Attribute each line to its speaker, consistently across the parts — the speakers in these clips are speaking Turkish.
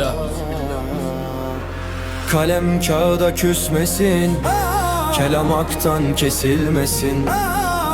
Speaker 1: Bismillah.
Speaker 2: Kalem kağıda küsmesin, kelam haktan kesilmesin.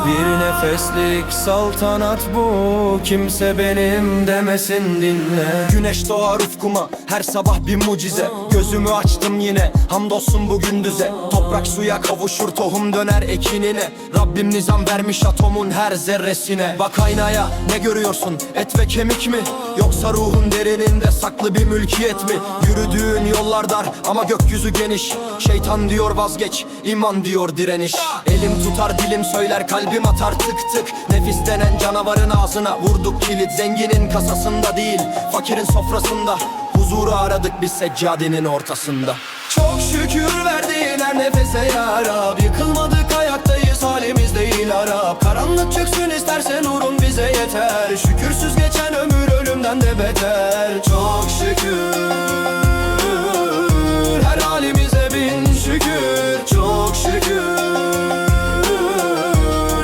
Speaker 2: Bir nefeslik saltanat bu, kimse benim demesin, dinle. Güneş doğar ufkuma her sabah bir mucize. Gözümü açtım yine, hamdolsun bu gündüze. Toprak suya kavuşur, tohum döner ekinine. Rabbim nizam vermiş atomun her zerresine. Bak aynaya, ne görüyorsun, et ve kemik mi? Yoksa ruhun derininde saklı bir mülkiyet mi? Yürüdüğün yollar dar ama gökyüzü geniş. Şeytan diyor vazgeç, iman diyor direniş. Elim tutar dilim söyler, kalbim atar tık tık. Nefis denen canavarın ağzına vurduk kilit. Zenginin kasasında değil, fakirin sofrasında. Huzuru aradık biz seccadenin ortasında. Çok şükür verdiğin her nefese ya Rab. Yıkılmadık, ayaktayız, halimiz değil harap. Karanlık çıksın istersen nurun bize yeter. Şükürsüz geçen ömür ölümden de beter. Çok şükür, her halimize bin şükür. Çok şükür,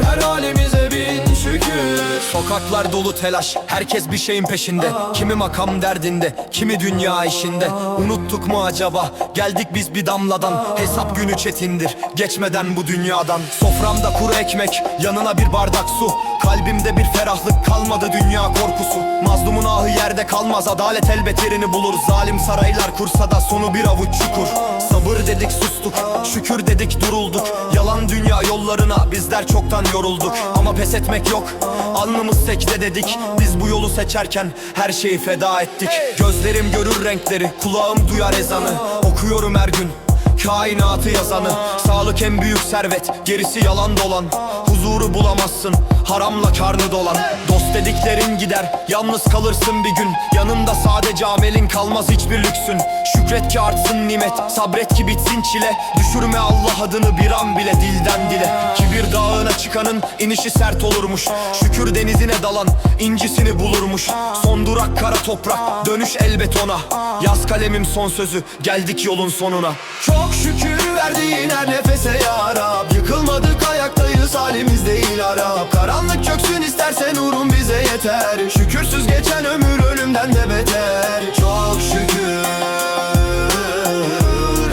Speaker 2: her halimize bin şükür. Sokaklar dolu telaş, herkes bir şeyin peşinde. Kimi makam derdinde, kimi dünya işinde. Unuttuk mu acaba, geldik biz bir damladan. Hesap günü çetindir, geçmeden bu dünyadan. Soframda kuru ekmek, yanına bir bardak su. Kalbimde bir ferahlık kalmadı, dünya korkusu. Mazlumun ahı yerde kalmaz, adalet elbet yerini bulur. Zalim saraylar kursa da sonu bir avuç çukur. Sabır dedik sustuk, şükür dedik durulduk. Yalan dünya yollarına bizler çoktan yorulduk. Ama pes etmek yok, alnımız sekte dedik. Biz bu yolu seçerken her şeyi feda ettik. Gözlerim görür renkleri, kulağım duyar ezanı. Okuyorum her gün kainatı yazanı. Sağlık en büyük servet, gerisi yalan dolan. Huzuru bulamazsın, haramla karnı dolan. Dost dediklerin gider, yalnız kalırsın bir gün. Yanında sadece amelin kalmaz, hiçbir lüksün. Şükret ki artsın nimet, sabret ki bitsin çile. Düşürme Allah adını bir an bile dilden dile. Kibir dağına çıkanın inişi sert olurmuş. Şükür denizine dalan incisini bulurmuş. Son durak kara toprak, dönüş elbet ona. Yaz kalemim son sözü, geldik yolun sonuna. Çok şükür verdiğin her nefese ya Rab. Yıkılmadık, ayaktayız, halimiz değil harap. Karanlık çöksün isterse nurun bize yeter. Şükürsüz geçen ömür ölümden de beter. Çok şükür,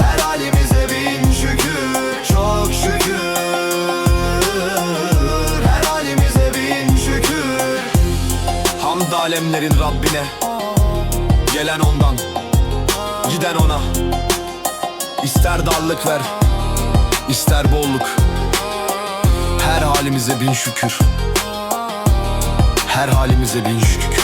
Speaker 2: her halimize bin şükür. Çok şükür, her halimize bin şükür. Hamd alemlerin Rabbine, gelen ondan, giden ona. İster darlık ver, ister bolluk, her halimize bin şükür. Her halimize bin şükür.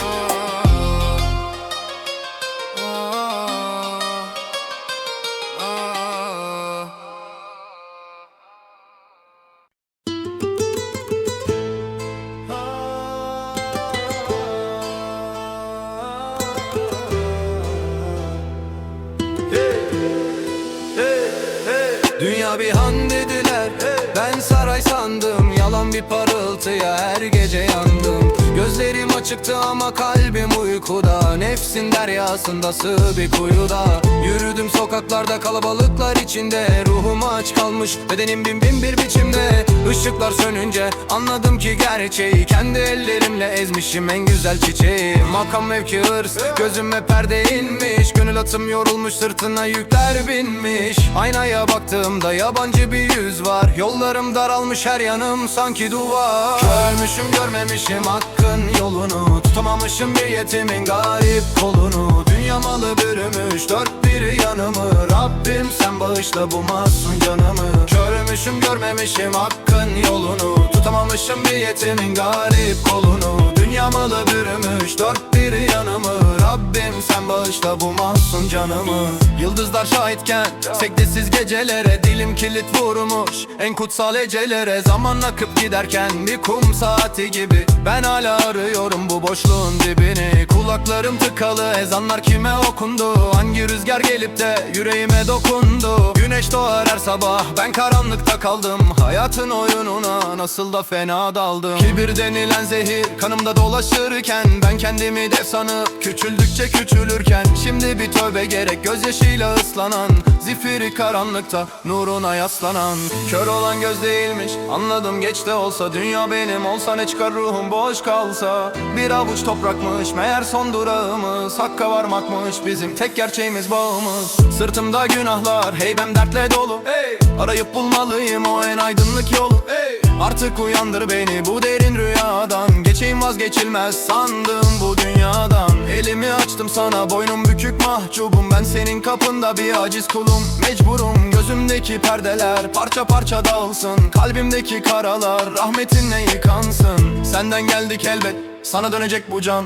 Speaker 2: Dünya bir han dediler, ben saray sandım. Yalan bir parıltıya her gece yandım. Gözlerim açıktı ama kalbim uykuda. Nefsin deryasında sığ bir kuyuda. Yürüdüm sokaklarda kalabalıklar içinde. Ruhum aç kalmış, bedenim bin bin bir biçimde. Işıklar sönünce anladım ki gerçeği. Kendi ellerimle ezmişim en güzel çiçeği. Makam mevki hırs, gözüme perde inmiş. Gönül atım yorulmuş, sırtına yükler binmiş. Aynaya baktığımda yabancı bir yüz var. Yollarım daralmış, her yanım sanki duvar. Görmüşüm görmemişim hakkın yolunu. Tutamamışım bir yetimin garip kolunu. Dünya malı bürümüş dört bir yanımı. Rabbim sen bağışla bu masum canımı. Görmüşüm görmemişim hakkın yolunu. Tutamamışım bir yetimin garip kolunu. Dünya malı bürümüş dört bir yanımı. Rabbim sen bağışla bu masum canımı. Yıldızlar şahitken sektesiz gecelere. Dilim kilit vurmuş en kutsal ecelere. Zaman akıp giderken bir kum saati gibi. Ben hala arıyorum bu boşluğun dibini. Kulaklarım tıkalı, ezanlar kime okundu? Hangi rüzgar gelip de yüreğime dokundu? Güneş doğar her sabah, ben karanlıkta kaldım. Hayatın oyununa nasıl da fena daldım. Kibir denilen zehir kanımda
Speaker 1: dolaşırken, ben kendimi dev sanıp küçüldükçe küçülürken, şimdi bir tövbe gerek gözyaşıyla ıslanan, zifiri karanlıkta nuruna yaslanan. Kör olan göz değilmiş, anladım geç de olsa. Dünya benim olsa ne çıkar ruhum boş kalsa. Bir avuç toprakmış meğer son durağımız, hakka varmakmış bizim tek gerçeğimiz, bağımız. Sırtımda günahlar, heybem dertle dolu, hey. Arayıp bulmalıyım o en aydınlık yolu, hey. Artık uyandır beni bu derin rüyadan, geçeyim vazgeçilmez sandığım bu dünyadan. Elimi açtım sana, boynum bükük mahcubum, ben senin kapında bir aciz kulum. Mecburum gözümdeki perdeler parça parça dağılsın, kalbimdeki karalar rahmetinle yıkansın. Senden geldik elbet, sana dönecek bu can.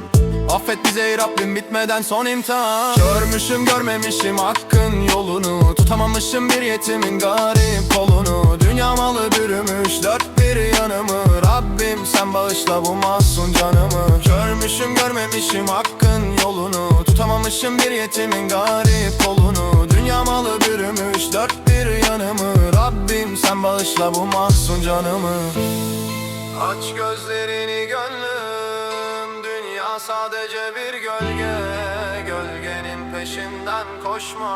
Speaker 1: Affet bize ey Rabbim, bitmeden son imtihan. Görmüşüm görmemişim hakkın yolunu, tutamamışım bir yetimin garip kolunu. Dünya malı bürümüş dört bir yanımı, Rabbim sen bağışla bu mahzun canımı. Görmüşüm görmemişim hakkın yolunu, tutamamışım bir yetimin garip kolunu. Dünya malı bürümüş dört bir yanımı, Rabbim sen bağışla bu mahzun canımı. Aç gözlerini gönlüm, dünya sadece bir gölge. Gölgenin peşinden koşma,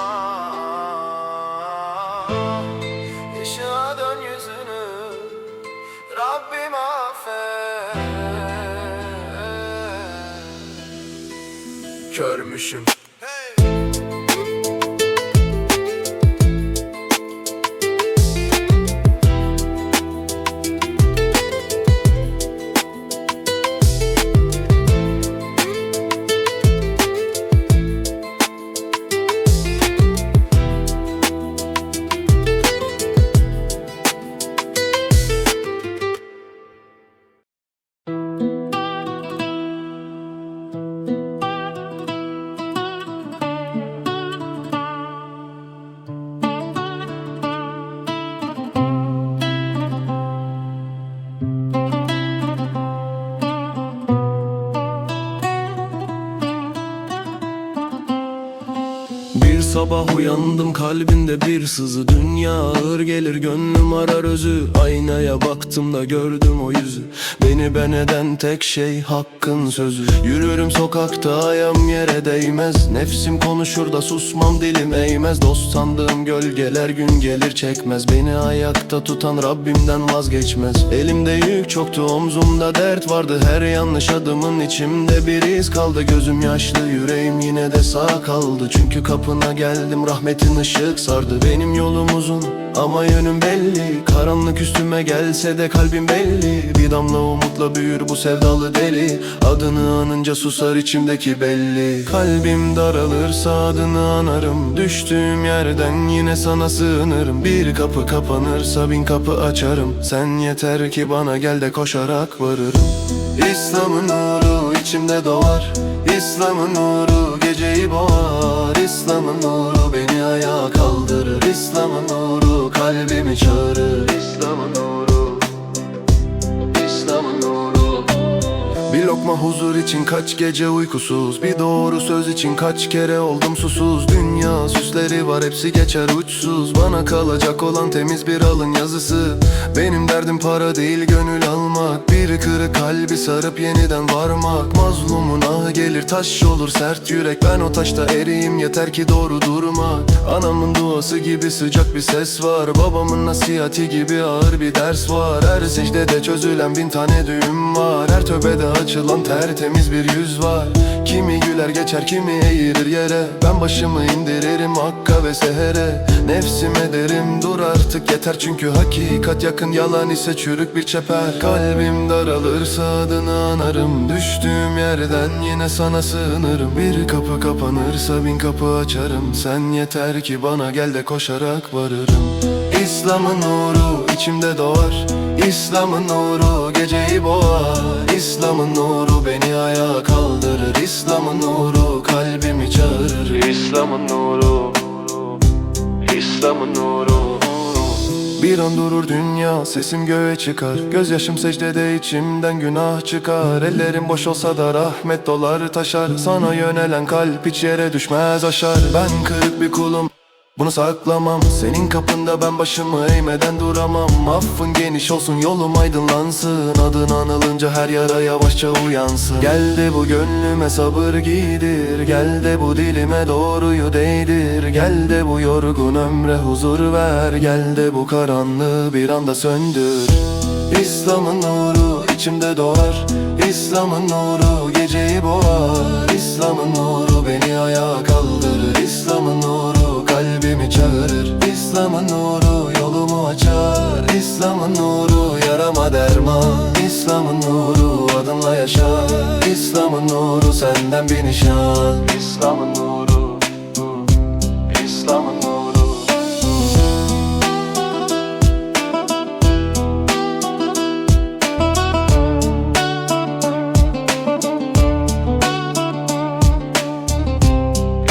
Speaker 1: ışığa dön yüzünü, Rabbim affet. Körmüşüm.
Speaker 3: Sabah uyandım kalbinde bir sızı, dünya ağır gelir gönlüm arar özü. Aynaya baktım da gördüm o yüzü, beni ben eden tek şey hakkın sözü. Yürürüm sokakta ayağım yere değmez, nefsim konuşur da susmam dilim eğmez. Dost sandığım gölgeler gün gelir çekmez, beni ayakta tutan Rabbimden vazgeçmez. Elimde yük çoktu, omzumda dert vardı, her yanlış adımın içimde bir iz kaldı. Gözüm yaşlı, yüreğim yine de sağ kaldı, çünkü kapına geldim, rahmetin ışık sardı. Benim yolum uzun ama yönüm belli, karanlık üstüme gelse de kalbim belli. Bir damla umutla büyür bu sevdalı deli, adını anınca susar içimdeki belli. Kalbim daralırsa adını anarım, düştüğüm yerden yine sana sığınırım. Bir kapı kapanırsa bin kapı açarım, sen yeter ki bana gel de koşarak varırım. İslam'ın nuru içimde doğar, İslam'ın nuru geceyi boğar. İslam'ın nuru beni ayağa kaldırır, İslam'ın nuru kalbimi çağırır. İslam'ın nuru, İslam'ın nuru. Bir lokma huzur için kaç gece uykusuz, bir doğru söz için kaç kere oldum susuz. Dünya süsleri var hepsi geçer uçsuz, bana kalacak olan temiz bir alın yazısı. Benim derdim para değil gönül almak, bir kırık kalbi sarıp yeniden varmak. Mazlumun ahı gelir taş olur sert yürek, ben o taşta eriyim yeter ki doğru durmak. Anamın duası gibi sıcak bir ses var, babamın nasihati gibi ağır bir ders var. Her secdede çözülen bin tane düğüm var, her tövbede açılan tertemiz bir yüz var. Kimi güler geçer kimi eğirir yere, ben başımı indiririm hakka ve sehere. Nefsime derim dur artık yeter, çünkü hakikat yakın, yalan ise çürük bir çeper. Kalbim daralırsa adını anarım, düştüğüm yerden yine sana sığınırım. Bir kapı kapanırsa bin kapı açarım, sen yeter ki bana gel de koşarak varırım. İslam'ın nuru içimde doğar, İslam'ın nuru geceyi boğar. İslam'ın nuru beni ayağa kaldırır, İslam'ın nuru kalbimi çağırır. İslam'ın nuru, İslam'ın nuru. Bir an durur dünya, sesim göğe çıkar, gözyaşım secdede içimden günah çıkar. Ellerim boş olsa da rahmet dolar taşar, sana yönelen kalp hiç yere düşmez aşar. Ben kırık bir kulum Bunu saklamam, senin kapında ben başımı eğmeden duramam. Affın geniş olsun, yolum aydınlansın. Adın anılınca her yara yavaşça uyansın. Gel de bu gönlüme sabır giydir, gel de bu dilime doğruyu değdir. Gel de bu yorgun ömre huzur ver, gel de bu karanlığı bir anda söndür. İslam'ın nuru içimde doğar, İslam'ın nuru geceyi boğar. İslam'ın nuru beni ayağa kaldırır, İslam'ın nuru kalbimi çağırır. İslam'ın nuru yolumu açar, İslam'ın nuru yarama derman. İslam'ın nuru adımla yaşar, İslam'ın nuru senden bir nişan. İslam'ın nuru, İslam'ın nuru.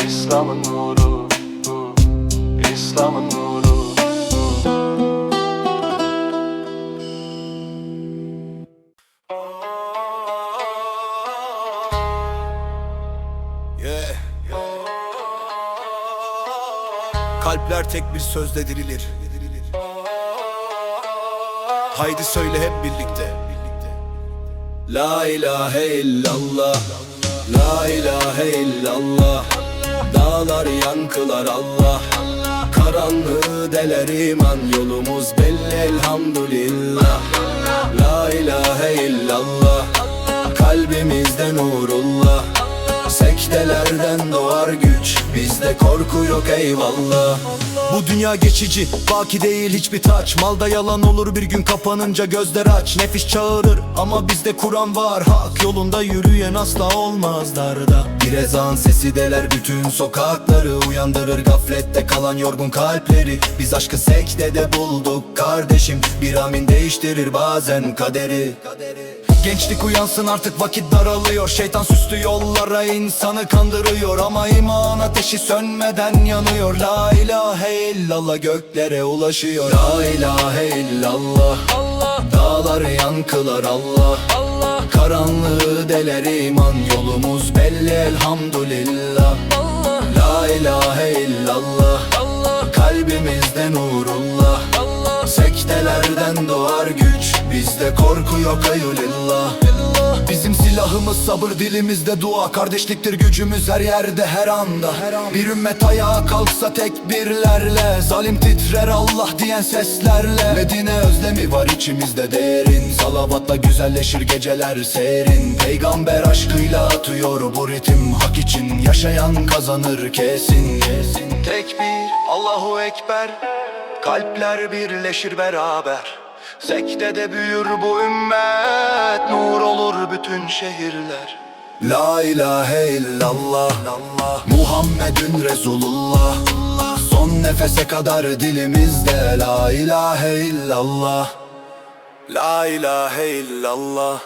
Speaker 3: İslam'ın nuru, İslam'ın nuru.
Speaker 2: Yeah. Kalpler tek bir sözle dirilir. Haydi söyle hep birlikte. La ilahe illallah, la ilahe illallah. Dağlar yankılar Allah, karanlığı deler iman. Yolumuz belli elhamdülillah. La ilahe illallah, kalbimizde nurullah. Sektelerden doğar güç, bizde korku yok eyvallah. Bu dünya geçici, baki değil hiçbir taç. Malda yalan olur bir gün kapanınca gözler aç. Nefis çağırır ama bizde Kur'an var. Hak yolunda yürüyen asla olmaz darda. Bir ezan sesi deler bütün sokakları, uyandırır gaflette kalan yorgun kalpleri. Biz aşkı sektede bulduk kardeşim, bir amin değiştirir bazen kaderi. Gençlik uyansın artık, vakit daralıyor. Şeytan süslü yollara insanı kandırıyor, ama iman ateşi sönmeden yanıyor. La ilahe illallah göklere ulaşıyor. La ilahe illallah, dağlar yankılar Allah. Karanlığı deler iman, yolumuz belli elhamdülillah. La ilahe illallah, kalbimizde nurullah. Sektelerden doğar güç, bizde korku yok eyvallah. Bizim silahımız sabır, dilimizde dua. Kardeşliktir gücümüz her yerde her anda. Bir ümmet ayağa kalksa tekbirlerle, zalim titrer Allah diyen seslerle. Medine özlemi var içimizde derin, salavatla güzelleşir geceler serin. Peygamber aşkıyla atıyor bu ritim, hak için yaşayan kazanır kesin. Tekbir, Allahu Ekber, kalpler birleşir beraber. Sekdede büyür bu ümmet, nur olur bütün şehirler. La ilahe illallah, Muhammedun Resulullah. Son nefese kadar dilimizde la ilahe illallah. La ilahe illallah.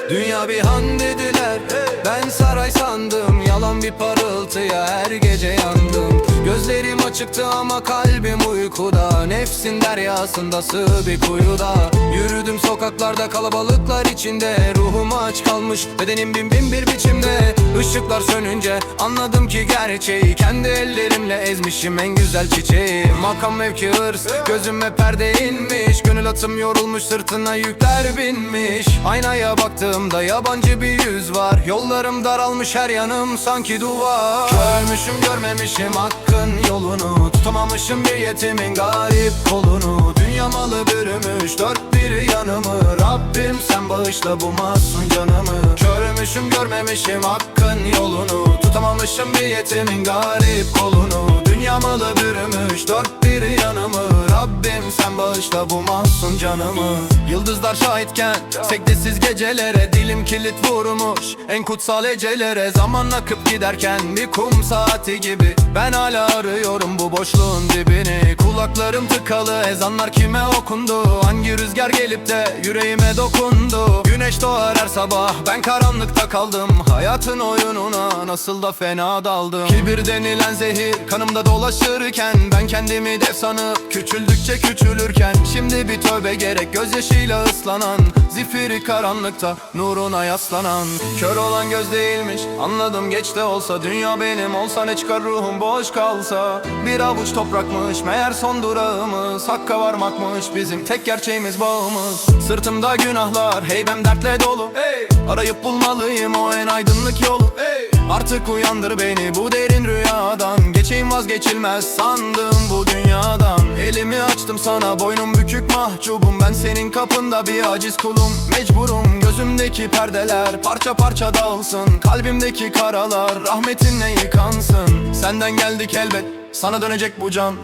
Speaker 1: Dünya bir han dediler, ben saray sandım. Yalan bir parıltıya her gece yandım. Gözlerim açıktı ama kalbim uykuda. Nefsin deryasında sığ bir kuyuda. Yürüdüm sokaklarda kalabalıklar içinde. Ruhum aç kalmış, bedenim bin bin bir biçimde. Işıklar sönünce anladım ki gerçeği. Kendi ellerimle ezmişim en güzel çiçeği. Makam mevki hırs, gözüme perde inmiş. Gönül atım yorulmuş, sırtına yükler binmiş. Aynaya baktığımda yabancı bir yüz var. Yollarım daralmış, her yanım sanki duvar. Görmüşüm görmemişim hakkın yolunu. Tutamamışım bir yetimin garip kolunu. Dünya malı bürümüş dört bir yanımı. Rabbim sen bağışla bu masum canımı. Görmüşüm görmemişim hakkın yolunu. Tutamamışım bir yetimin garip kolunu. Dünya malı bürümüş dört bir yanımı. Rabbim sen bağışla bu masum canımı. Yıldızlar şahitken sektesiz gecelere, dilim kilit vurmuş en kutsal ecelere. Zaman akıp giderken bir kum saati gibi, ben hala arıyorum bu boşluğun dibini. Kulaklarım tıkalı, ezanlar kime okundu? Hangi rüzgar gelip de yüreğime dokundu? Güneş doğar her sabah, ben karanlıkta kaldım. Hayatın oyununa nasıl da fena daldım. Kibir denilen zehir kanımda dolaşırken, ben kendimi dev sanıp küçüldüm Küçüldükçe küçülürken şimdi bir tövbe gerek. Gözyaşıyla ıslanan, zifiri karanlıkta nuruna yaslanan. Kör olan göz değilmiş, anladım geç de olsa. Dünya benim olsa ne çıkar ruhum boş kalsa. Bir avuç toprakmış meğer son durağımız. Hakka varmakmış bizim tek gerçeğimiz, bağımız. Sırtımda günahlar, heybem dertle dolu, hey! Arayıp bulmalıyım o en aydınlık yolu, hey! Artık uyandır beni bu derin rüyadan. Geçeyim vazgeçilmez sandım bu dünyadan. Elimi açtım sana, boynum bükük mahcubum. Ben senin kapında bir aciz kulum, mecburum. Gözümdeki perdeler parça parça dağılsın. Kalbimdeki karalar rahmetinle yıkansın. Senden geldik elbet, sana dönecek bu can.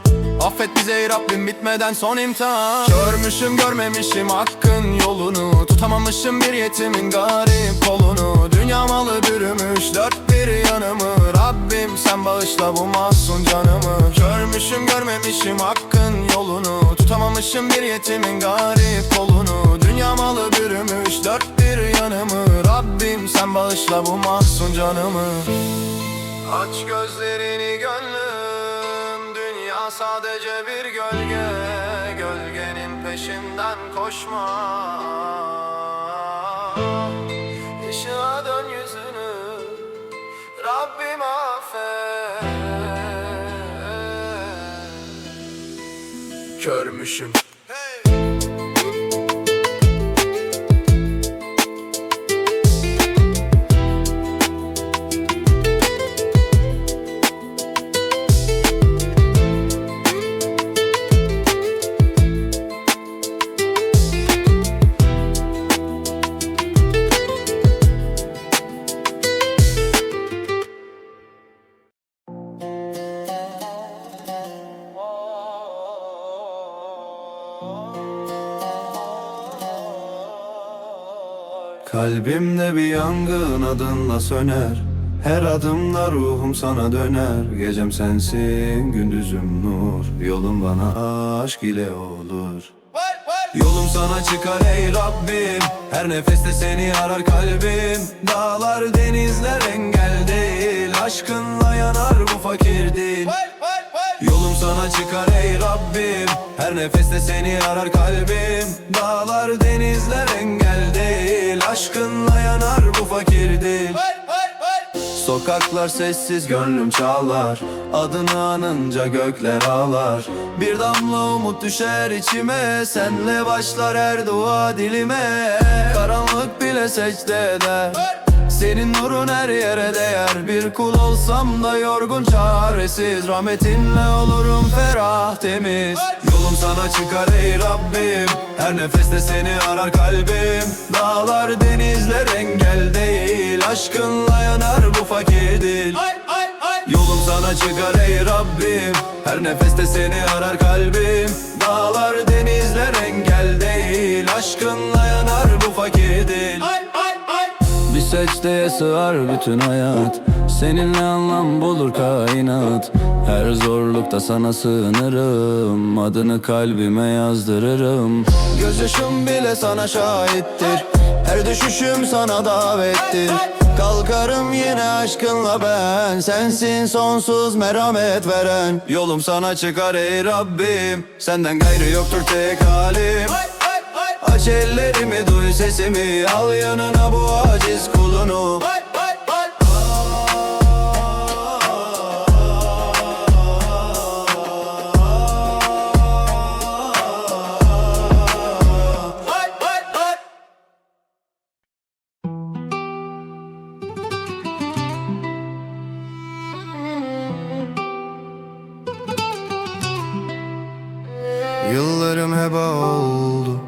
Speaker 1: Affet bize ey Rabbim, bitmeden son imtihan. Görmüşüm görmemişim hakkın yolunu. Tutamamışım bir yetimin garip kolunu. Dünya malı bürümüş dört bir yanımı. Rabbim sen bağışla bu masum canımı. Görmüşüm görmemişim hakkın yolunu. Tutamamışım bir yetimin garip kolunu. Dünya malı bürümüş dört bir yanımı. Rabbim sen bağışla bu masum canımı. Aç gözlerini gönlüm, dünya sadece bir gölge. Gölgenin peşinden koşma. Işığa dön yüzünü, Rabbim affet. Körmüşüm.
Speaker 3: Kalbimde bir yangın adınla söner. Her adımda ruhum sana döner. Gecem sensin, gündüzüm nur. Yolun bana aşk ile olur. Yolum sana çıkar ey Rabbim. Her nefeste seni arar kalbim. Dağlar denizler engel değil. Aşkınla yanar bu fakir dil. Yolum sana çıkar ey Rabbim. Her nefeste seni arar kalbim. Dağlar denizler engel değil. Aşkınla yanar bu fakir dil. Sokaklar sessiz gönlüm çağlar. Adını anınca gökler ağlar. Bir damla umut düşer içime. Senle başlar her dua dilime. Karanlık bile secde eder. Senin nurun her yere değer. Bir kul olsam da yorgun çaresiz. Rahmetinle olurum ferah temiz. Yolum sana çıkar ey Rabbim. Her nefeste seni arar kalbim. Dağlar denizler engel değil. Aşkınla yanar bu fakir dil. Yolum sana çıkar ey Rabbim. Her nefeste seni arar kalbim. Dağlar denizler engel değil. Aşkınla yanar bu fakir dil. Bir secdeye sığar bütün hayat. Seninle anlam bulur kainat. Her zorlukta sana sığınırım. Adını kalbime yazdırırım. Gözyaşım bile sana şahittir. Her düşüşüm sana davettir. Kalkarım yine aşkınla ben. Sensin sonsuz merhamet veren. Yolum sana çıkar ey Rabbim. Senden gayrı yoktur tek halim. Aç ellerimi, duy sesimi, al yanına bu aciz kulunu. Yıllarım heba oldu.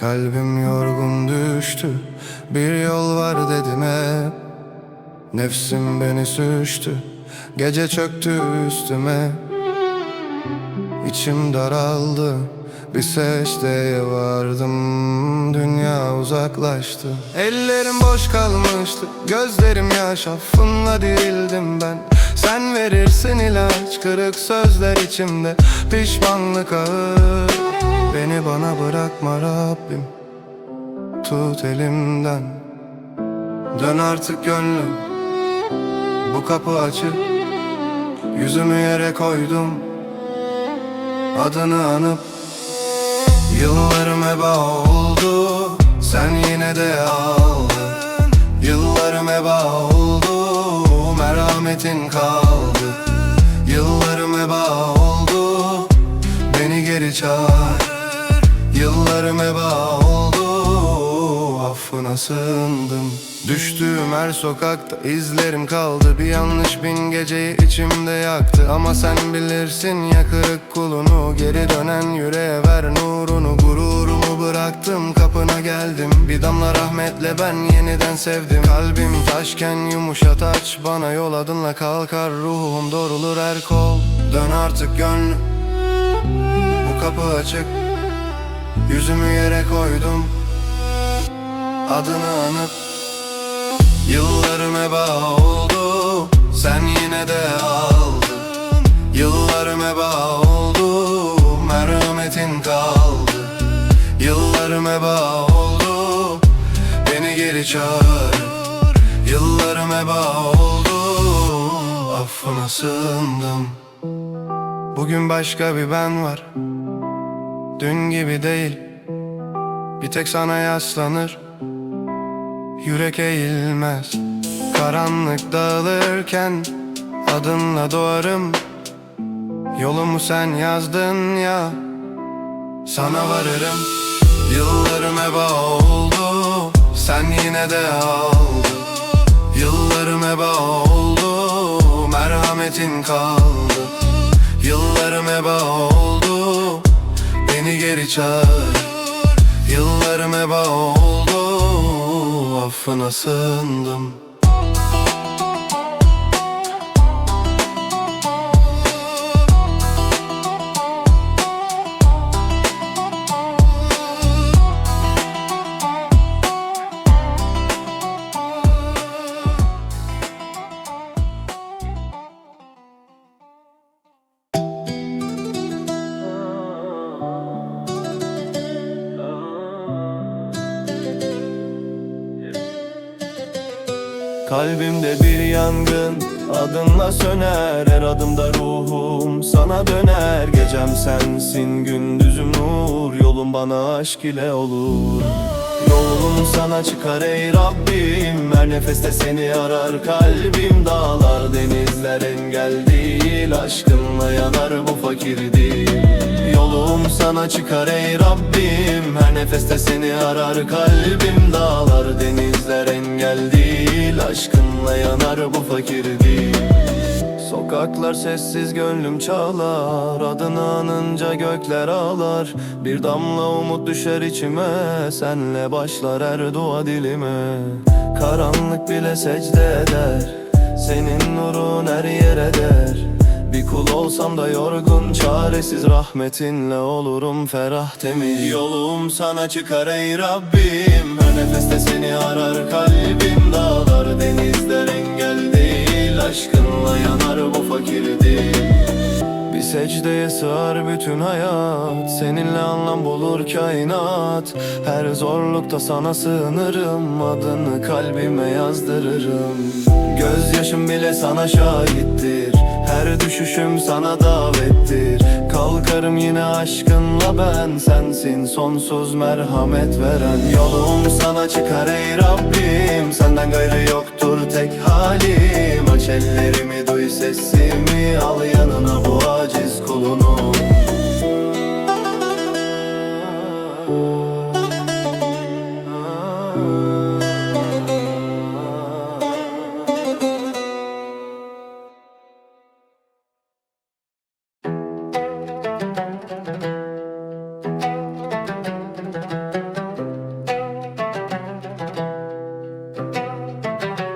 Speaker 3: Kalbim yorgun düştü. Bir yol var dedim hep. Nefsim beni süçtü. Gece çöktü üstüme. İçim daraldı. Bir secdeye vardım. Dünya uzaklaştı. Ellerim boş kalmıştı. Gözlerim yaş, affınla dirildim ben. Sen verirsin ilaç. Kırık sözler içimde. Pişmanlık ağır. Beni bana bırakma Rabbim. Tut elimden. Dön artık gönlüm. Bu kapı açık. Yüzümü yere koydum.
Speaker 1: adını anıp. Yıllarım heba oldu, sen yine de aldın. Yıllarım heba oldu, merhametin kaldı. Yıllarım heba oldu, beni geri çağır. Yıllarım heba oldu, affına sığındım. Düştüğüm her sokakta izlerim kaldı. Bir yanlış bin geceyi içimde yaktı. Ama sen bilirsin ya kırık kulunu. Geri dönen yüreğe ver nurunu. Gururumu bıraktım, kapına geldim. Bir damla rahmetle ben yeniden sevdim. Kalbim taşken yumuşat, aç bana yol, adınla kalkar ruhum, doğrulur her kol. Dön artık gönlüm, bu kapı açık. Yüzümü yere koydum, adını anıp. Yıllarım heba oldu, sen yine de aldın. Yıllarım heba oldu, merhametin kaldı. Yıllarım heba oldu, beni geri çağır. Yıllarım heba oldu, affına sığındım. Bugün başka bir ben var, dün gibi değil. Bir tek sana yaslanır, yürek eğilmez. Karanlık dağılırken adınla doğarım. Yolumu sen yazdın ya, sana varırım. Yıllarım heba oldu, sen yine de aldın. Yıllarım heba oldu, merhametin kaldı. Yıllarım heba oldu, beni geri çağır. Yıllarım heba oldu, affına sığındım.
Speaker 3: Kalbimde bir yangın adınla söner. Her adımda ruhum sana döner. Gecem sensin, gündüzüm nur. Yolum bana aşk ile olur. Yolum sana çıkar ey Rabbim. Her nefeste seni arar kalbim. Dağlar denizler engel değil. Aşkınla yanar bu fakir değil. Yolum sana çıkar ey Rabbim. Her nefeste seni arar kalbim. Dağlar denizler engel değil. Aşkınla yanar bu fakir değil. Sokaklar sessiz, gönlüm çağlar. Adını anınca gökler ağlar. Bir damla umut düşer içime. Senle başlar her dua dilime. Karanlık bile secde eder. Senin nurun her yere der. Bir kul olsam da yorgun, çaresiz, rahmetinle olurum ferah temiz. Yolum sana çıkar ey Rabbim. Her nefeste seni arar kalbim. Dağlar denizler engel değil. Aşkınla yanar bu fakir değil. Bir secdeye sığar bütün hayat. Seninle anlam bulur kainat. Her zorlukta sana sığınırım. Adını kalbime yazdırırım. Gözyaşım bile sana şahittir. Her düşüşüm sana davettir. Kalkarım yine aşkınla ben. Sensin sonsuz merhamet veren. Yolum sana çıkar ey Rabbim. Senden gayrı yoktur tek halim. Aç ellerimi, duy sesimi. Al yanına bu aciz kulunu.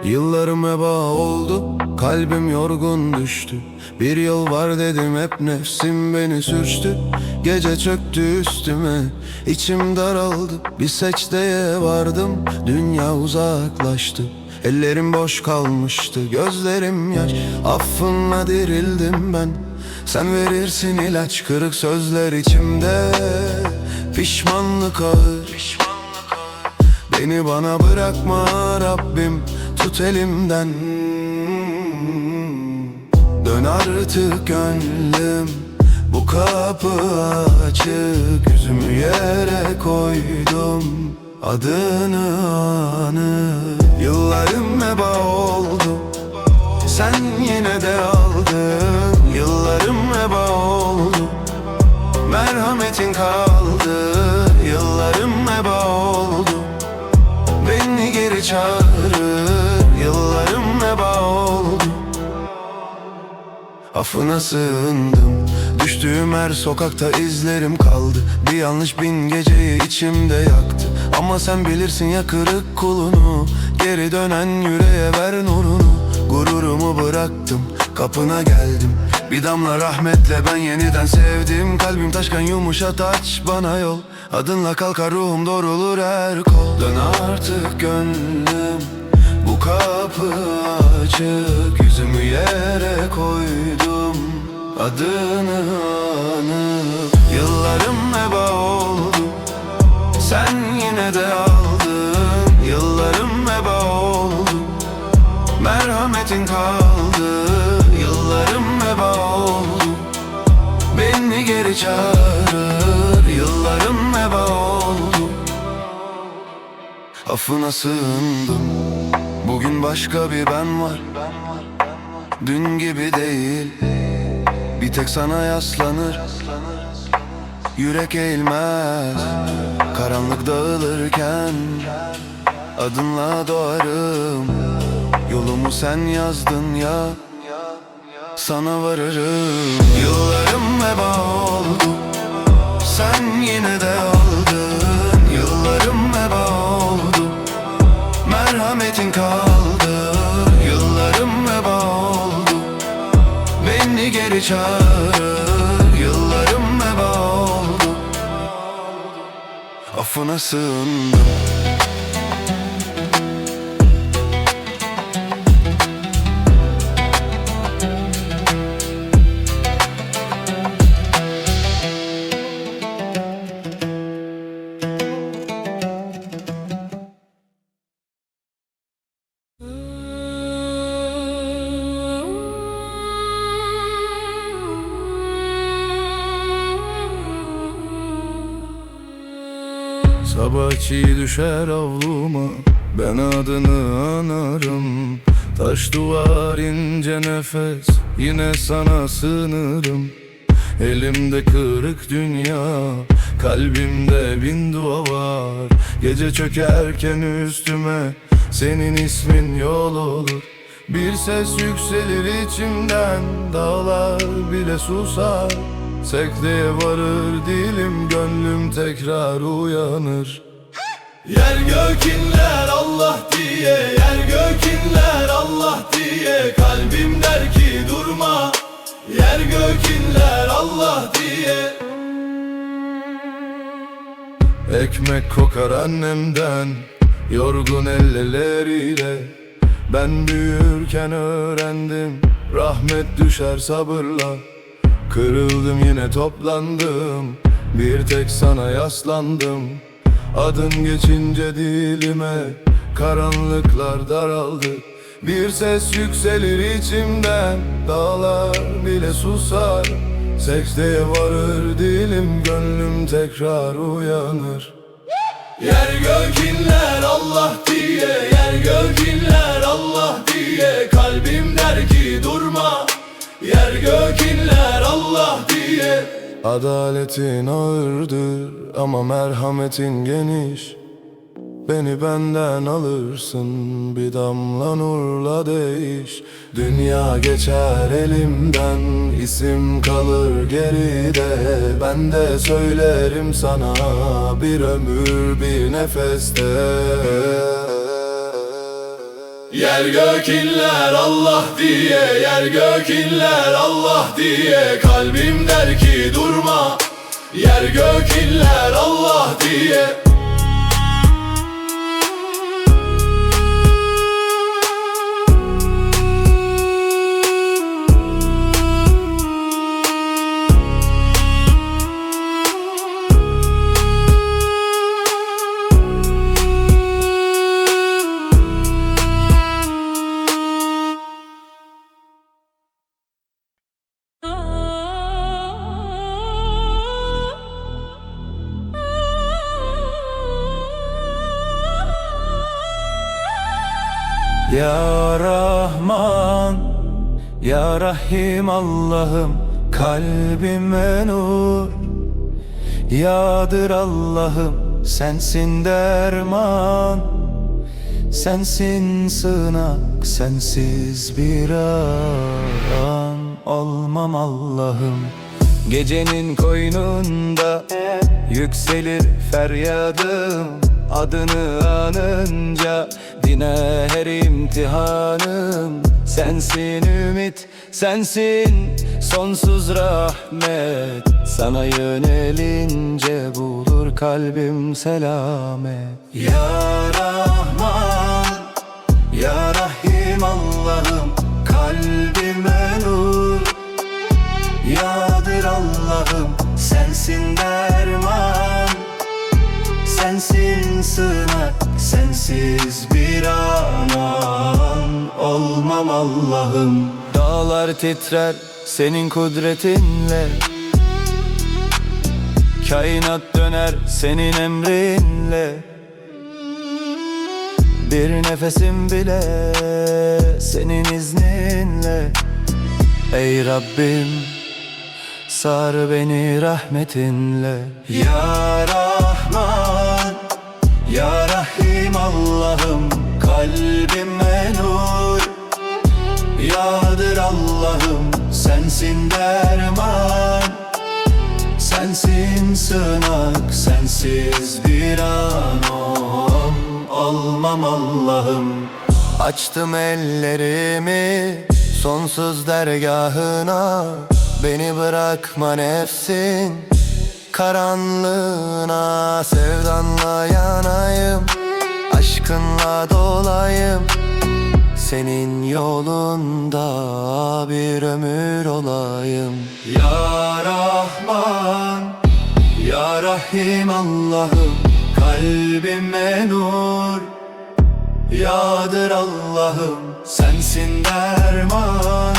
Speaker 1: Yıllarım heba oldu, kalbim yorgun düştü. Bir yıl var dedim, hep nefsim beni sürçtü. Gece çöktü üstüme, içim daraldı. Bir secdeye vardım, dünya uzaklaştı. Ellerim boş kalmıştı, gözlerim yaş. Affınla dirildim ben. Sen verirsin ilaç, kırık sözler içimde. Pişmanlık ağır. Beni bana bırakma Rabbim, tut elimden. Dön artık gönlüm, bu Bu kapı açık, yüzümü yere koydum. Adını anıp yıllarım heba oldu. Sen yine de aldın, yıllarım heba oldu. Merhametin kaldı, yıllarım heba oldu. Beni geri çağırır, yıllarım heba oldu. Affına sığındım, düştüğüm her sokakta izlerim kaldı. Bir yanlış bin geceyi içimde yaktı. Ama sen bilirsin ya kırık kulunu, geri dönen yüreğe ver nurunu. Gururumu bıraktım, kapına geldim. Bir damla rahmetle ben yeniden sevdim. Kalbim taşkan yumuşat, aç bana yol. Adınla kalkar ruhum, doğrulur her kol. Dön artık gönlüm, bu kapı açık. Yüzümü yere koydum, adını anıp yıllarım heba oldu. Sen yine de aldın, yıllarım heba oldu. Merhametin kaldı, yıllarım heba oldu. Beni geri çağırır, yıllarım heba oldu. Affına sığındım, bugün başka bir ben var. Dün gibi değil, bir tek sana yaslanır. Yürek eğilmez, karanlık dağılırken adınla doğarım. Yolumu sen yazdın ya, sana varırım. Yıllarım heba oldu, sen yine de aldın. Yıllarım heba oldu, merhametin kaldı. Yıllarım heba oldu, beni geri çağırır. Yıllarım heba oldu, affına sığındım.
Speaker 3: Sabah çiğ düşer avluma, ben adını anarım. Taş duvar ince nefes, yine sana sığınırım. Elimde kırık dünya, kalbimde bin dua var. Gece çökerken üstüme senin ismin yol olur. Bir ses yükselir içimden, dağlar bile susar. Sekteye varır dilim, gönlüm tekrar uyanır. Yer gök inler Allah diye, yer gök inler Allah diye. Kalbim der ki durma, yer gök inler Allah diye. Ekmek kokar annemden, yorgun elleriyle. Ben büyürken öğrendim, rahmet düşer sabırla. Kırıldım yine toplandım, bir tek sana yaslandım. Adın geçince dilime, karanlıklar daraldı. Bir ses yükselir içimden, dağlar bile susar. Sekteye varır dilim, gönlüm tekrar uyanır. Yer gök inler Allah diye, yer gök inler Allah diye. Kalbim der ki durma, yer gök inler Allah diye. Adaletin ağırdır ama merhametin geniş. Beni benden alırsın, bir damla nurla değiş. Dünya geçer elimden, isim kalır geride. Ben de söylerim sana, bir ömür bir nefeste. Yer gök inler Allah diye, yer gök inler Allah diye. Kalbim der ki durma, yer gök inler Allah diye.
Speaker 1: Ya Rahman, Ya Rahim Allah'ım, kalbime nur yağdır Allah'ım, sensin derman, sensin sığınak, sensiz bir an olmam Allah'ım. Gecenin koynunda yükselir feryadım, adını anınca dine her imtihanım. Sensin ümit, sensin sonsuz rahmet, sana yönelince bulur kalbim selamet. Ya Rahman, Ya Rahim Allah'ım, kalbime nur yağdır Allah'ım, sensin derman, sensin sığınak, sensiz bir an olmam Allah'ım. Dağlar titrer senin kudretinle, kainat döner senin emrinle. Bir nefesim bile senin izninle. Ey Rabbim, sar beni rahmetinle. Ya Rahman, Ya Rahim Allah'ım, kalbime nur yağdır Allah'ım, sensin derman, sensin sığınak, sensiz bir an olmam Allah'ım. Açtım ellerimi sonsuz dergahına, beni bırakma nefsin karanlığına. Sevdanla yanayım, aşkınla dolayım, senin yolunda bir ömür olayım. Ya Rahman, Ya Rahim Allah'ım, kalbime nur yağdır Allah'ım, sensin derman,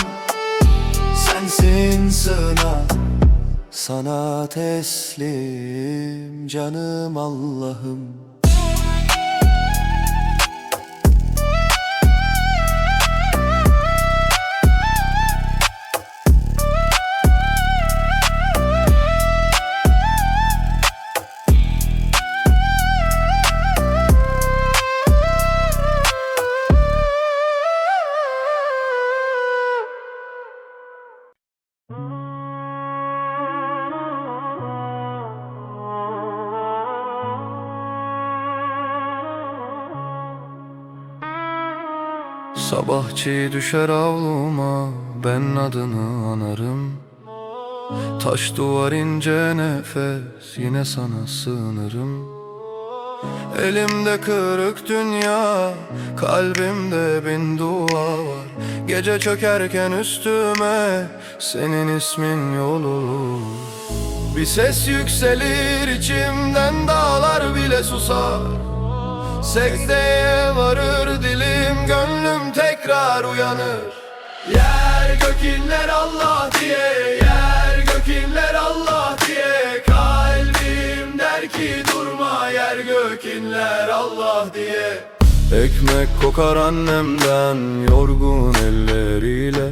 Speaker 1: sensin sığınak, sana teslim canım Allah'ım. Sabah çiğ düşer avluma, ben adını anarım. Taş duvar ince nefes, yine sana sığınırım. Elimde kırık dünya, kalbimde bin dua var. Gece çökerken üstüme senin ismin yolu. Bir ses yükselir içimden, dağlar bile susar. Secdeye varır dilim, gönlüm tekrar uyanır. Yer gök inler Allah diye, yer gök inler Allah diye. Kalbim der ki durma, yer gök inler Allah diye. Ekmek kokar annemden yorgun elleriyle.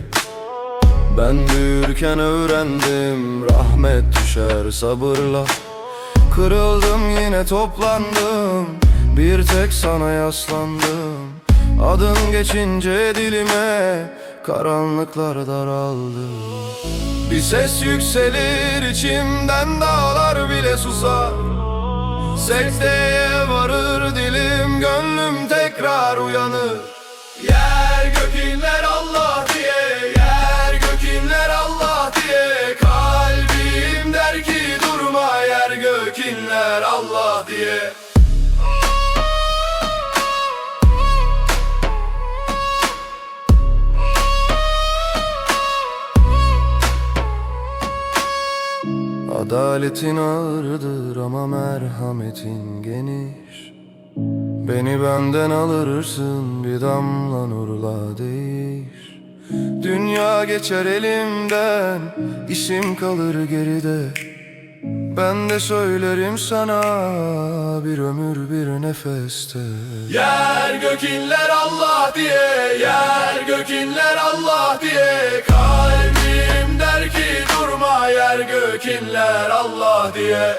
Speaker 1: Ben büyürken öğrendim, rahmet düşer sabırla. Kırıldım yine toplandım, bir tek sana yaslandım. Adın geçince dilime karanlıklar daraldı. Bir ses yükselir içimden, dağlar bile susar. Secdeye varır dilim, gönlüm tekrar uyanır. Yer gök inler Allah diye, yer gök inler Allah diye. Kalbim der ki durma, yer gök inler Allah diye. Adaletin ağırdır ama merhametin geniş. Beni benden alırsın, bir damla nurla değiş. Dünya geçer elimden, işim kalır geride.
Speaker 3: Ben de söylerim sana bir ömür bir nefeste.
Speaker 1: Yer gök inler Allah diye, yer gök inler Allah diye. Kalbim der ki durma, yer gök inler Allah diye.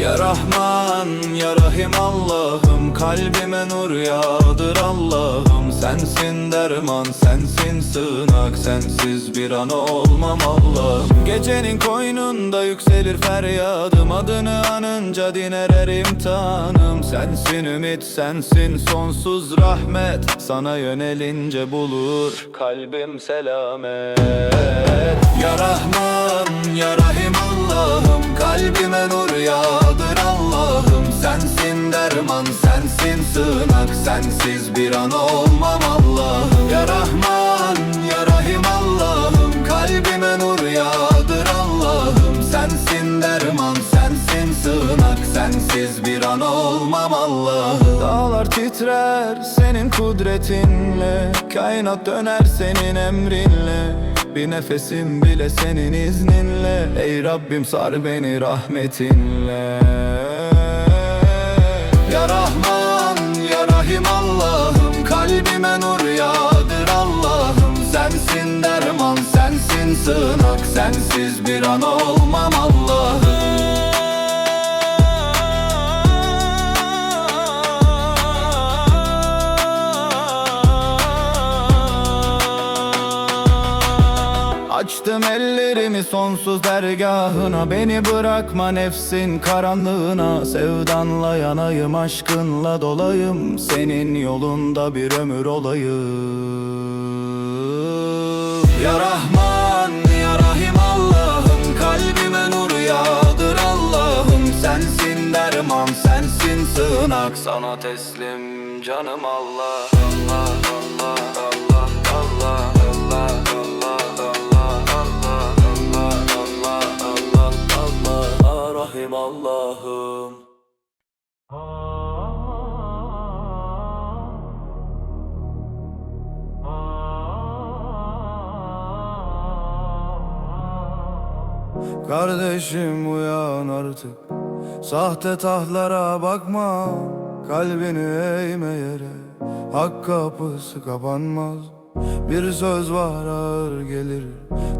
Speaker 1: Ya Rahman, Ya Rahim Allah'ım, kalbime nur yağdır Allah'ım. Sensin derman, sensin sığınak, sensiz bir an olmam Allah'ım. Gecenin koynunda yükselir feryadım, adını anınca diner imtihanım. Sensin ümit, sensin sonsuz rahmet, sana yönelince bulur kalbim selamet. Ya Rahman, Ya Rahim Allah'ım, kalbime nur yağdır Allah'ım. Sensin derman, sensin sığınak, sensiz bir an olmam Allah'ım. Ya Rahman, Ya Rahim Allah'ım, kalbime nur yağdır Allah'ım. Sensin derman, sensin sığınak, sensiz bir an olmam Allah'ım. Dağlar titrer senin kudretinle, kainat döner senin emrinle. Bir nefesim bile senin izninle, ey Rabbim sar beni rahmetinle. Ya Rahman, Ya Rahim Allah'ım, kalbime nur yağdır Allah'ım. Sensin derman, sensin sığınak, sensiz bir an olmam Allah'ım. Açtım ellerimi sonsuz dergahına, beni bırakma nefsin karanlığına. Sevdanla yanayım, aşkınla dolayım, senin yolunda bir ömür olayım. Ya Rahman, Ya Rahim Allah'ım, kalbime nur yağdır Allah'ım. Sensin derman, sensin sığınak, sana teslim canım Allah. Allah, Allah, Allah, Allah, Allah, Allah. Rahim Allah'ım.
Speaker 3: Kardeşim uyan artık, sahte tahtlara bakma. Kalbini eğme yere, hak kapısı kapanmaz. Bir söz var ağır gelir,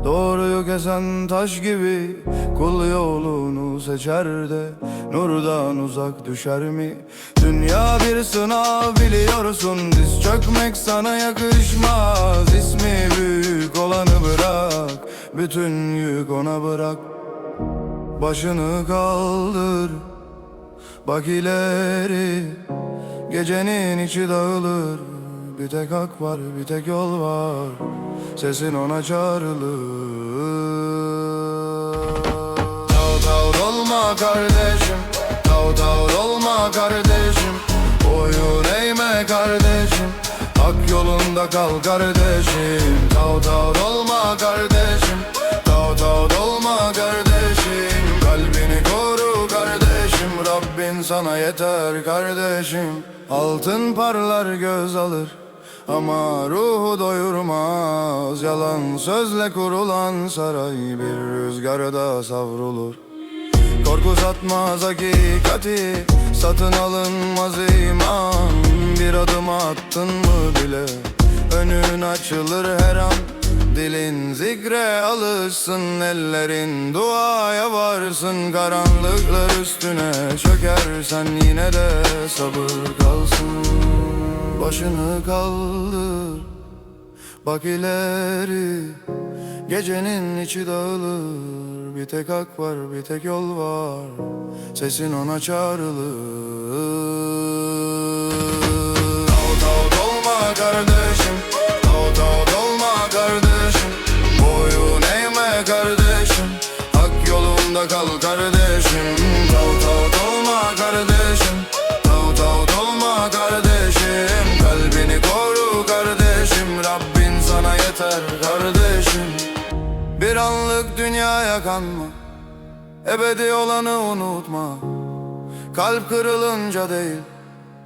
Speaker 3: doğruyu kesen taş gibi. Kul yolunu seçer de nurdan uzak düşer mi? Dünya bir sınav biliyorsun, diz çökmek sana yakışmaz. İsmi büyük olanı bırak, bütün yük ona bırak. Başını kaldır, bak ileri, gecenin içi dağılır. Bir tek hak var, bir tek yol var, sesin ona çağrılır. Tav tav olma kardeşim, tav tav olma kardeşim. Boyun eğme kardeşim, hak yolunda kal kardeşim. Tav tav olma kardeşim, tav tav olma kardeşim. Kalbini koru kardeşim, Rabbin sana yeter kardeşim. Altın parlar göz alır ama ruhu doyurmaz. Yalan sözle kurulan saray bir rüzgarda savrulur. Korku satmaz hakikati, satın alınmaz iman. Bir adım attın mı bile önün açılır her an. Dilin zikre alışsın, ellerin duaya varsın. Karanlıklar üstüne çökersen yine de sabır kalsın. Başını kaldır, bak ileri, gecenin içi dağılır. Bir tek hak var, bir tek yol var, sesin ona çağrılır. Tav tav olma kardeşim, tav tav olma kardeşim. Boyun eğme kardeşim, hak yolunda kal kardeşim. Tav tav olma kardeşim, tav tav olma kardeşim.
Speaker 1: yeter kardeşim. Bir anlık dünyaya kanma, ebedi olanı unutma. Kalp kırılınca değil,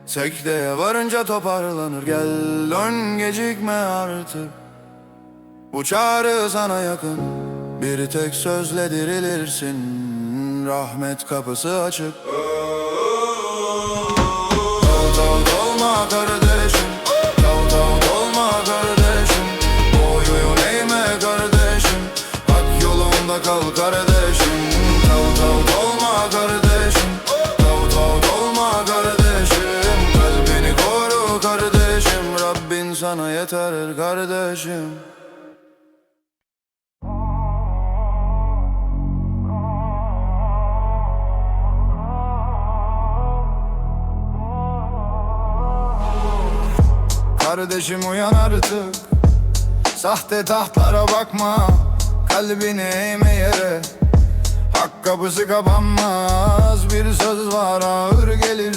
Speaker 1: sekteye varınca toparlanır. Gel dön, gecikme artık, bu çağrı sana yakın. Bir tek sözle dirilirsin, rahmet kapısı açık. Tav tav dolma kardeşim, tav tav dolma kardeşim. Boyun eğme kardeşim, hak yolunda kal kardeşim. Tav tav dolma kardeşim, tav tav dolma kardeşim. Kalbini koru kardeşim, Rabbin sana yeter kardeşim. Kardeşim uyan artık, sahte tahtlara bakma. Kalbini eğme yere, hak kapısı kapanmaz. Bir söz var ağır gelir,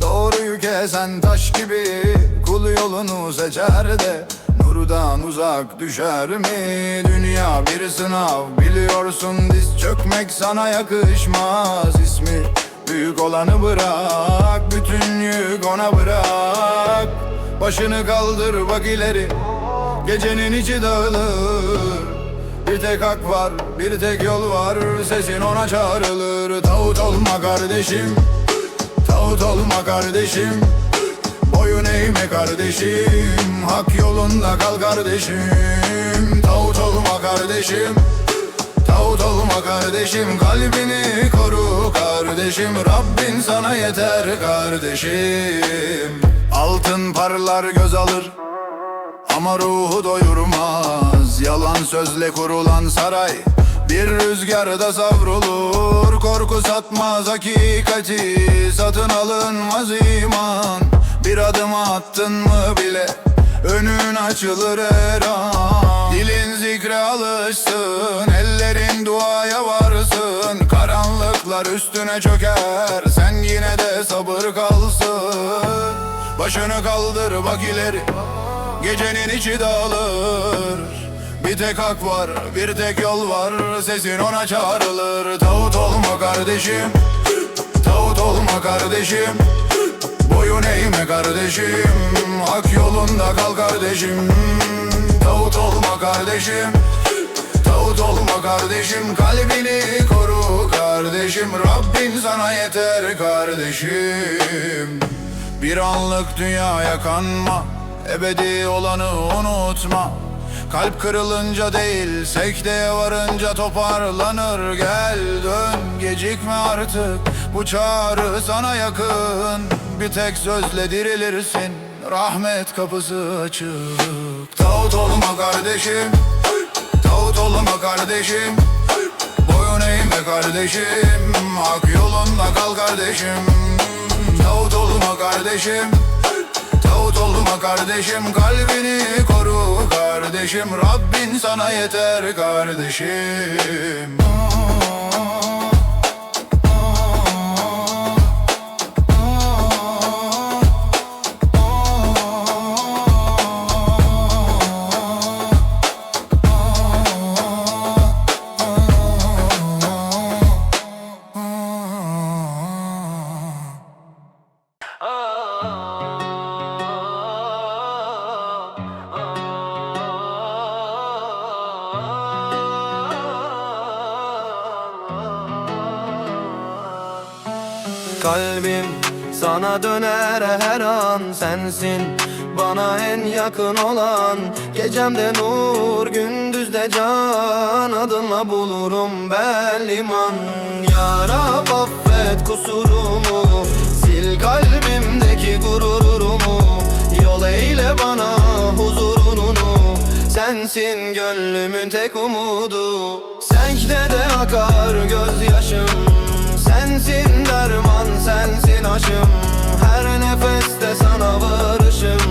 Speaker 1: doğruyu kesen taş gibi. Kul yolunu seçer de nurdan uzak düşer mi? Dünya bir sınav, biliyorsun, diz çökmek sana yakışmaz. İsmi büyük olanı bırak, bütün yük ona bırak. Başını kaldır bak ileri, gecenin içi dağılır. Bir tek hak var, bir tek yol var, sesin ona çağrılır. Tağut olma kardeşim, tağut olma kardeşim. Boyun eğme kardeşim, hak yolunda kal kardeşim. Tağut olma kardeşim, tağut olma kardeşim. Kalbini koru kardeşim, Rabbin sana yeter kardeşim. Altın parlar göz alır ama ruhu doyurmaz. Yalan sözle kurulan saray bir rüzgarda savrulur. Korku satmaz hakikati, satın alınmaz iman. Bir adım attın mı bile önün açılır her an. Dilin zikre alışsın, ellerin duaya varsın. Karanlıklar üstüne çöker, sen yine de sabır kalsın. Başını kaldır bak ileri, gecenin içi dağılır. Bir tek hak var, bir tek yol var, sesin ona çağrılır. Tağut olma kardeşim, tağut olma kardeşim. Boyun eğme kardeşim, hak yolunda kal kardeşim. Tağut olma kardeşim, tağut olma kardeşim. Kalbini koru kardeşim, Rabbin sana yeter kardeşim. Bir anlık dünyaya kanma, ebedi olanı unutma. Kalp kırılınca değil, sekteye varınca toparlanır. Gel dön, gecikme artık, bu çağrı sana yakın. Bir tek sözle dirilirsin, rahmet kapısı açık. Tağut olma kardeşim, tağut olma kardeşim. Boyun eğme kardeşim, hak yolunda kal kardeşim. Tağut olma kardeşim, tağut olma kardeşim. Kalbini koru kardeşim, Rabbin sana yeter kardeşim.
Speaker 3: Kalbim sana döner her an, sensin bana en yakın olan. Gecemde nur, gündüzde can, adınla bulurum ben liman. Ya Rab affet kusurumu, sil kalbimdeki gururumu. Yol eyle bana huzurunu, sensin gönlümün tek umudu. Secdede akar gözyaşım, sensin derman, sensin aşım. Her nefeste sana varışım,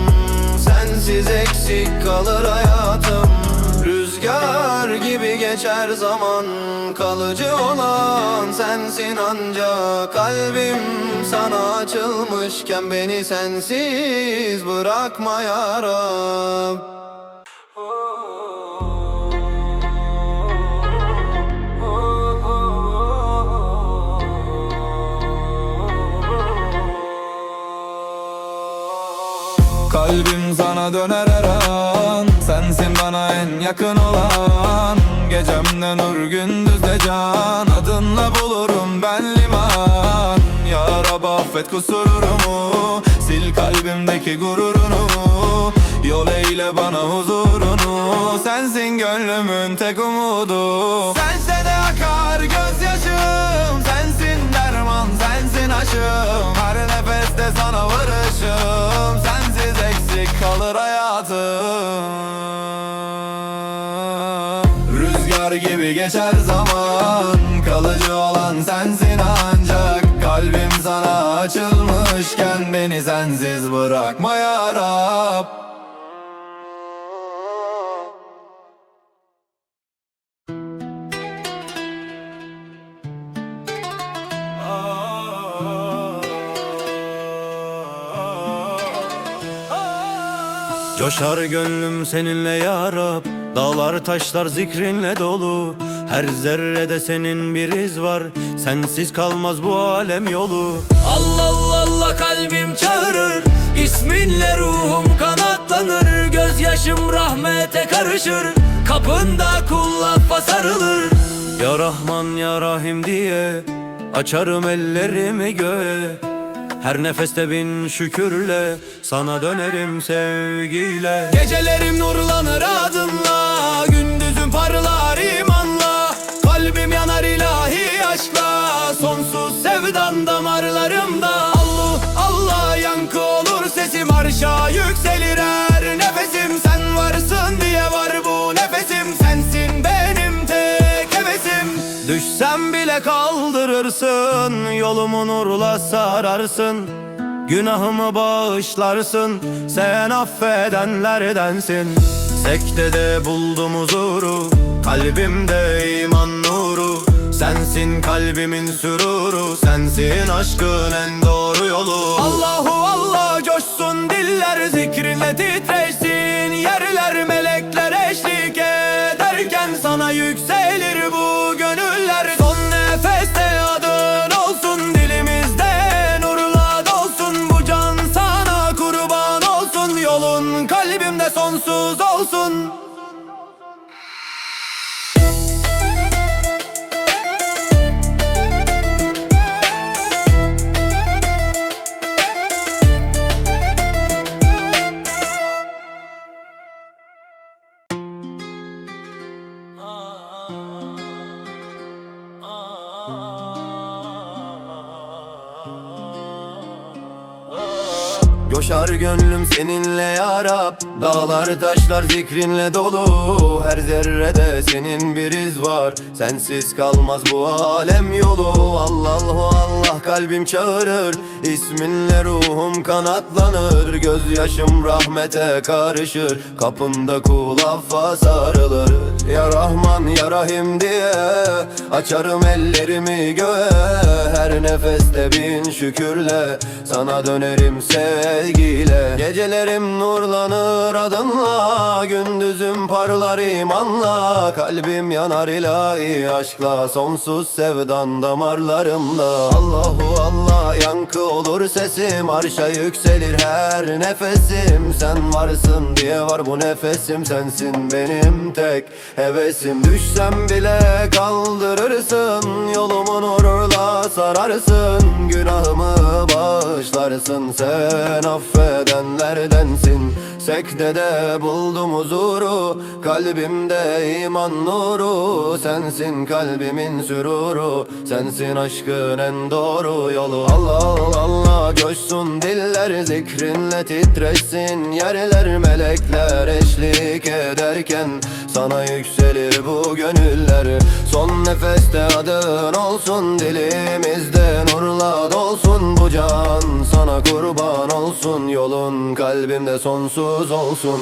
Speaker 3: sensiz eksik kalır hayatım. Rüzgar gibi geçer zaman, kalıcı olan sensin ancak. Kalbim sana açılmışken beni sensiz bırakma ya Rab.
Speaker 1: Kalbim sana döner her an, sensin bana en yakın olan. Gecemde nur gündüzde can, adınla bulurum ben liman. Ya Rab affet kusurumu, sil kalbimdeki gururunu. Yol eyle bana huzurunu, sensin gönlümün tek umudu. Sense de akar gözyaşım, sensin derman, sensin aşım. Her nefeste sana varışım, sensiz eksik kalır hayatım. Rüzgar gibi geçer zaman, kalıcı olan sensin ancak. Kalbim sana açılmışken beni sensiz bırakma ya Rab.
Speaker 3: Coşar gönlüm seninle ya Rab, dağlar taşlar zikrinle dolu. Her zerrede senin bir iz var, sensiz kalmaz bu alem yolu.
Speaker 2: Allah Allah Allah kalbim çağırır, İsminle ruhum kanatlanır. Gözyaşım rahmete karışır, kapında kul affa sarılır.
Speaker 3: Ya Rahman ya Rahim diye açarım ellerimi göğe. Her nefeste bin şükürle sana dönerim sevgiyle.
Speaker 2: Gecelerim nurlanır adınla, gündüzüm parlar imanla. Kalbim yanar ilahi aşkla, sonsuz sevdan damarlarımda. Allah Allah yankı olur sesim, arşa yükselir her nefesim. Sen varsın diye var bu nefesim, sensin benim tek hevesim.
Speaker 3: Düşsem bile kaldırırsın, yolumu nurla sararsın. Günahımı bağışlarsın, sen affedenlerdensin. Sekdede buldum huzuru, kalbimde iman nuru. Sensin kalbimin süruru, sensin aşkın en doğru yolu.
Speaker 2: Allahu Allah coşsun diller, zikrinle titreşsin yerler. Melekler eşlik ederken sana yükselir bu gönüller. Son nefeste adın olsun dilimizde, nurla dolsun bu can sana kurban olsun. Yolun kalbimde sonsuz olsun.
Speaker 3: Coşar gönlüm seninle ya Rab, dağlar taşlar zikrinle dolu. Her zerrede senin bir iz var, sensiz kalmaz bu alem yolu. Allah Allah Allah kalbim çağırır, İsminle ruhum kanatlanır. Gözyaşım rahmete karışır, kapında kul affa sarılır. Ya Rahman ya Rahim diye açarım ellerimi göğe. Her nefeste bin şükürle sana dönerim sevgiyle. Gecelerim nurlanır adınla, gündüzüm parlar imanla. Kalbim yanar ilahi aşkla, sonsuz sevdan damarlarımda. Allahu Allah yankı olur sesim, arşa yükselir her nefesim. Sen varsın diye var bu nefesim, sensin benim tek hevesim. Düşsem bile kaldırırsın, yolumu nurla sararsın. Günahımı bağışlarsın, sen affedenlerdensin. Sekdede buldum huzuru, kalbimde iman nuru. Sensin kalbimin süruru, sensin aşkın en doğru yolu. Allah Allah Allah coşsun diller, zikrinle titreşsin yerler. Melekler eşlik ederken sana yükselir bu gönüller. Son nefeste adın olsun dilimizde, nurla dolsun bu can sana kurban olsun. Yolun kalbimde sonsuz olsun.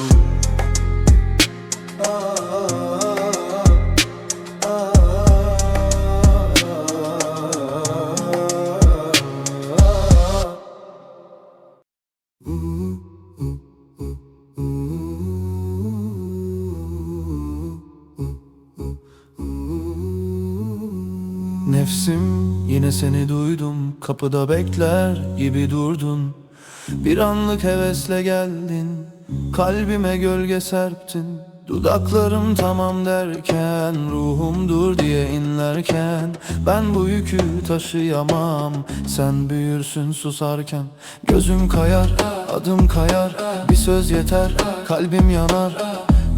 Speaker 3: Nefsim yine seni duydum, kapıda bekler gibi durdun.
Speaker 1: Bir anlık hevesle geldin, kalbime gölge serptin. Dudaklarım tamam derken, ruhum dur diye inlerken, ben bu yükü taşıyamam, sen büyürsün susarken. Gözüm kayar, adım kayar, bir söz yeter, kalbim yanar.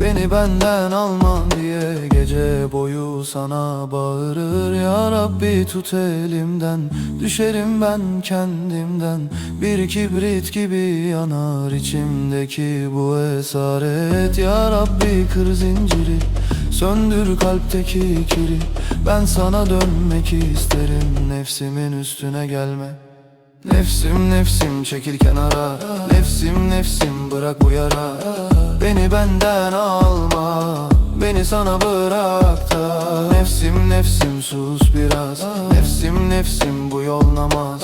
Speaker 1: Beni benden alma diye gece boyu sana bağırır. Ya Rabbi tut elimden, düşerim ben kendimden. Bir kibrit gibi yanar içimdeki bu esaret. Ya Rabbi kır zinciri, söndür kalpteki kiri. Ben sana dönmek isterim, nefsimin üstüne gelme. Nefsim nefsim çekil kenara, nefsim nefsim bırak bu yara. Beni benden alma, beni sana bırak da. Nefsim nefsim sus biraz, nefsim nefsim bu yol namaz.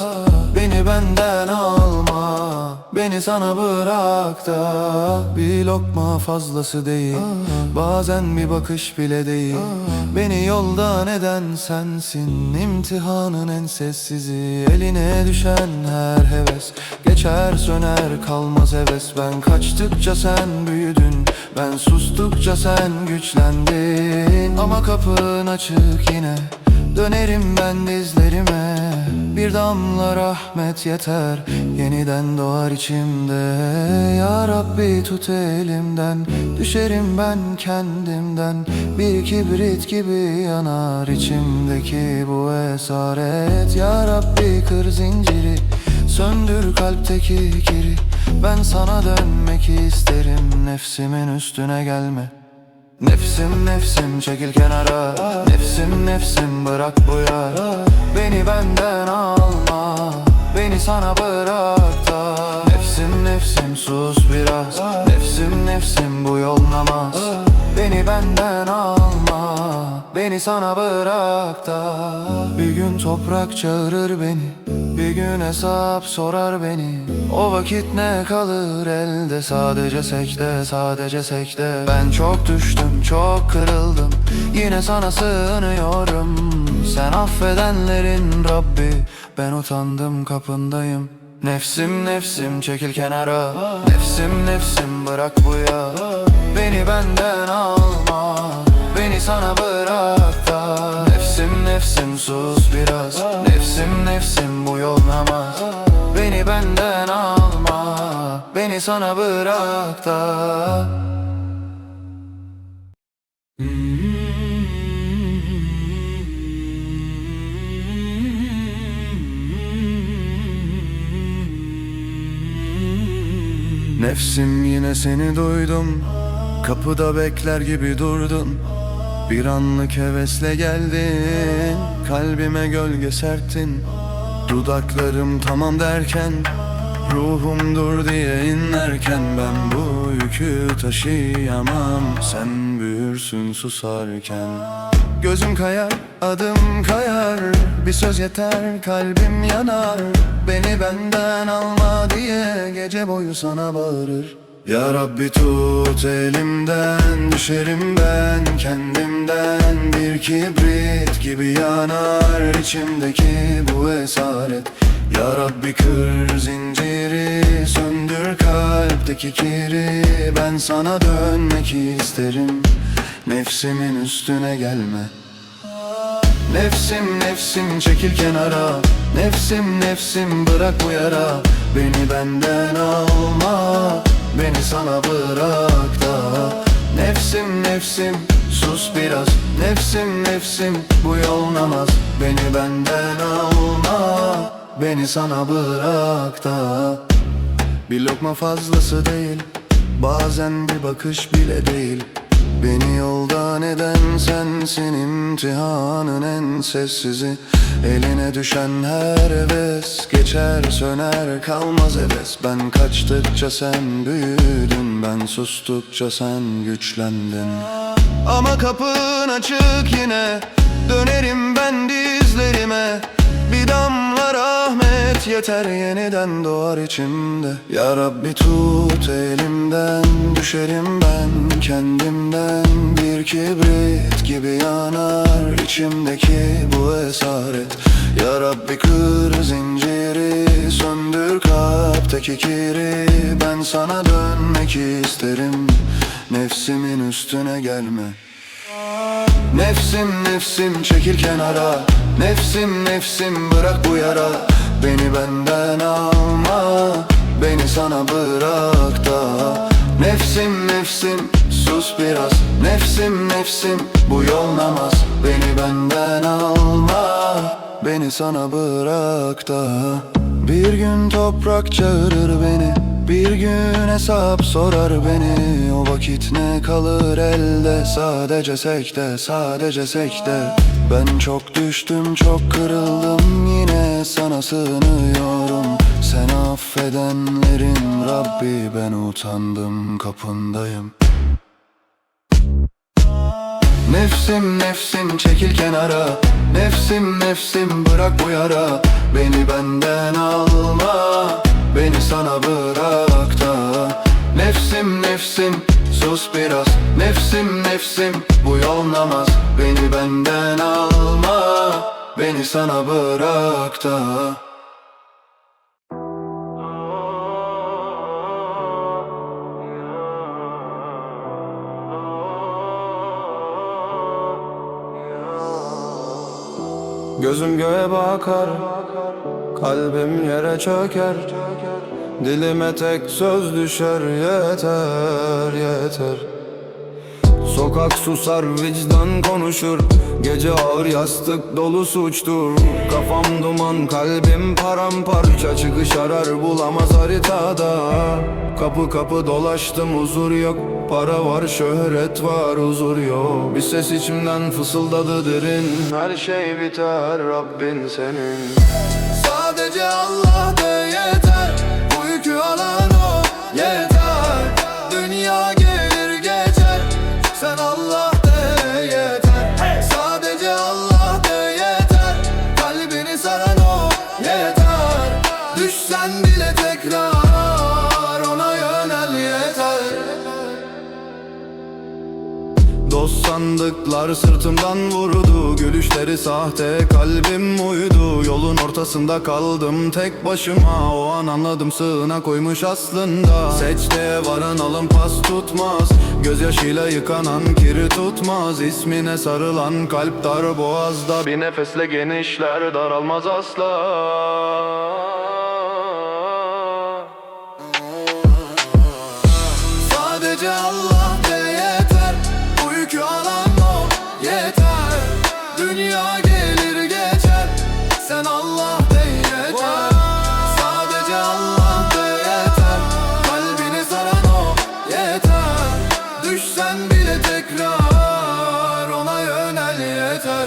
Speaker 1: Beni benden alma, beni sana bırak da. Bir lokma fazlası değil, bazen bir bakış bile değil. Beni yoldan eden sensin, imtihanın en sessizi. Eline düşen her heves geçer söner kalmaz heves. Ben kaçtıkça sen büyüdün, ben sustukça sen güçlendin. Ama kapın açık yine, dönerim ben dizlerime. Bir damla rahmet yeter, yeniden doğar içimde. Ya Rabbi tut elimden, düşerim ben kendimden. Bir kibrit gibi yanar içimdeki bu esaret. Ya Rabbi kır zinciri, söndür kalpteki kiri. Ben sana dönmek isterim, nefsimin üstüne gelme. Nefsim nefsim çekil kenara, nefsim nefsim bırak bu yara. Beni benden alma, beni sana bırak da. Nefsim nefsim sus biraz, nefsim nefsim bu yol namaz. Beni benden alma, beni sana bırak da. Bir gün toprak çağırır beni, bir gün hesap sorar beni. O vakit ne kalır elde, sadece sekte, sadece sekte. Ben çok düştüm, çok kırıldım, yine sana sığınıyorum. Sen affedenlerin Rabbi, ben utandım kapındayım. Nefsim nefsim çekil kenara, nefsim nefsim bırak bu ya. Beni benden alma, beni sana bırak da. Nefsim nefsim sus biraz, nefsim nefsim bu yol namaz. Beni benden alma, beni sana bırak da. Nefsim yine seni duydum, kapıda bekler gibi durdun. Bir anlık hevesle geldin, kalbime gölge serptin. Dudaklarım tamam derken, ruhum dur diye inlerken, ben bu yükü taşıyamam, sen büyürsün susarken. Gözüm kayar, adım kayar, bir söz yeter, kalbim yanar. Beni benden alma diye gece boyu sana bağırır. Ya Rabbi tut elimden, düşerim ben kendimden. Bir kibrit gibi yanar içimdeki bu esaret. Ya Rabbi kır zinciri, söndür kalpteki kiri. Ben sana dönmek isterim, nefsimin üstüne gelme. Nefsim nefsim çekil kenara, nefsim nefsim bırak bu yara. Beni benden alma, beni sana bırak da. Nefsim nefsim sus biraz, nefsim nefsim bu yol namaz. Beni benden alma, beni sana bırak da. Bir lokma fazlası değil, bazen bir bakış bile değil. Beni yoldan eden sensin, imtihanın en sessizi. Eline düşen her heves geçer söner kalmaz heves. Ben kaçtıkça sen büyüdün, ben sustukça sen güçlendin. Ama kapın açık yine, dönerim ben dizlerime. Bir damla rahmet yeter, yeniden doğar içimde. Ya Rabbi tut elimden, düşerim ben kendimden. Bir kibrit gibi yanar içimdeki bu esaret. Ya Rabbi kır zinciri, söndür kalpte Kalpteki kiri ben sana dönmek isterim. Nefsimin üstüne gelme. Nefsim nefsim çekil kenara. Nefsim nefsim bırak bu yara. Beni benden alma, beni sana bırak da. Nefsim nefsim sus biraz. Nefsim nefsim bu yol namaz. Beni benden alma, beni sana bırak da. Bir gün toprak çağırır beni, bir gün hesap sorar beni. O vakit ne kalır elde, sadece sekte, sadece sekte. Ben çok düştüm, çok kırıldım, yine sana sığınıyorum. Sen affedenlerin Rabbi, ben utandım, kapındayım. Nefsim nefsim çekil kenara. Nefsim nefsim bırak bu yara. Beni benden alma, beni sana bırak da. Nefsim nefsim sus biraz. Nefsim nefsim bu yol namaz. Beni benden alma, beni sana bırak da.
Speaker 3: Gözüm göğe bakar, kalbim yere çöker. Dilime tek söz düşer, yeter yeter. Sokak susar, vicdan konuşur. Gece ağır yastık dolu suçtur. Kafam duman, kalbim paramparça. Çıkış arar bulamaz haritada. Kapı kapı dolaştım, huzur yok. Para var, şöhret var, huzur yok. Bir ses içimden fısıldadı derin. Her şey biter, Rabbin senin.
Speaker 1: Sadece Allah de yeter. Bu yükü alan o yeter. Dünya gelir geçer. Sen Allah de yeter. Sadece Allah de yeter. Kalbini saran o yeter. Düşsen bile tekrar ona yönel yeter.
Speaker 3: Dost sandıklar sırtımdan vurdu. Gülüşleri sahte, kalbim uydu. Yolun ortasında kaldım tek başıma. O an anladım, sığına koymuş aslında. Secdeye varan alın pas tutmaz. Gözyaşıyla yıkanan kiri tutmaz. İsmine sarılan kalp dar boğazda. Bir nefesle genişler, daralmaz asla.
Speaker 1: Sadece Allah de yeter. Bu yükü alan o yeter. Dünya gelir geçer. Sen Allah de yeter. Sadece Allah de yeter. Kalbini saran o yeter. Düşsen bile tekrar ona yönel yeter.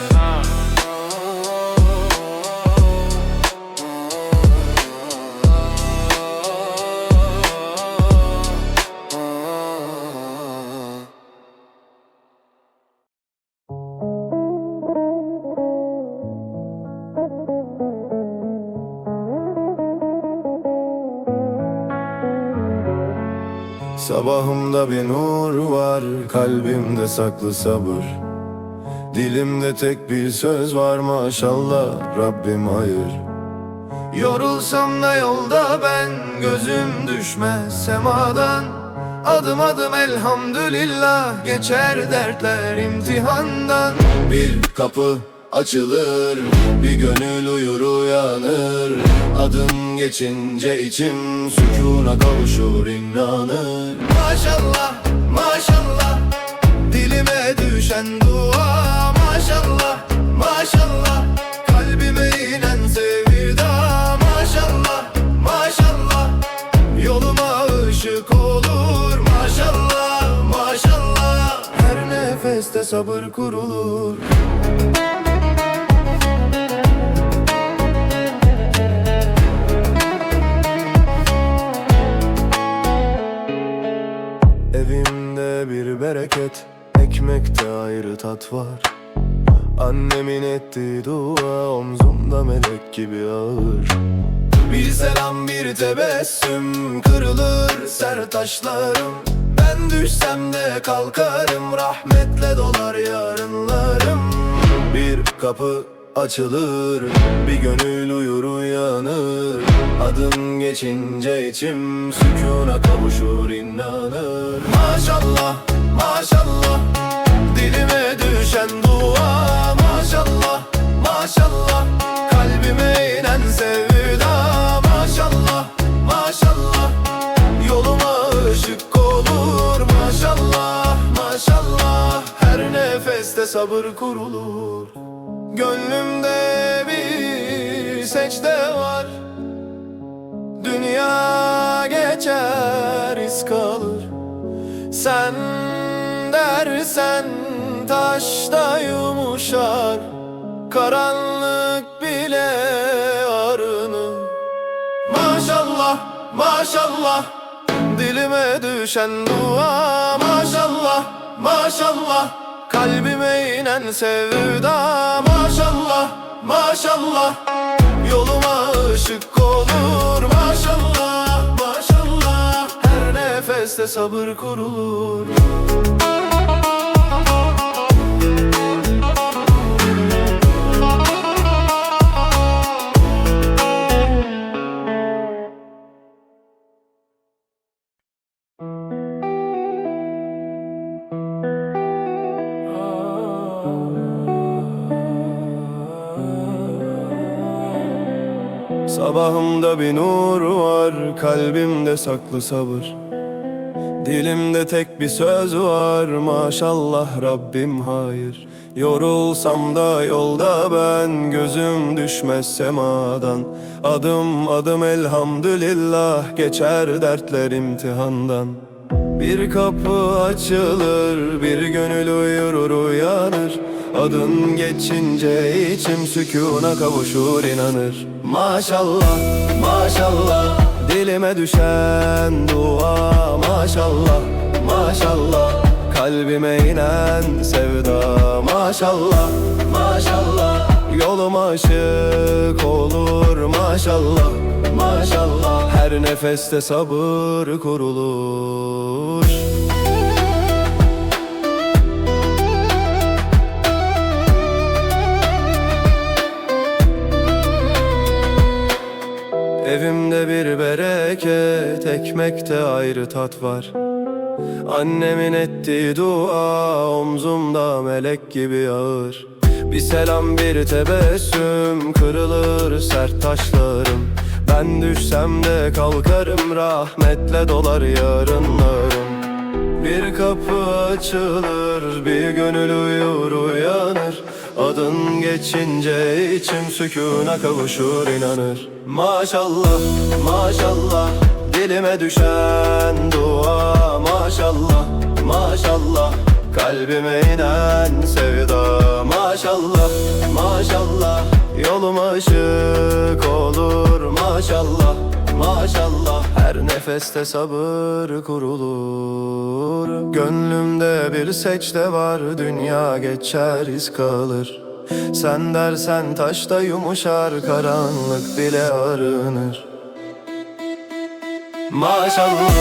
Speaker 3: Sabahımda bir nur var, kalbimde saklı sabır. Dilimde tek bir söz var, maşallah Rabbim hayır.
Speaker 1: Yorulsam da yolda ben, gözüm düşmez semadan. Adım adım elhamdülillah, geçer dertler imtihandan.
Speaker 3: Bir kapı açılır, bir gönül uyur uyanır. Adım geçince içim sükûna kavuşur, inanır.
Speaker 1: Maşallah maşallah, dilime düşen dua. Maşallah maşallah, kalbime inen sevda. Maşallah maşallah, yoluma ışık olur. Maşallah maşallah,
Speaker 3: Her nefeste sabır kurulur. Evimde bir bereket, ekmekte ayrı tat var. Annemin ettiği dua omzumda melek gibi ağır.
Speaker 1: bir selam bir tebessüm, kırılır sert taşlarım. Ben düşsem de kalkarım, rahmetle dolar yarınlarım.
Speaker 3: Bir kapı açılır. Bir gönül uyur uyanır, adın geçince içim sükûna kavuşur inanır.
Speaker 1: Maşallah, maşallah, dilime düşen dua. Maşallah, maşallah, kalbime inen sevda. Maşallah, maşallah, yoluma ışık olur. Maşallah, maşallah, her nefeste sabır kurulur. Gönlümde bir secde var, dünya geçer iz kalır. Sen dersen taşta yumuşar, karanlık bile arınır. Maşallah, maşallah, dilime düşen dua. Maşallah, maşallah, kalbime inen sevda. Maşallah, maşallah, yoluma ışık olur. Maşallah, maşallah, her nefeste sabır kurulur.
Speaker 3: Sabahımda bir nur var, kalbimde saklı sabır. Dilimde tek bir söz var, maşallah Rabbim hayır. Yorulsam da yolda ben, gözüm düşmez semadan. Adım adım elhamdülillah, geçer dertler imtihandan. Bir kapı açılır, bir gönül uyur uyanır. Adın geçince içim sükûna kavuşur inanır. Maşallah, maşallah, dilime düşen dua. Maşallah, maşallah, kalbime inen sevda. Maşallah, maşallah, yoluma ışık olur. Maşallah, maşallah, her nefeste sabır kurulur. Evimde bir bereket, ekmekte ayrı tat var. Annemin ettiği dua, omzumda melek gibi ağır. Bir selam bir tebessüm, kırılır sert taşlarım. Ben düşsem de kalkarım, rahmetle dolar yarınlarım. Bir kapı açılır, bir gönül uyur uyanır. Adın geçince içim sükûna kavuşur inanır. Maşallah, maşallah, dilime düşen dua. Maşallah, maşallah, kalbime inen sevda. Maşallah, maşallah, yoluma ışık olur. Maşallah, maşallah, her nefeste sabır kurulur. Gönlümde bir secde var, dünya geçer iz kalır. Sen dersen taşta yumuşar, karanlık bile arınır. Maşallah,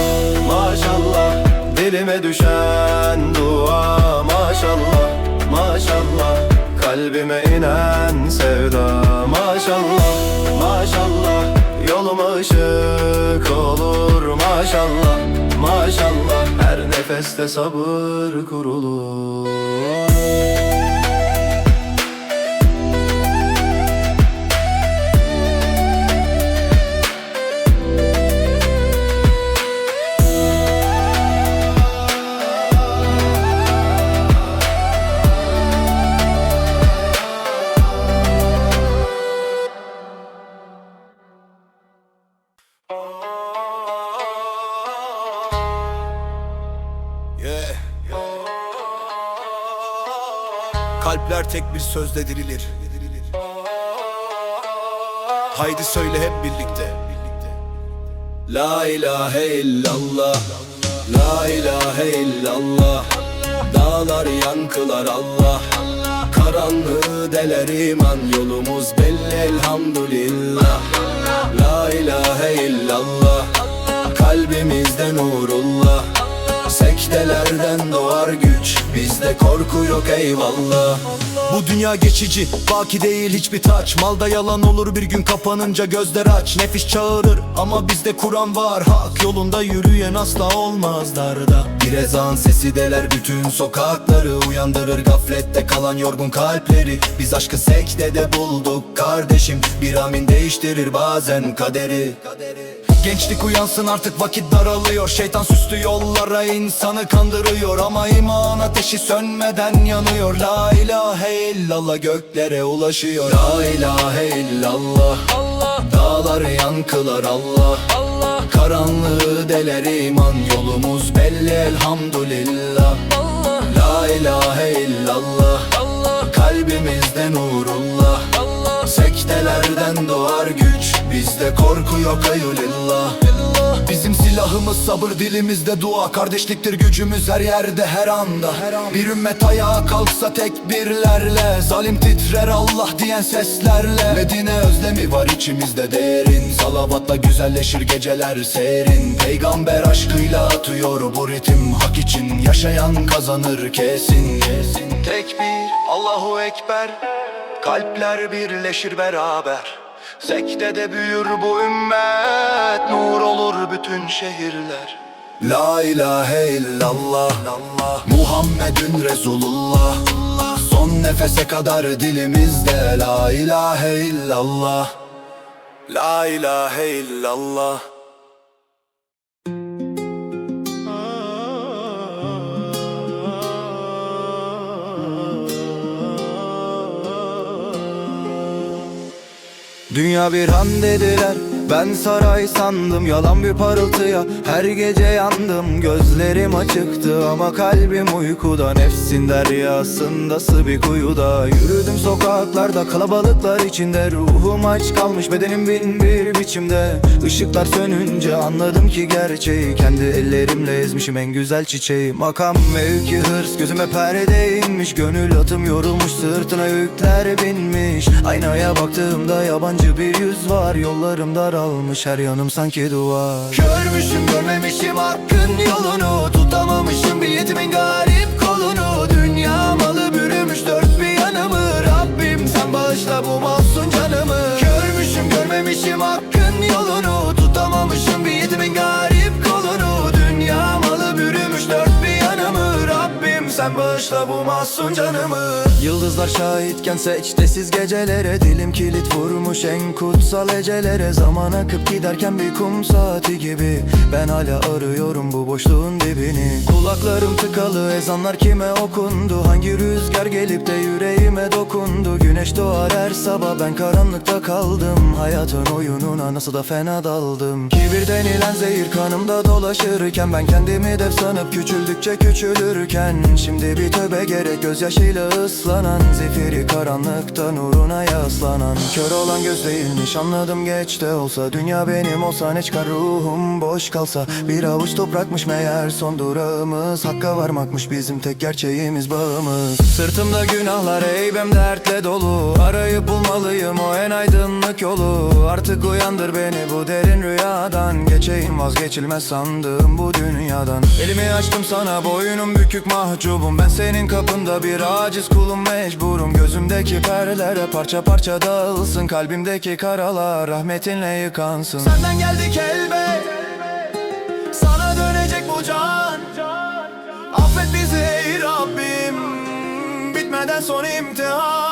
Speaker 3: maşallah, dilime düşen dua. Maşallah, maşallah, kalbime inen sevda. Maşallah, maşallah, yoluma ışık olur. Maşallah, maşallah, her nefeste sabır kurulur.
Speaker 2: Kalpler tek bir sözle dirilir. Haydi söyle hep birlikte. La ilahe illallah, la ilahe illallah. Dağlar yankılar Allah, karanlığı deler iman. Yolumuz belli elhamdülillah. La ilahe illallah, kalbimizde nurullah. Sekte
Speaker 1: Sektelerden doğar güç, bizde korku yok eyvallah.
Speaker 2: Bu dünya geçici, baki değil hiçbir taç. Malda yalan olur bir gün kapanınca gözler aç. Nefis çağırır ama bizde Kur'an var. Hak yolunda yürüyen asla olmaz darda.
Speaker 1: Bir ezan sesi deler bütün sokakları, uyandırır gaflette kalan yorgun kalpleri. Biz aşkı sektede bulduk kardeşim, bir amin değiştirir bazen kaderi.
Speaker 2: Gençlik uyansın artık, vakit daralıyor. Şeytan süslü yollara insanı kandırıyor, ama iman ateşi sönmeden yanıyor. La ilahe illallah göklere ulaşıyor.
Speaker 1: La ilahe illallah, dağlar yankılar Allah. Karanlığı deler iman, yolumuz belli elhamdülillah. La ilahe illallah, kalbimizde nurullah. Sektelerden doğar güç, bizde korku yok eyvallah.
Speaker 2: Bizim silahımız sabır, dilimizde dua. Kardeşliktir gücümüz her yerde her anda. Bir ümmet ayağa kalksa tekbirlerle, zalim titrer Allah diyen seslerle.
Speaker 1: Medine özlemi var içimizde derin, salavatla güzelleşir geceler serin. Peygamber aşkıyla atıyor bu ritim, hak için yaşayan kazanır kesin. Tekbir, Allahu Ekber, kalpler birleşir beraber. Sektede büyür bu ümmet, nur olur bütün şehirler. La ilahe illallah, Muhammedun Resulullah. Son nefese kadar dilimizde la ilahe illallah. La ilahe illallah. Dünya bir han dediler, ben saray sandım, yalan bir parıltıya. Her gece yandım, gözlerim açıktı ama kalbim uykuda. Nefsin deryasında sığ bir kuyuda, yürüdüm sokaklarda kalabalıklar içinde. Ruhum aç kalmış, bedenim bin bir biçimde. Işıklar sönünce anladım ki gerçeği, kendi ellerimle ezmişim en güzel çiçeği. Makam, mevki, hırs gözüme perde inmiş, gönül atım yorulmuş, sırtına yükler binmiş. Aynaya baktığımda yabancı bir yüz var, yollarım daralmış, her yanım sanki duvar. Görmüşüm görmemişim hakkın yolunu, tutamamışım bir yetimin garip kolunu. Dünya malı bürümüş dört bir yanımı, Rabbim sen bağışla bu masum canımı. Görmüşüm görmemişim hakkın yolunu, tutamamışım bir yetimin garip kolunu. Dünya malı bürümüş dört bir yanımı, Rabbim sen bağışla bu masum canımı. Yıldızlar şahitken secdesiz gecelere, dilim kilit vurmuş en kutsal ecelere. Zaman akıp giderken bir kum saati gibi, ben hala arıyorum bu boşluğun dibini. Kulaklarım tıkalı, ezanlar kime okundu? Hangi rüzgar gelip de yüreğime dokundu? Güneş doğar her sabah, ben karanlıkta kaldım. Hayatın oyununa nasıl da fena daldım. Kibir denilen zehir kanımda dolaşırken, ben kendimi dev sanıp küçüldükçe küçülürken. Şimdi bir tövbe gerek, gözyaşıyla ıslanan, zifiri karanlıkta nuruna yaslanan. Kör olan göz değilmiş anladım geç de olsa. Dünya benim olsa ne çıkar, ruhum boş kalsa. Bir avuç toprakmış meğer son durağımız, hakka varmakmış bizim tek gerçeğimiz, bağımız. Sırtımda günahlar, heybem dertle dolu, arayıp bulmalıyım o en aydınlık yolu. Artık uyandır beni bu derin rüyadan, geçeyim vazgeçilmez sandığım bu dünyadan. Elimi açtım sana, boynum bükük mahcubum, ben senin kapında bir aciz kulum, mecburum. Gözümdeki perdelere parça parça dağılsın, kalbimdeki karalar rahmetinle yıkansın. Senden geldik elbet, sana dönecek bu can. Affet bizi ey Rabbim, bitmeden son imtihan.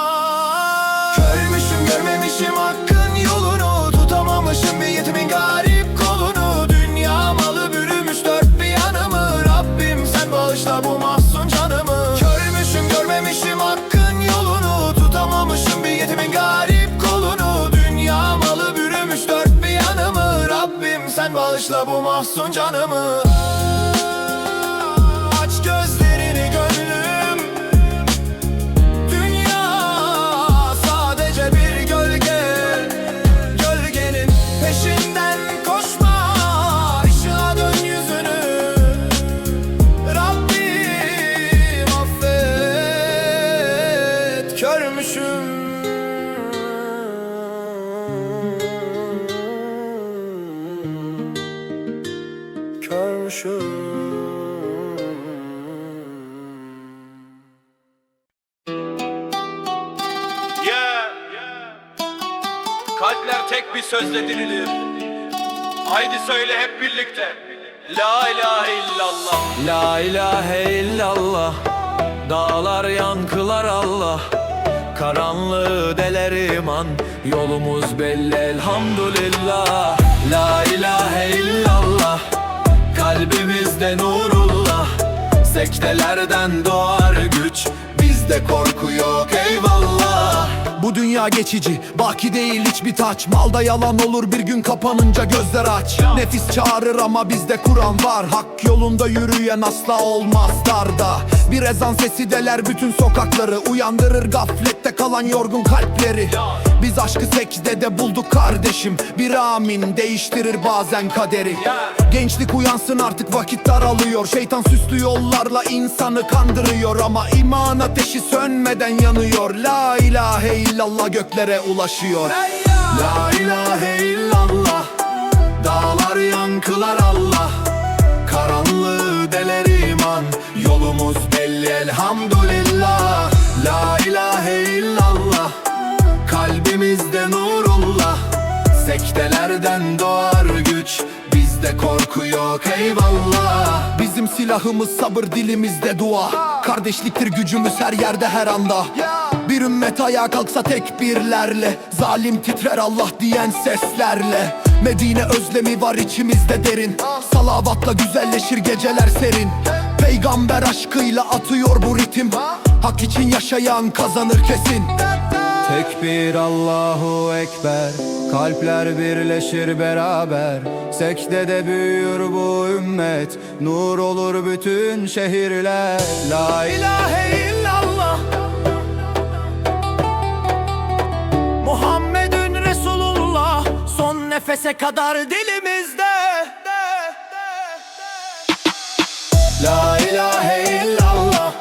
Speaker 1: Görmüşüm görmemişim hakkın yolunu, tutamamışım bir yetimin garip kolunu. Dünya malı bürümüş dört bir yanımı, Rabbim sen bağışla bu mahzun canımı. Görmüşüm görmemişim hakkın yolunu, tutamamışım bir yetimin garip kolunu. Dünya malı bürümüş dört bir yanımı, Rabbim sen bağışla bu mahzun canımı. Aç gözlerini gönlüm, dünya sadece bir gölge. Gölgenin peşinden koşma, ışığa dön yüzünü. Rabbim affet, körmüşüm. Körmüşüm.
Speaker 2: Kalpler tek bir sözle dirilir. Haydi söyle hep birlikte. La ilahe illallah.
Speaker 3: La ilahe illallah. Dağlar yankılar Allah. Karanlığı deler iman. Yolumuz belli elhamdülillah. La ilahe illallah. Kalbimizde nurullah. Sektelerden doğar güç. Bizde korku yok eyvallah.
Speaker 1: Bu dünya geçici, baki değil hiçbir taç. Malda yalan olur bir gün kapanınca gözler aç. Nefis çağırır ama bizde Kur'an var. Hak yolunda yürüyen asla olmaz darda. Bir ezan sesi deler bütün sokakları. Uyandırır gaflette kalan yorgun kalpleri. Biz aşkı sekdede bulduk kardeşim. Bir amin değiştirir bazen kaderi. Gençlik uyansın artık vakit daralıyor. Şeytan süslü yollarla insanı kandırıyor. Ama iman ateşi sönmeden yanıyor. La ilahe illallah göklere ulaşıyor. La ilahe illallah. Dağlar yankılar Allah. Karanlığı deler iman. Yolumuz belli elhamdülillah. La ilahe illallah. Kalbimizde nurullah. Sektelerden doğar güç. Bizde korku yok eyvallah. Bizim silahımız sabır, dilimizde dua. Kardeşliktir gücümüz her yerde her anda. Bir ümmet ayağa kalksa tekbirlerle. Zalim titrer Allah diyen seslerle. Medine özlemi var içimizde derin. Salavatla güzelleşir geceler serin. Peygamber aşkıyla atıyor bu ritim. Hak için yaşayan kazanır kesin.
Speaker 3: Tekbir Allahu Ekber. Kalpler birleşir beraber. Sekdede büyür bu ümmet. Nur olur bütün şehirler. La ilahe illallah. Muhammedun Resulullah. Son nefese kadar dilimizde. La ilahe illallah.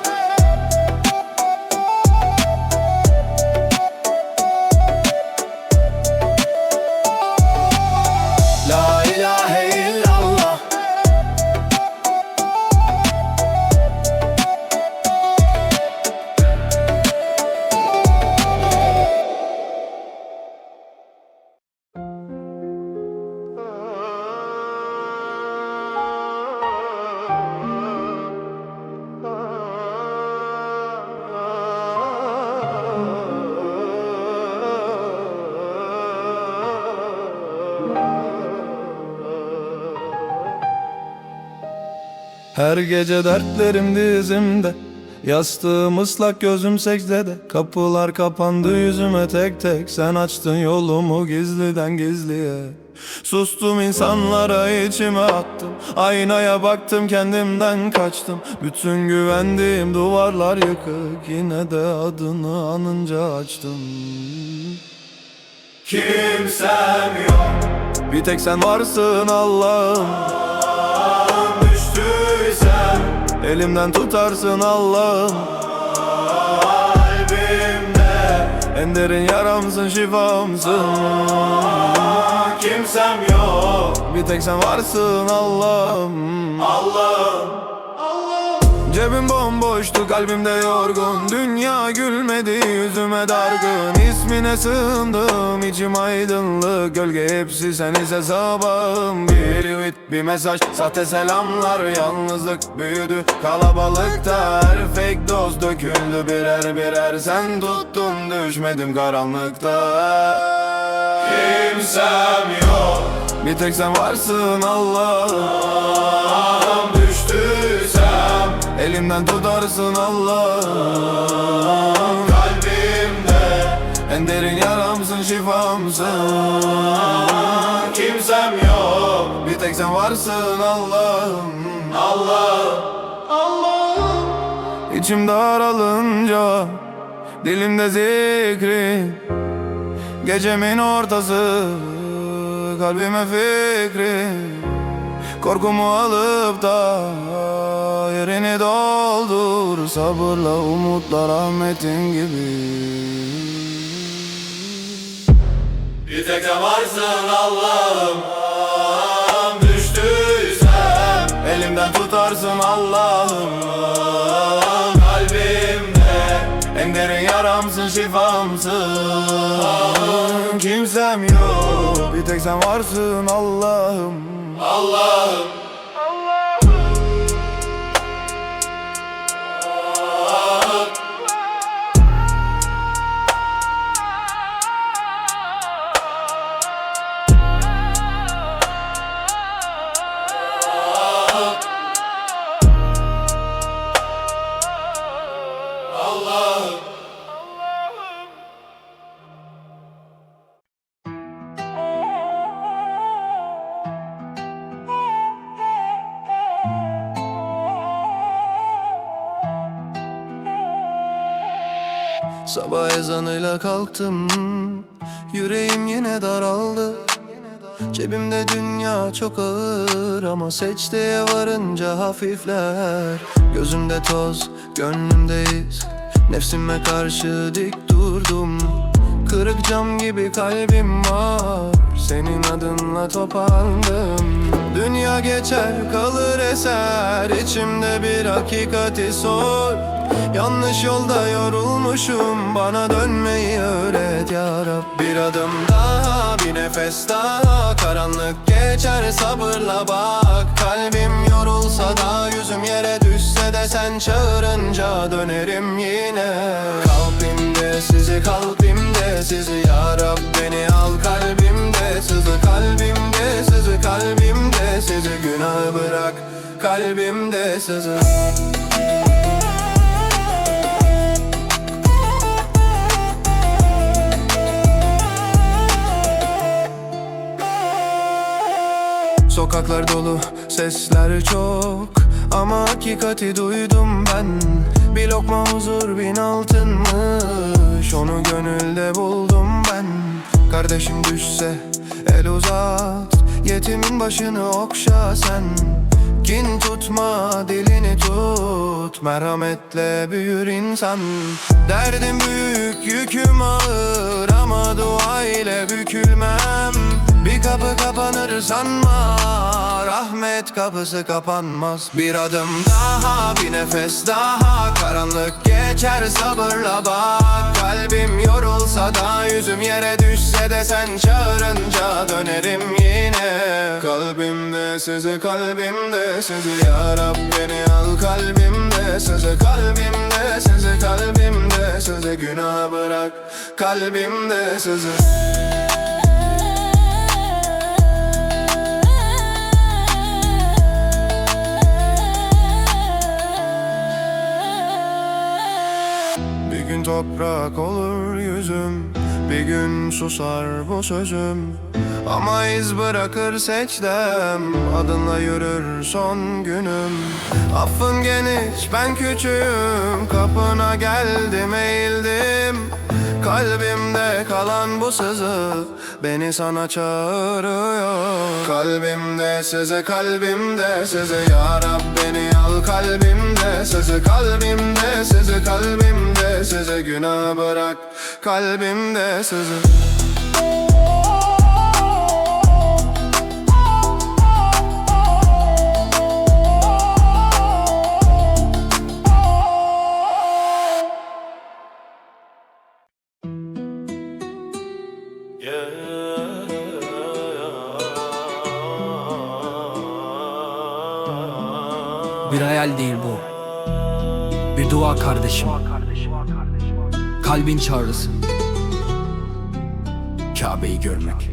Speaker 3: La ilahe illallah. Her gece dertlerim dizimde. Yastığım ıslak, gözüm secdede. Kapılar kapandı yüzüme tek tek. Sen açtın yolumu gizliden gizliye. Sustum, insanlara içime attım. Aynaya baktım, kendimden kaçtım. Bütün güvendiğim duvarlar yıkık. Yine de adını anınca açtım. Kimsem yok, bir tek sen varsın Allah'ım. Düştüysem elimden tutarsın Allah'ım. Kalbimde en derin yaramsın, şifamsın. Kimsem yok, bir tek sen varsın Allah'ım. Allah'ım. Cebim bomboştu, kalbimde yorgun. Dünya gülmedi, yüzüme dargın. İsmine sığındım, içim aydınlık. Gölge hepsi sen ise sabahım. Bir tweet, bir mesaj, sahte selamlar. Yalnızlık büyüdü kalabalıkta. Her fake dost döküldü birer birer. Sen tuttun, düşmedim karanlıkta. Kimsem yok, bir tek sen varsın Allah'ım. Düştüysem elimden tutarsın Allah'ım. Kalbimde en derin yaramsın, şifamsın. Kimsem yok, bir tek sen varsın Allah'ım. Allah'ım. Allah'ım. İçim daralınca dilimde zikrin. Gecemin ortası kalbime fikrin. Korkumu alıp da yerini doldur. Sabırla umutla rahmetin gibi. Bir tek sen varsın Allah'ım. Düştüysem elimden tutarsın Allah'ım. Kalbimde en derin yaramsın, şifa
Speaker 1: şifamsın. Kimsem yok, bir tek sen varsın Allah'ım. Allah'ım. Sabah ezanıyla kalktım, yüreğim yine daraldı. Cebimde dünya çok ağır ama secdeye varınca hafifler. Gözümde toz, gönlümde iz, nefsime karşı dik durdum. Kırık cam gibi kalbim var, senin adınla toparlandım. Dünya geçer kalır eser, içimde bir hakikati sor. Yanlış yolda yorulmuşum, bana dönmeyi öğret ya Rab. Bir adım daha, bir nefes daha, karanlık geçer sabırla bak. Kalbim yorulsa da, yüzüm yere düşse de sen çağırınca dönerim yine. Kalbimde sizi, kalbimde sizi ya Rab, beni al kalbimde sızı, kalbimde sızı, kalbimde sizi, günah bırak kalbimde sızı. Sokaklar dolu, sesler çok ama hakikati duydum ben. Bir lokma huzur bin altınmış, onu gönülde buldum ben. Kardeşim düşse el uzat, yetimin başını okşa sen. Kin tutma, dilini tut, merhametle büyür insan. Derdim büyük, yüküm ağır ama dua ile bükülmem. Bir kapı kapanır sanma, rahmet kapısı kapanmaz. Bir adım daha, bir nefes daha, karanlık geçer sabırla bak. Kalbim yorulsa da, yüzüm yere düşse de sen çağırınca dönerim yine. Kalbimde sizi, kalbimde sizi ya Rab, beni al kalbimde sizi, kalbimde sizi, kalbimde sizi, günah bırak kalbimde sizi. Bir gün toprak olur yüzüm, bir gün susar bu sözüm. Ama iz bırakır secdem, adınla yürür son günüm. Affın geniş, ben küçüğüm, kapına geldim eğildim. Kalbimde kalan bu sızı beni sana çağırıyor. Kalbimde sizi, kalbimde sizi ya Rab, beni al kalbimde sizi, kalbimde sizi, kalbimde sizi, günah bırak kalbimde sizi.
Speaker 2: Bir hayal değil bu, bir dua kardeşim. Kalbin çağrısı, Kabe'yi görmek.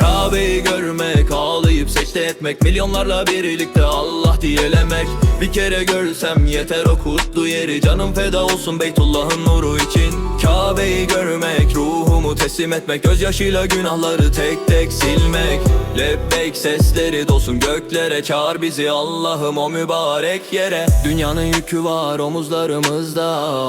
Speaker 2: Kabe'yi görmek, ağlayıp secde etmek, milyonlarla birlikte Allah diyelemek. Bir kere görsem yeter o kutlu yeri, canım feda olsun Beytullah'ın nuru için. Kabe'yi görmek, ruhumu teslim etmek, gözyaşıyla günahları tek tek silmek. Lebbeyk sesleri dolsun göklere, çağır bizi Allah'ım o mübarek yere. Dünyanın yükü var omuzlarımızda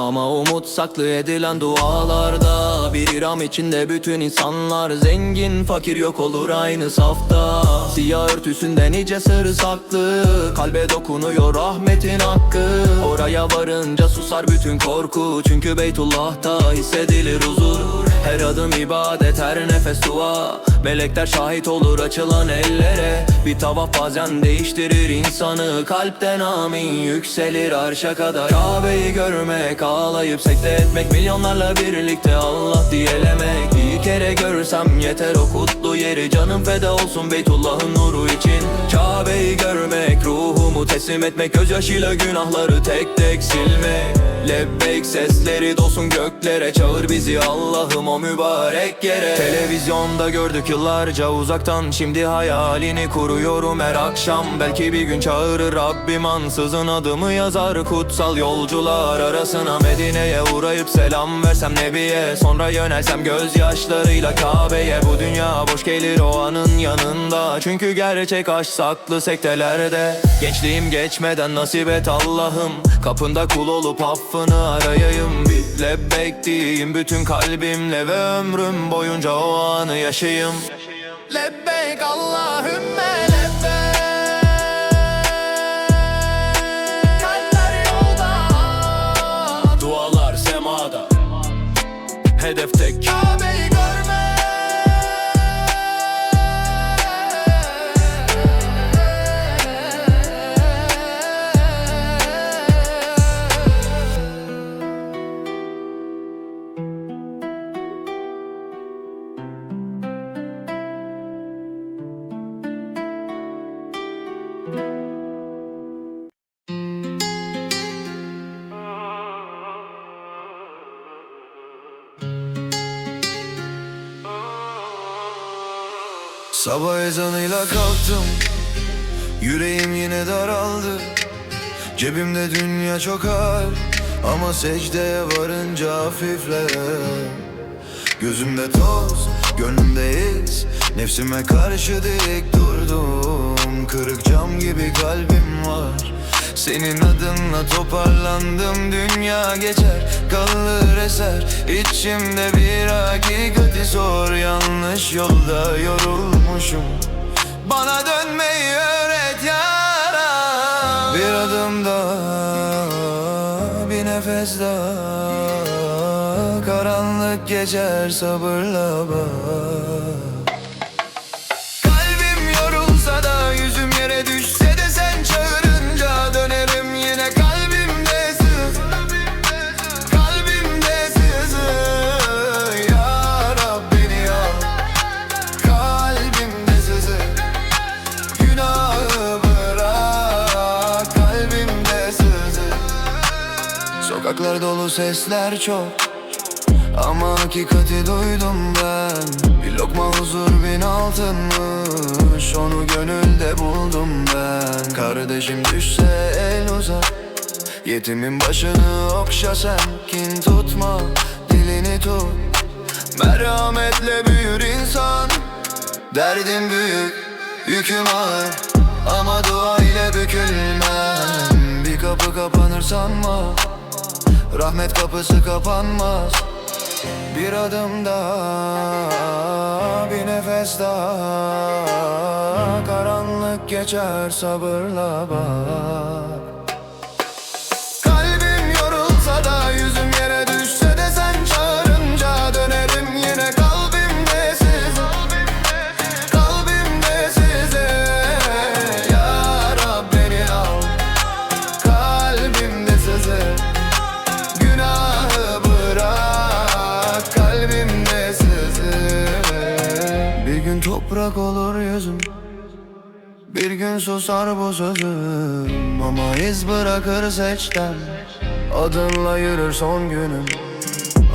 Speaker 2: ama umut saklı edilen dualarda. Bir İram içinde bütün insanlar, zengin fakir yok olur aynı safta. Siyah örtüsünde nice sırrı saklı, kalbe dokunuyor rahmetin hakkı. Oraya varınca susar bütün korku, çünkü Beytullah'ta hissedilir huzur. Her adım ibadet, her nefes dua. Melekler şahit olur açılan ellere. Bir tavaf bazen değiştirir insanı. Kalpten amin yükselir arşa kadar. Kabe'yi görmek, ağlayıp sekte etmek, milyonlarla birlikte Allah diyelemek. Bir kere görsem yeter o kutlu yeri. Canım feda olsun Beytullah'ın nuru için. Kabe'yi görmek, ruhumu teslim etmek, gözyaşıyla günahları tek tek silmek. Lebbeyk sesleri dolsun göklere, çağır bizi Allah'ım o mübarek yere. Televizyonda gördük yıllarca uzaktan, şimdi hayalini kuruyorum her akşam. Belki bir gün çağırır Rabbim ansızın, adımı yazar kutsal yolcular arasına. Medine'ye uğrayıp selam versem Nebi'ye, sonra yönelsem gözyaşlarıyla Kabe'ye. Bu dünya boş gelir o anın yanında, çünkü gerçek aşk saklı sektelerde. Gençliğim geçmeden nasip et Allah'ım, kapında kul olup affını arayayım. Bir lebbeyk diyeyim bütün kalbimle ve ömrüm boyunca o anı yaşayayım. Lebbeyk Allahümme lebbeyk. Kalpler yolda, dualar semada, hedef tek Kabe'yi görmek.
Speaker 1: Sabah ezanıyla kalktım, yüreğim yine daraldı. Cebimde dünya çok ağır, ama secdeye varınca hafifler. Gözümde toz, gönlümde iz, nefsime karşı dik durdum. Kırık cam gibi kalbim var, senin adınla toparlandım. Dünya geçer, kalır eser, İçimde bir hakikati sor. Yanlış yolda yorulmuşum, bana dönmeyi öğret ya Rab. Bir adım daha, bir nefes daha, karanlık geçer sabırla bak. Kalbim yorulsa da, yüzüm yere düşse de, sen çağırınca dönerim yine. Kalbimde sız, kalbimde sızı, ya Rab beni al. Kalbimde sızı, günahı bırak. Kalbimde sızı. Sokaklar dolu, sesler çok, ama hakikati duydum ben. Bir lokma huzur bin altınmış, onu gönülde buldum ben. Kardeşim düşse el uzat, yetimin başını okşa sen. Kin tutma, dilini tut, merhametle büyür insan. Derdim büyük, yüküm ağır, ama dua ile bükülmem. Bir kapı kapanır sanma, rahmet kapısı kapanmaz. Bir adım daha, bir nefes daha, karanlık geçer sabırla bak. Kalbim yorulsa da, yüzüm yere düşse de, sen çağırınca dönerim yine. Kalbimde siz, kalbimde siz, ya Rab beni al. Kalbimde sizi, günahı bırak. Kalbimde sizi. Bir gün toprak olur yüzüm, bir gün susar bu sözüm, ama iz bırakır seçten, adınla yürür son günüm.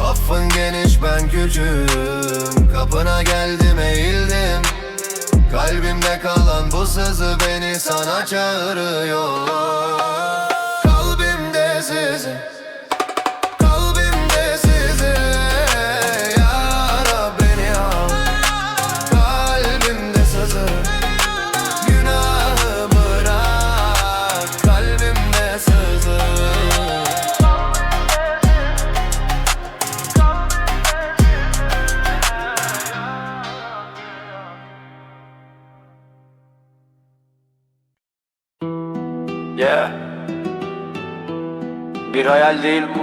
Speaker 1: Affın geniş, ben küçüğüm, kapına geldim eğildim. Kalbimde kalan bu sızı beni sana çağırıyor. Kalbimde sizi, kalbimde sizi, ya Rab beni al. Kalbimde sızı, günahı bırak. Kalbimde sızı.
Speaker 2: Yeah. Bir hayal değil bu,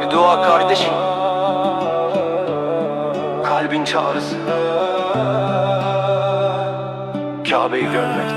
Speaker 2: bir dua kardeşim.
Speaker 3: çağrısı. Kabe'yi görmek.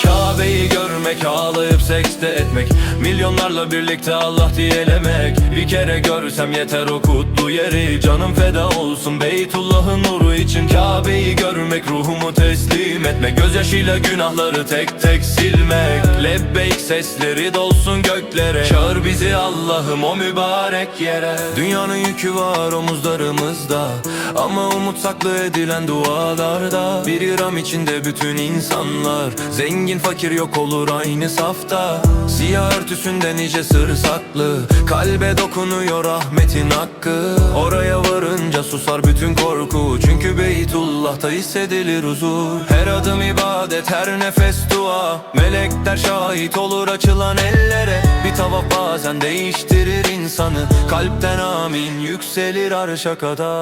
Speaker 2: Kabe'yi görmek, ağlayıp sekste etmek, milyonlarla birlikte Allah diyelemek. Bir kere görsem yeter o kutlu yeri, canım feda olsun Beytullah'ın nuru için. Kabe'yi görmek, ruhumu teslim etmek, gözyaşıyla günahları tek tek silmek. Lebbeyk sesleri dolsun göklere, çağır bizi Allah'ım o mübarek yere. Dünyanın yükü var omuzlarımızda, ama umut saklı edilen dualarda. Bir İram içinde bütün insanlar, zengin fakir yok olur aynı safta. Siyah örtüsünde nice sır saklı, kalbe dokunuyor rahmetin hakkı. Oraya varınca susar bütün korku, çünkü Beytullah'ta hissedilir huzur. Her adım ibadet, her nefes dua, melekler şahit olur açılan ellere. Bir tavaf bazen değiştirir insanı, kalpten amin yükselir arşa kadar.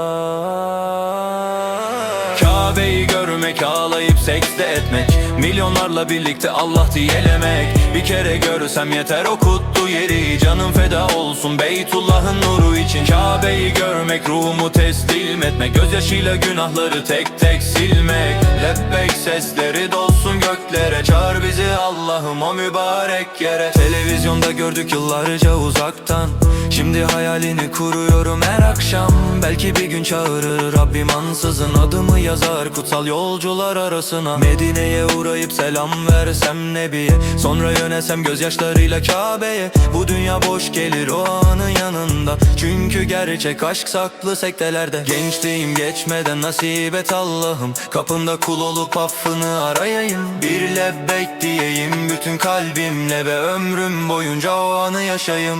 Speaker 2: Kabe'yi görmek, ağlayıp sekte etmek, milyonlarla birlikte Allah diyelemek. Bir kere görsem yeter o kutlu yeri, canım feda olsun Beytullah'ın nuru için. Kabe'yi görmek, ruhumu teslim etmek, gözyaşıyla günahları tek tek silmek. Lebbeyk sesleri dolsun göklere, çağır bizi Allah'ım o mübarek yere. Televizyonda gördük yıllarca uzaktan, şimdi hayalini kuruyorum her akşam. Belki bir gün çağırır Rabbim ansızın, adımı yazar kutsal yolcular arasına. Medine'ye uğrayıp selam versem Nebi'ye, sonra yönelsem gözyaşlarıyla Kabe'ye. Bu dünya boş gelir o anın yanında, çünkü gerçek aşk saklı sektelerde. Gençliğim geçmeden nasip et Allah'ım, kapında kul olup affını arayayım. Bir lebbeyk diyeyim bütün kalbimle ve ömrüm boyunca o anı yaşayayım.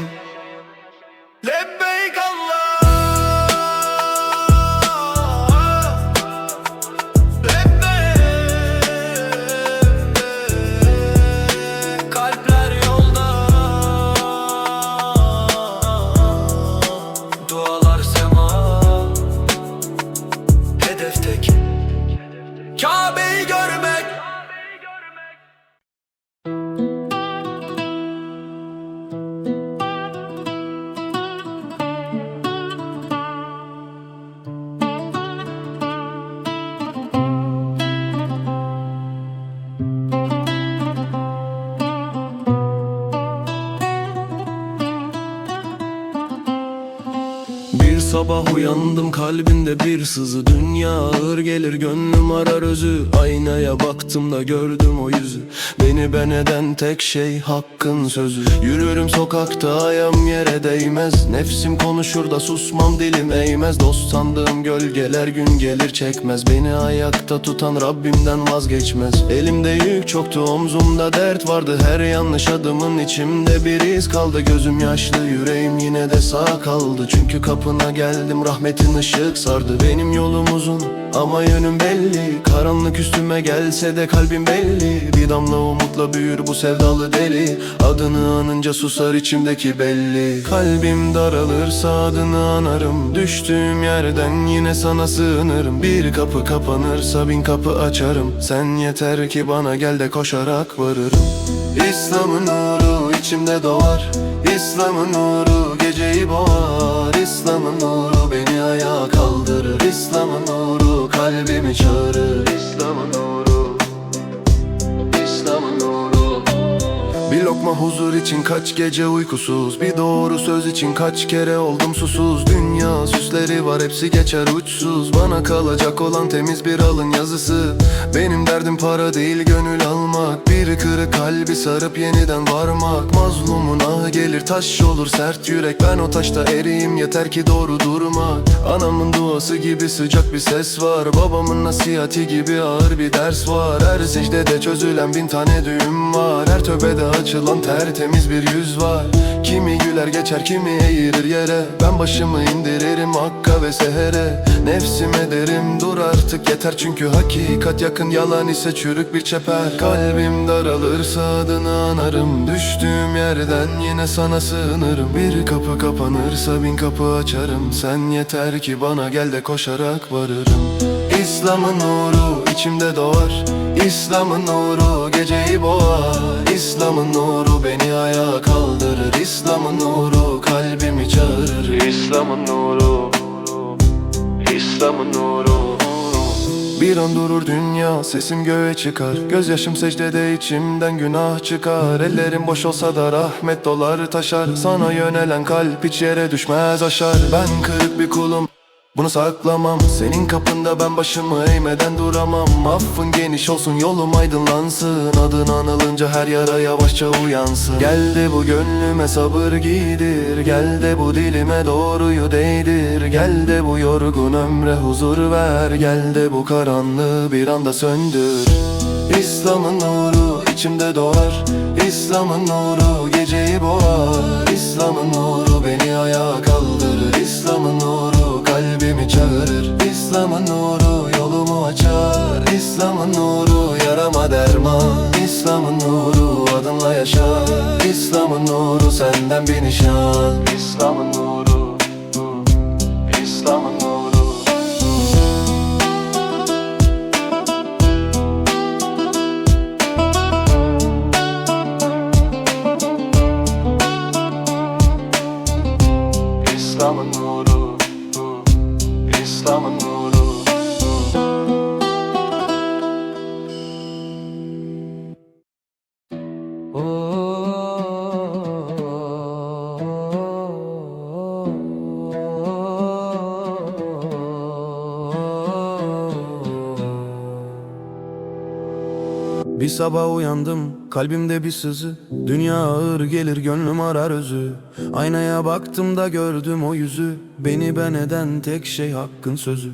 Speaker 2: Lebbeyk Allah, lebbeyk. Kalpler yolda, dualar sema, hedef tek Kabe'yi görmek.
Speaker 3: Bir sabah uyandım kalbinde bir sızı, dünya ağır gelir gönlüm arar özü. Aynaya baktım da gördüm o yüzü, beni ben eden tek şey hakkın sözü. Yürürüm sokakta ayağım yere değmez, nefsim konuşur da susmam dilim eğmez. Dost sandığım gölgeler gün gelir çekmez, beni ayakta tutan Rabbimden vazgeçmez. Elimde yük çoktu, omzumda dert vardı, her yanlış adımın içimde bir iz kaldı. Gözüm yaşlı, yüreğim yine de sağ kaldı, çünkü kapına geldim rahmetin ışık sardı. Benim yolum uzun ama yönüm belli, karanlık üstüme gelse de kalbim belli. Bir damla umutla büyür bu sevdalı deli, adını anınca susar içimdeki belli. Kalbim daralırsa adını anarım, düştüğüm yerden yine sana sığınırım. Bir kapı kapanırsa bin kapı açarım, sen yeter ki bana gel de koşarak varırım. İslam'ın nuru içimde doğar, İslam'ın nuru geceyi boğar. İslam'ın nuru beni ayağa kaldırır, İslam'ın nuru kalbimi çağırır. İslam'ın nuru, İslam'ın nuru. Bir lokma huzur için kaç gece uykusuz, bir doğru söz için kaç kere oldum susuz. Dünya süsleri var hepsi geçer uçsuz, bana kalacak olan temiz bir alın yazısı. Benim derdim para değil gönül almak, bir kırık kalbi sarıp yeniden varmak. Mazlumun ahı gelir taş olur sert yürek, ben o taşta eriyim yeter ki doğru durmak. Anamın duası gibi sıcak bir ses var, babamın nasihati gibi ağır bir ders var. Her secdede çözülen bin tane düğüm var, her tövbede açılan tertemiz bir yüz var. Kimi güler geçer kimi eğirir yere, ben başımı indiririm Hakka ve sehere. Nefsime derim dur artık yeter, çünkü hakikat yakın, yalan ise çürük bir çeper. Kalbim daralırsa adını anarım, düştüğüm yerden yine sana sığınırım. Bir kapı kapanırsa bin kapı açarım, sen yeter ki bana gel de koşarak varırım. İslam'ın nuru içimde doğar, İslam'ın nuru geceyi boğar. İslam'ın nuru beni ayağa kaldırır, İslam'ın nuru kalbimi çağırır. İslam'ın nuru, İslam'ın nuru. Bir an durur dünya, sesim göğe çıkar. Gözyaşım secdede, içimden günah çıkar. Ellerim boş olsa da rahmet dolar taşar. Sana yönelen kalp hiç yere düşmez aşar. Ben kırık bir kulum, bunu saklamam. Senin kapında ben başımı eğmeden duramam. Affın geniş olsun, yolum aydınlansın. Adın anılınca her yara yavaşça uyansın. Gel de bu gönlüme sabır giydir. Gel de bu dilime doğruyu değdir. Gel de bu yorgun ömre huzur ver. Gel de bu karanlığı bir anda söndür. İslam'ın nuru içimde doğar. İslam'ın nuru geceyi boğar. İslam'ın nuru beni ayağa kaldırır. İslam'ın nuru kalbimi çağırır. İslam'ın nuru yolumu açar. İslam'ın nuru yarama derman. İslam'ın nuru adımla yaşar. İslam'ın nuru senden bir nişan. İslam'ın nuru, İslam'ın nuru. İslam'ın nuru, İslam'ın nuru. Bir sabah uyandım, kalbimde bir sızı. Dünya ağır gelir, gönlüm arar özü. Aynaya baktım da gördüm o yüzü. Beni ben eden tek şey hakkın sözü.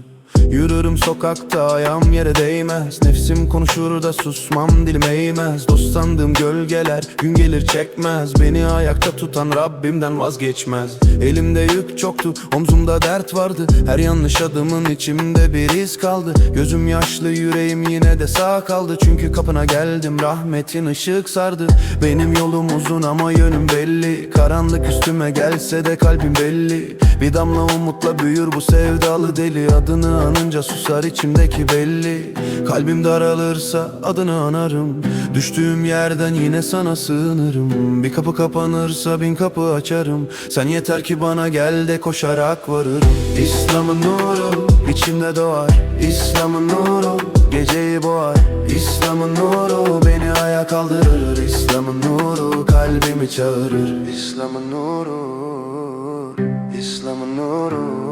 Speaker 3: Yürürüm sokakta, ayağım yere değmez. Nefsim konuşur da susmam, dilim eğmez. Dost sandığım gölgeler gün gelir çekmez. Beni ayakta tutan Rabbimden vazgeçmez. Elimde yük çoktu, omzumda dert vardı. Her yanlış adımın içimde bir iz kaldı. Gözüm yaşlı, yüreğim yine de sağ kaldı. Çünkü kapına geldim, rahmetin ışık sardı. Benim yolum uzun ama yönüm belli. Karanlık üstüme gelse de kalbim belli. Bir damla umutla büyür bu sevdalı deli. Adını anınca susar içimdeki belli. Kalbim daralırsa adını anarım. Düştüğüm yerden yine sana sığınırım. Bir kapı kapanırsa bin kapı açarım. Sen yeter ki bana gel de koşarak varırım. İslam'ın nuru içimde doğar. İslam'ın nuru geceyi boğar. İslam'ın nuru beni ayağa kaldırır. İslam'ın nuru kalbimi çağırır. İslam'ın nuru, İslam'ın nuru.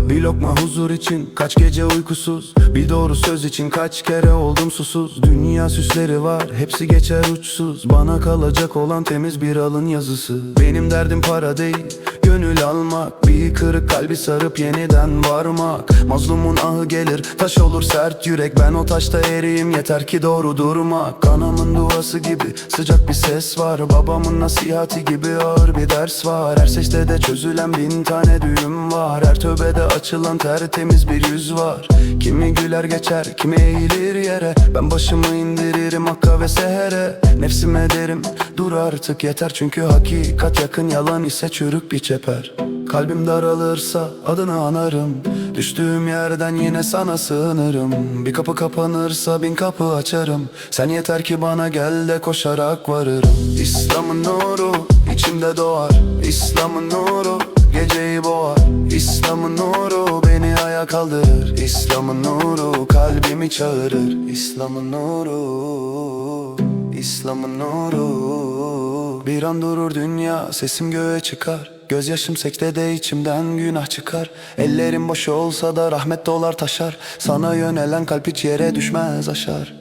Speaker 3: Bir lokma huzur için kaç gece uykusuz. Bir doğru söz için kaç kere oldum susuz. Dünya süsleri var, hepsi geçer uçsuz. Bana kalacak olan temiz bir alın yazısı. Benim derdim para değil, gönül almak. Bir kırık kalbi sarıp yeniden varmak. Mazlumun ahı gelir, taş olur sert yürek. Ben o taşta eriyim, yeter ki doğru durmak. Anamın duası gibi sıcak bir ses var. Babamın nasihati gibi ağır bir ders var. Her secdede çözülen bin tane düğüm var. Her tövbede açılan tertemiz bir yüz var. Kimi güler geçer, kimi eğilir yere. Ben başımı indiririm Hakka ve sehere. Nefsime derim dur artık yeter. Çünkü hakikat yakın, yalan ise çürük bir çeper. Kalbim daralırsa adını anarım. Düştüğüm yerden yine sana sığınırım. Bir kapı kapanırsa bin kapı açarım. Sen yeter ki bana gel de koşarak varırım. İslam'ın nuru içimde doğar. İslam'ın nuru geceyi boğar. İslam'ın nuru beni ayağa kaldırır. İslam'ın nuru kalbimi çağırır. İslam'ın nuru, İslam'ın nuru. Bir an durur dünya, sesim göğe çıkar. Gözyaşım secdede, içimden günah çıkar. Ellerim boş olsa da rahmet dolar taşar. Sana yönelen kalp hiç yere düşmez aşar.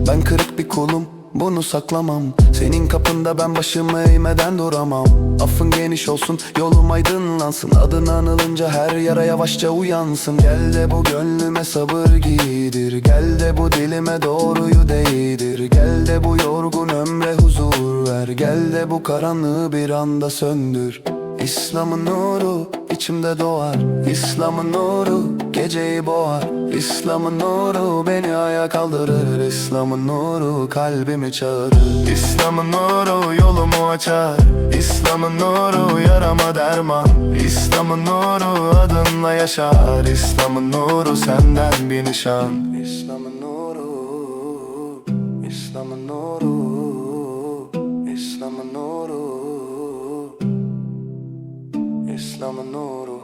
Speaker 3: Ben kırık bir kulum, bunu saklamam. Senin kapında ben başımı eğmeden duramam. Affın geniş olsun, yolum aydınlansın. Adın anılınca her yara yavaşça uyansın. Gel de bu gönlüme sabır giydir. Gel de bu dilime doğruyu değdir. Gel de bu yorgun ömre huzur ver. Gel de bu karanlığı bir anda söndür. İslam'ın nuru içimde doğar. İslam'ın nuru geceyi boğar. İslam'ın nuru beni ayağa kaldırır. İslam'ın nuru kalbimi çağırır. İslam'ın nuru yolumu açar. İslam'ın nuru yarama derman. İslam'ın nuru adınla yaşar. İslam'ın nuru senden bir nişan. İslam'ın nuru, İslam'ın nuru, İslam'ın nuru, İslam'ın nuru.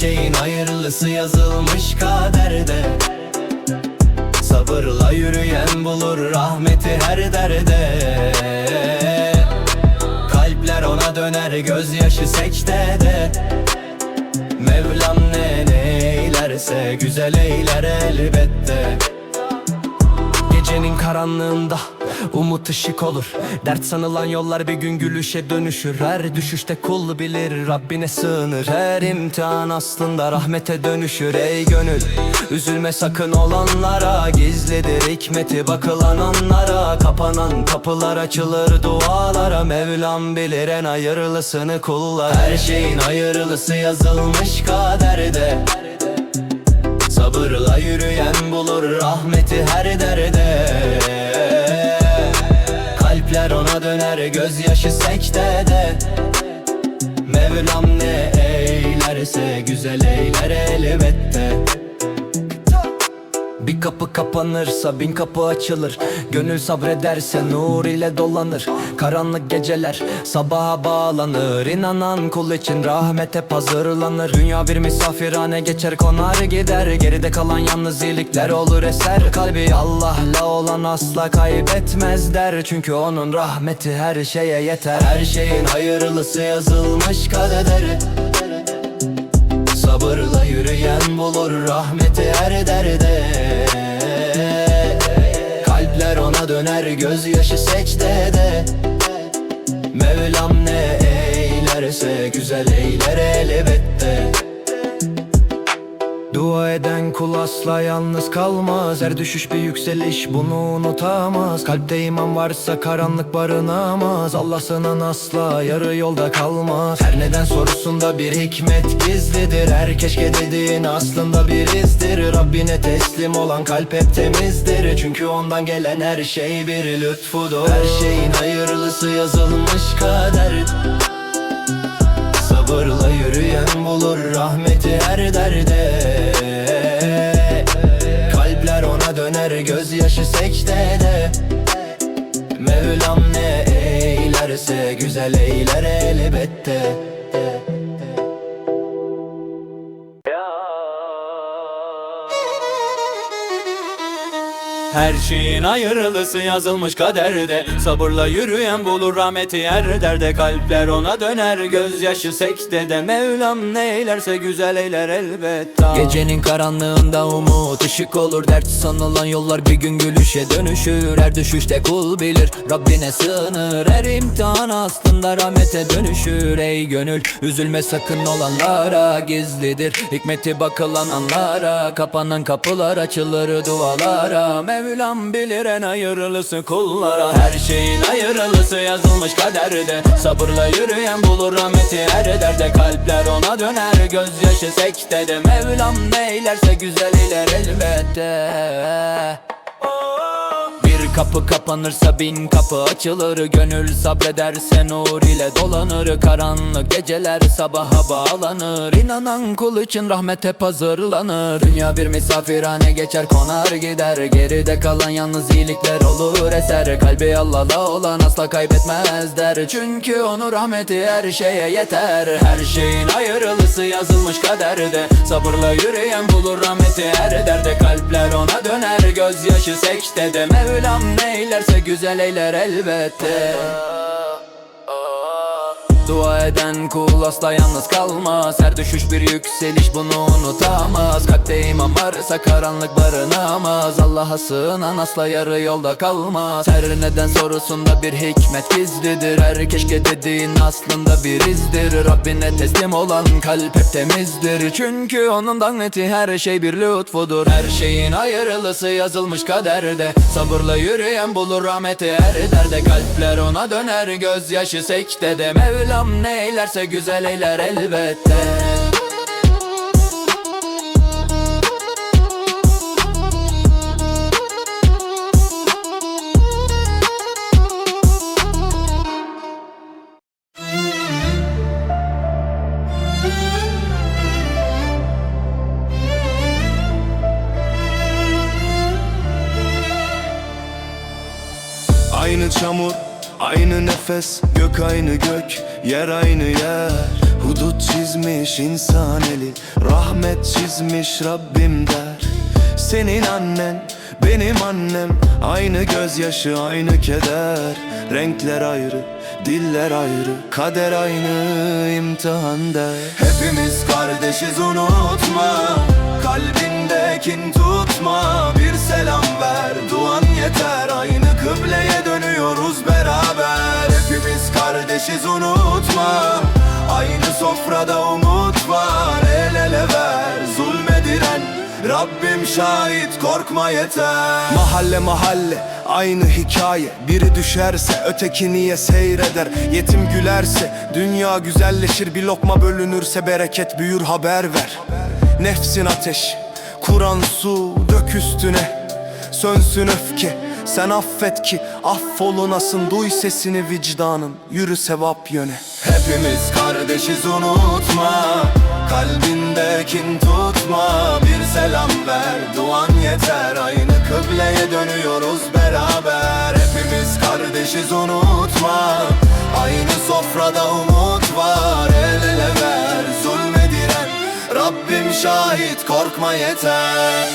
Speaker 1: şeyin hayırlısı yazılmış kaderde. Sabırla yürüyen bulur rahmeti her derde. Kalpler ona döner gözyaşı secdede. Mevlam ne eylerse güzel eyler elbette.
Speaker 2: Gecenin karanlığında umut ışık olur. Dert sanılan yollar bir gün gülüşe dönüşür. Her düşüşte kul bilir Rabbine sığınır. Her imtihan aslında rahmete dönüşür. Ey gönül üzülme sakın olanlara, gizlidir hikmeti bakılan anlara. Kapanan kapılar açılır dualara. Mevlam bilir en hayırlısını kullara.
Speaker 1: Her şeyin hayırlısı yazılmış kaderde. Sabırla yürüyen bulur rahmeti her derde. Kalpler ona döner gözyaşı secdede. Mevlam ne eylerse güzel eyler elbette.
Speaker 2: Bir kapı kapanırsa bin kapı açılır. Gönül sabrederse nur ile dolanır. Karanlık geceler sabaha bağlanır. İnanan kul için rahmet hep hazırlanır. Dünya bir misafirhane geçer konar gider. Geride kalan yalnız iyilikler olur eser. Kalbi Allah'la olan asla kaybetmez der. Çünkü onun rahmeti her şeye yeter.
Speaker 1: Her şeyin hayırlısı yazılmış kadere. Sabırla yürüyen bulur rahmeti her derde. Kalpler ona döner gözyaşı secdede. Mevlam ne eylerse güzel eyler elbette.
Speaker 2: Dua eden kul asla yalnız kalmaz. Her düşüş bir yükseliş bunu unutamaz. Kalpte iman varsa karanlık barınamaz. Allah sana asla yarı yolda kalmaz.
Speaker 1: Her neden sorusunda bir hikmet gizlidir. Her keşke dediğin aslında bir izdir. Rabbine teslim olan kalp hep temizdir. Çünkü ondan gelen her şey bir lütfudur. Her şeyin hayırlısı yazılmış kader. Sabırla yürüyen bulur rahmeti her derde. Kalpler ona döner gözyaşı secdede. Mevlam ne eylerse güzel eyler elbette.
Speaker 4: Her şeyin hayırlısı yazılmış kaderde. Sabırla yürüyen bulur rahmeti her derde. Kalpler ona döner gözyaşı secdede. Mevlam ne eylerse güzel eyler elbette.
Speaker 2: Gecenin karanlığında umut ışık olur. Dert sanılan yollar bir gün gülüşe dönüşür. Her düşüşte kul bilir Rabbine sığınır. Her imtihan aslında rahmete dönüşür. Ey gönül üzülme sakın olanlara, gizlidir hikmeti bakılan anlara. Kapanan kapılar açılır dualara. Mevlam bilir en hayırlısı kullara.
Speaker 4: Her şeyin hayırlısı yazılmış kaderde. Sabırla yürüyen bulur rahmeti her derde. Kalpler ona döner gözyaşı secdede. Mevlam ne eylerse güzel eyler elbette.
Speaker 2: Bir kapı kapanırsa bin kapı açılır. Gönül sabrederse nur ile dolanır. Karanlık geceler sabaha bağlanır. İnanan kul için rahmet hep hazırlanır. Dünya bir misafirhane geçer konar gider. Geride kalan yalnız iyilikler olur eser. Kalbi Allah'la olan asla kaybetmez der. Çünkü onun rahmeti her şeye yeter.
Speaker 4: Her şeyin hayırlısı yazılmış kaderde. Sabırla yürüyen bulur rahmeti her derde. Kalpler ona döner gözyaşı secdede. Mevlam ne eylerse güzel eyler elbette.
Speaker 2: Dua eden kul asla yalnız kalmaz. Her düşüş bir yükseliş bunu unutamaz. Kalpte iman varsa karanlık barınamaz. Allah'a sığınan asla yarı yolda kalmaz. Her neden sorusunda bir hikmet gizlidir. Her keşke dediğin aslında bir izdir. Rabbine teslim olan kalp hep temizdir. Çünkü onun laneti her şey bir lütfudur. Her şeyin hayırlısı yazılmış kaderde. Sabırla yürüyen bulur rahmeti her derde. Kalpler ona döner gözyaşı secdede. Mevlam ne eylerse güzel eyler elbette.
Speaker 3: Aynı çamur, aynı nefes, gök aynı gök, yer aynı yer. Hudut çizmiş insan eli, rahmet çizmiş Rabbim der. Senin annen, benim annem, aynı gözyaşı, aynı keder. Renkler ayrı, diller ayrı, kader aynı, imtihan der. Hepimiz kardeşiz, unutma, kalbinde kin tutma. Bir selam ver, duan yeter, aynı kıbleye dönüyoruz beraber. Hepimiz kardeşiz, unutma, aynı sofrada umut var. El ele ver, zulme diren, Rabbim şahit, korkma yeter. Mahalle mahalle aynı hikaye, biri düşerse öteki niye seyreder. Yetim gülerse dünya güzelleşir, bir lokma bölünürse bereket büyür, haber ver. Nefsin ateş, Kur'an su, dök üstüne, sönsün öfke. Sen affet ki affolunasın, duy sesini vicdanın, yürü sevap yöne. Hepimiz kardeşiz, unutma, kalbinde kin tutma. Bir selam ver, duan yeter, aynı kıbleye dönüyoruz beraber. Hepimiz kardeşiz, unutma, aynı sofrada umut var. El ele ver, zulme diren, Rabbim şahit, korkma yeter.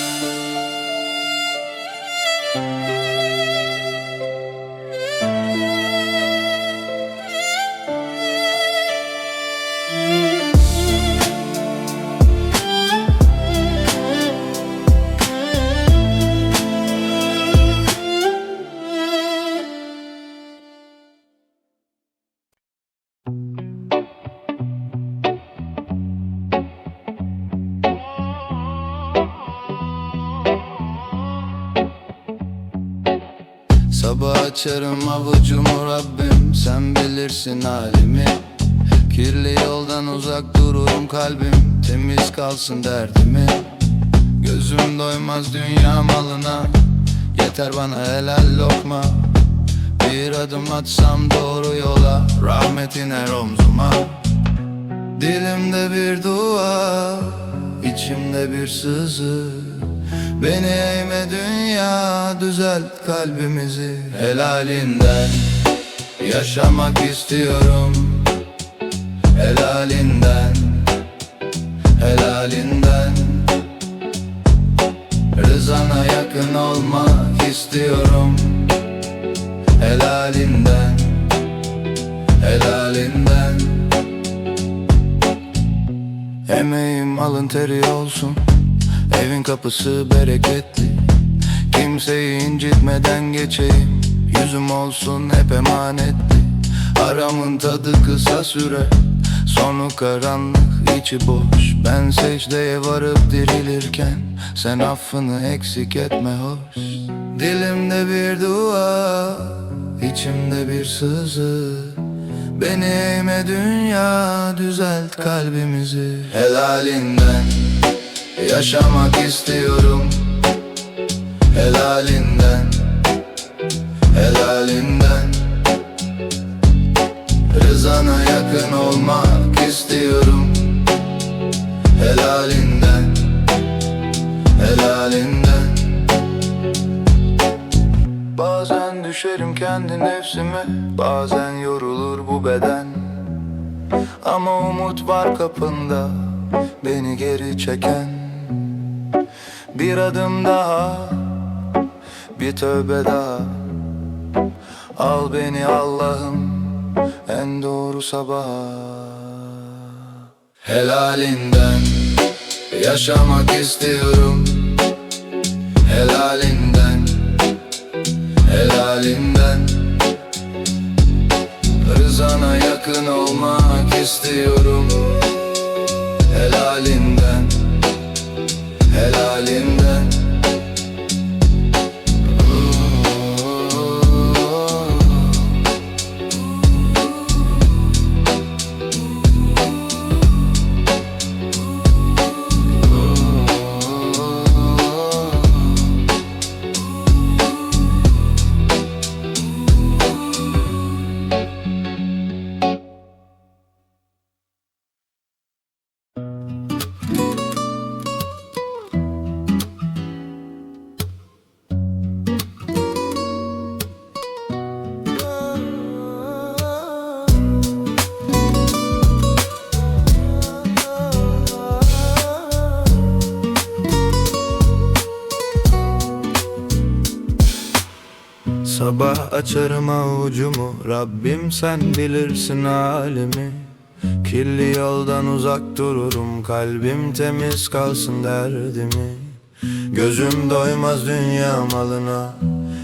Speaker 1: Sabah açarım avucumu Rabbim, sen bilirsin halimi. Kirli yoldan uzak dururum, kalbim temiz kalsın derdimi. Gözüm doymaz dünya malına, yeter bana helal lokma. Bir adım atsam doğru yola, rahmet iner omzuma. Dilimde bir dua, içimde bir sızı. Beni eğme dünya, düzelt kalbimizi. Helalinden yaşamak istiyorum, helalinden, helalinden. Rızana yakın olmak istiyorum, helalinden, helalinden. Emeğim alın teri olsun, evin kapısı bereketli. Kimseyi incitmeden geçeyim, yüzüm olsun hep emanetli. Aramın tadı kısa süre, sonu karanlık, içi boş. Ben secdeye varıp dirilirken sen affını eksik etme hoş. Dilimde bir dua, içimde bir sızı. Beni eğme dünya, düzelt kalbimizi. Helalinden yaşamak istiyorum, helalinden, helalinden. Rızana yakın olmak istiyorum, helalinden, helalinden. Bazen düşerim kendi nefsime, bazen yorulur bu beden. Ama umut var kapında, beni geri çeken. Bir adım daha, bir tövbe daha. Al beni Allah'ım en doğru sabaha. Helalinden yaşamak istiyorum, helalinden, helalinden. Rızana yakın olmak istiyorum, helalinden, helalinden. Sabah açarım avucumu, Rabbim sen bilirsin halimi. Kirli yoldan uzak dururum, kalbim temiz kalsın derdimi. Gözüm doymaz dünya malına,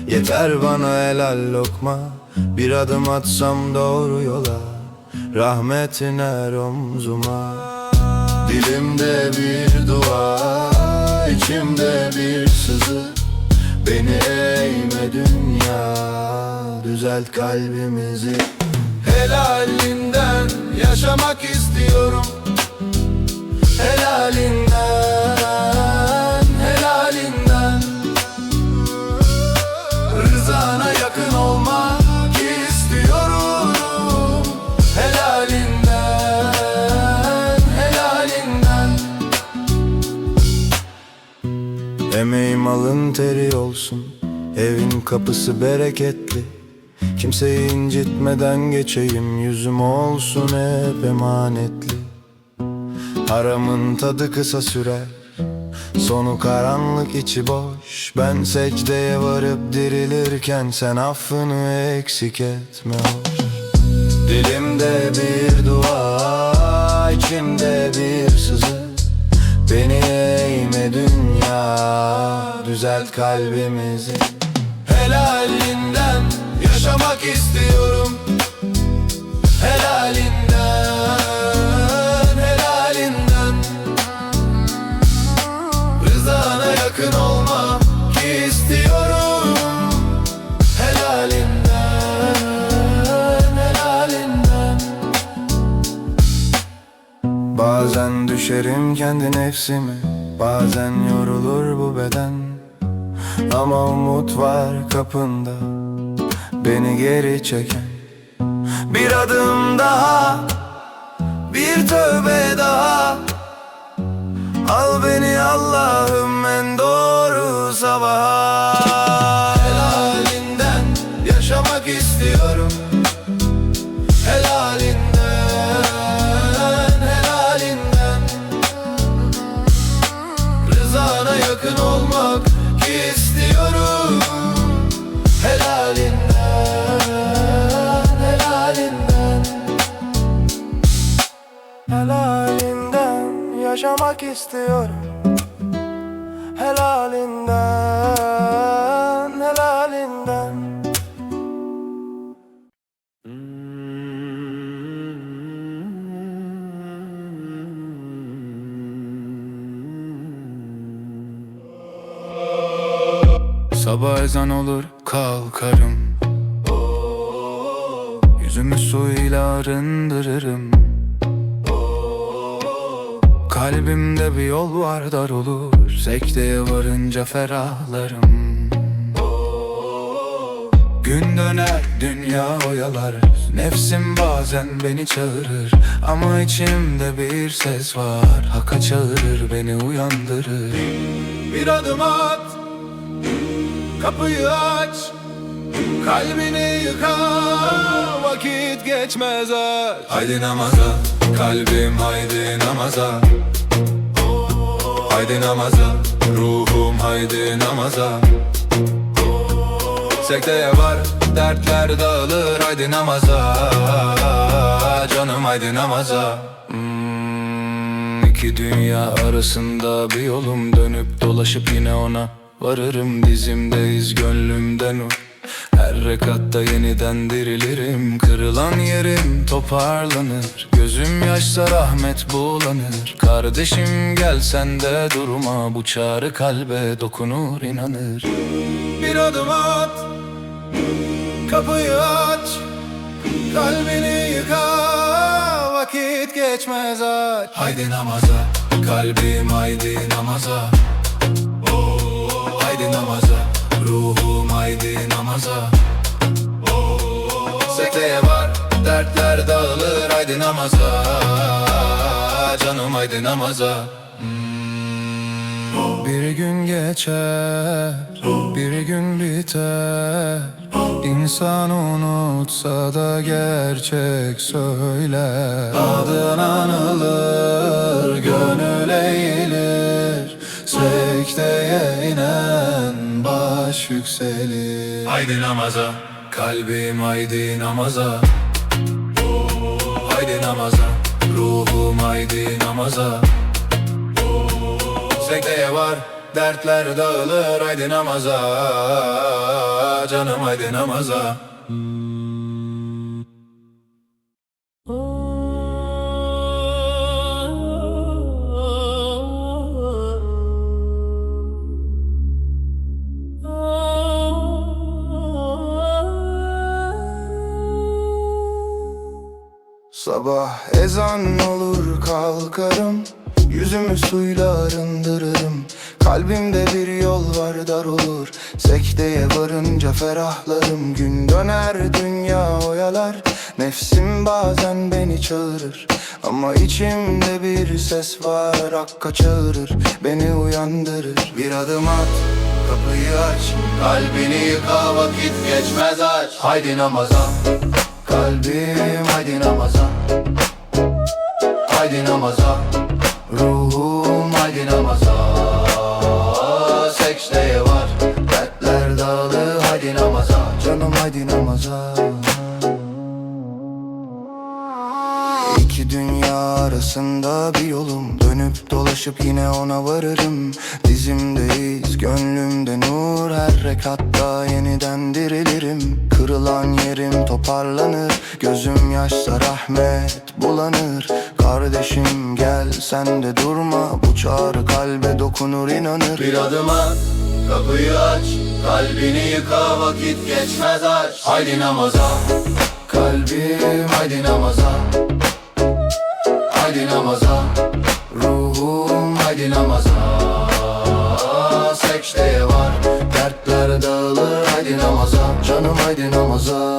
Speaker 1: yeter bana helal lokma. Bir adım atsam doğru yola, rahmet iner omzuma. Dilimde bir dua, içimde bir sızı. Beni eğme dünya, düzelt kalbimizi. Helalinden yaşamak istiyorum, helalinden, helalinden. Rızana yakın olmak istiyorum, helalinden, helalinden. Emeğim alın teri olsun, evin kapısı bereketli. Kimseyi incitmeden geçeyim, yüzüm olsun hep emanetli. Haramın tadı kısa sürer, sonu karanlık içi boş. Ben secdeye varıp dirilirken sen affını eksik etme hoş. Dilimde bir dua, içimde bir sızı. Beni eğme dünya, düzelt kalbimizi. Helalinden yaşamak istiyorum, helalinden, helalinden. Rızana yakın olmak istiyorum, helalinden, helalinden. Bazen düşerim kendi nefsime, bazen yorulur bu beden. Ama umut var kapında, beni geri çeken. Bir adım daha, bir tövbe daha. Al beni Allah'ım en doğru sabaha. Helalinden yaşamak istiyorum, helalinden, helalinden. Rızana yakın olmak istiyorum, helalinden, helalinden. Helalinden yaşamak istiyorum, helalinden, helalinden. Sabah ezan olur kalkarım, yüzümü suyla arındırırım. Kalbimde bir yol var dar olur, secdeye varınca ferahlarım. Gün döner dünya oyalar, nefsim bazen beni çağırır. Ama içimde bir ses var, Hak'a çağırır beni uyandırır. Bir adım at, kapıyı aç, kalbini yıka, vakit geçmez aç. Haydi namaza, kalbim haydi namaza. Haydi namaza, ruhum haydi namaza. Sekteye var, dertler dağılır, haydi namaza. Canım haydi namaza. İki dünya arasında bir yolum, dönüp dolaşıp yine ona varırım. Dizimdeyiz gönlümden nur, her rekatta yeniden dirilirim. Kırılan yerim toparlanır, gözüm yaşsa rahmet bulanır. Kardeşim gel sen de durma, bu çağrı kalbe dokunur inanır. Bir adım at, kapıyı aç, kalbini yıka, vakit geçmez aç. Haydi namaza, kalbim haydi namaza. Haydi namaza, ruhum haydi namaza. Sekteye var, dertler dağılır, haydi namaza. Canım haydi namaza. Bir gün geçer, bir gün biter. İnsan unutsa da gerçek söyler. Adın anılır, gönül eğilir. Sekteye inen baş yükselir.
Speaker 2: Haydi namaza, kalbim haydi namaza. Haydi namaza, ruhum haydi namaza.
Speaker 1: Sekteye var, dertler dağılır. Haydi namaza, canım haydi namaza. Sabah ezan olur kalkarım, yüzümü suyla arındırırım. Kalbimde bir yol var, dar olur. Sekteye varınca ferahlarım. Gün döner dünya oyalar, nefsim bazen beni çağırır. Ama içimde bir ses var, Hakk'a çağırır, beni uyandırır. Bir adım at, kapıyı aç, kalbini yıka, vakit geçmez aç. Haydi namaza, kalbim haydi namaza. Haydi namaza, ruhum haydi namaza. Secdeye var, dertler dağılır. Haydi namaza, canım haydi namaza. İki dünya arasında bir yolum, dönüp dolaşıp yine ona varırım. Dizimdeyiz, gönlümde nur, her rekatta yeniden dirilirim. Kırılan yerim toparlanır, gözüm yaşsa rahmet bulanır. Kardeşim gel sen de durma, bu çağrı kalbe dokunur inanır. Bir adım at, kapıyı aç, kalbini yıka, vakit geçmez aç. Haydi namaza, kalbim haydi namaza. Haydi namaza, ruhum haydi namaza. Secdeye var, dertler dağılır. Haydi namaza, canım haydi namaza.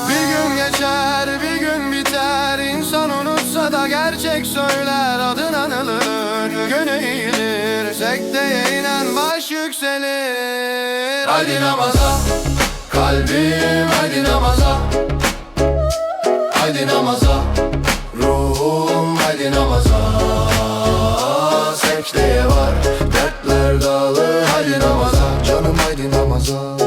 Speaker 1: Bir gün geçer, bir gün biter. İnsan unutsa da gerçek söyler. Adın anılır, gün eğilir. Secdeye inen baş yükselir. Haydi namaza, kalbim haydi namaza. Haydi namaza, ruhum haydi namaza. Secdeye var, dertler dağılır. Haydi namaza, canım haydi namaza.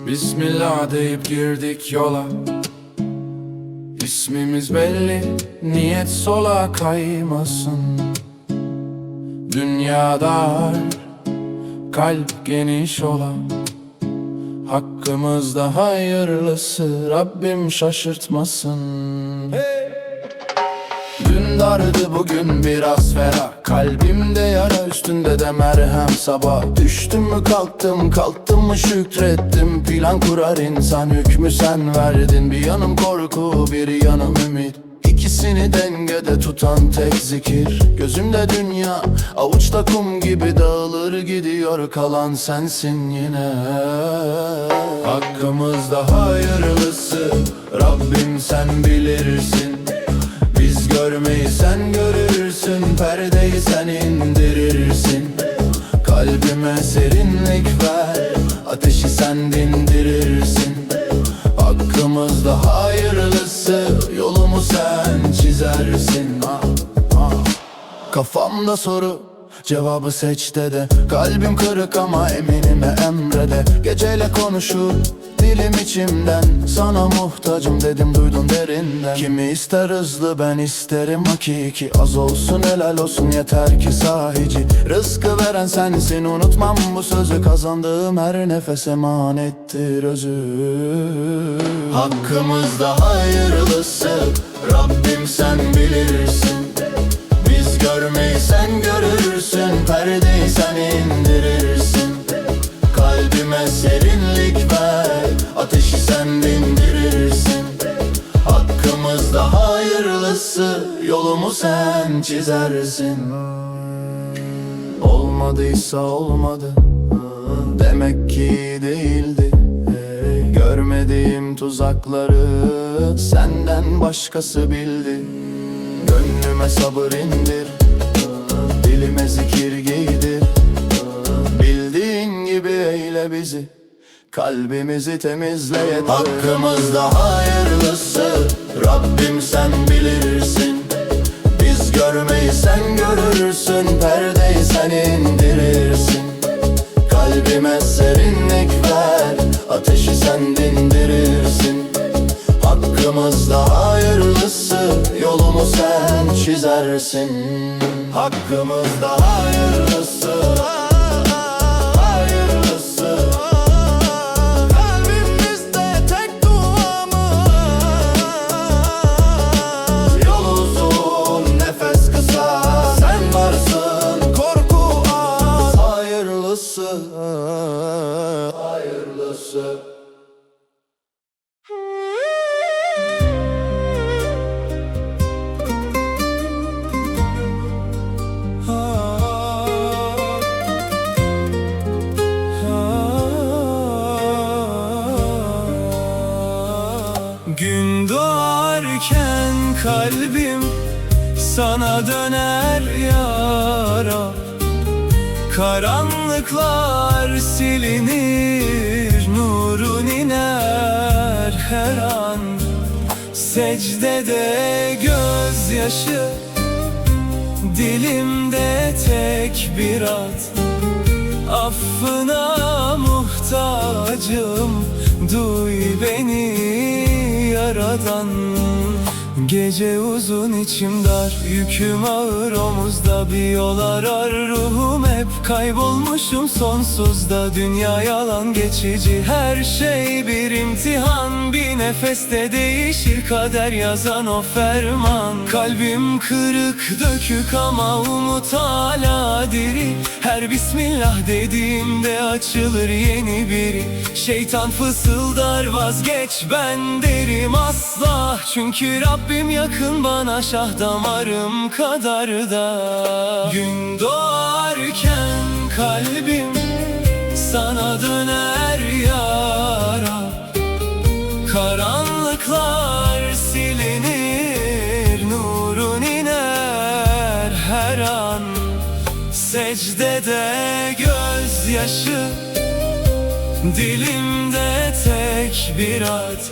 Speaker 1: Bismillah deyip girdik yola, İsmimiz belli, niyet sola kaymasın. Dünya dar, kalp geniş ola, hakkımızda hayırlısı Rabbim şaşırtmasın. Dün dardı bugün biraz ferah, kalbimde yara üstünde de merhem. Sabah düştüm mü kalktım, kalktım mı şükrettim. Plan kurar insan, hükmü sen verdin. Bir yanım korku, bir yanım ümit, İkisini dengede tutan tek zikir. Gözümde dünya, avuçta kum gibi dağılır gidiyor. Kalan sensin yine. Hakkımızda hayırlısı Rabbim sen bilirsin. Biz görmeyi sen görürsün, perdeyi sen indirirsin. Kalbime serinlik ver, ateşi sen dindirirsin. Hakkımızda hayırlısı, yolumu sen çizersin. Kafamda soru, cevabı secdede. Kalbim kırık ama eminime emrede. Geceyle konuşur dilim içimden, sana muhtacım dedim duydun derinden. Kimi ister hızlı, ben isterim hakiki. Az olsun helal olsun yeter ki sahici. Rızkı veren sensin, unutmam bu sözü. Kazandığım her nefes emanettir özü. Hakkımızda hayırlısı Rabbim sen bilirsin. Biz görmeyi sen görürsün, perdeyi sen indirirsin. Kalbime serinlik ver, ateşi sen dindirirsin. Hakkımızda hayırlısı, yolumu sen çizersin. Olmadıysa olmadı, demek ki değildi. Görmediğim tuzakları senden başkası bildi. Gönlüm Kalbime sabır indir, dilime zikir giydir. Bildiğin gibi eyle bizi, kalbimizi temizle yeter. Hakkımızda hayırlısı, Rabbim sen bilirsin. Biz görmeyi sen görürsün, perdeyi sen indirirsin. Kalbime serinlik ver, ateşi sen dindirirsin. Hakkımızda hayırlısı, yolumu sen çizersin. Hakkımızda hayırlısı, hayırlısı. Kalbimizde tek duamız, yol uzun, nefes kısa. Sen varsın, korku az. Hayırlısı, hayırlısı.
Speaker 3: Gün doğarken kalbim sana döner ya Rab. Karanlıklar silinir, nurun iner her an. Secdede gözyaşı, dilimde tek bir ad. Affına muhtacım, duy beni Yaradan. Gece uzun içim dar, yüküm ağır omuzda. Bir yol arar ruhum, hep kaybolmuşum sonsuzda. Dünya yalan geçici, her şey bir imtihan. Bir nefeste değişir kader, yazan o ferman. Kalbim kırık dökük ama umut hala diri. Her bismillah dediğimde açılır yeni biri. Şeytan fısıldar vazgeç, ben derim asla. Çünkü Rabbim yakın bana, şah damarım kadar da. Gün doğarken kalbim sana döner ya Rab. Karanlıklar silinir, nurun iner her an. Secdede gözyaşı, dilimde tek bir ad.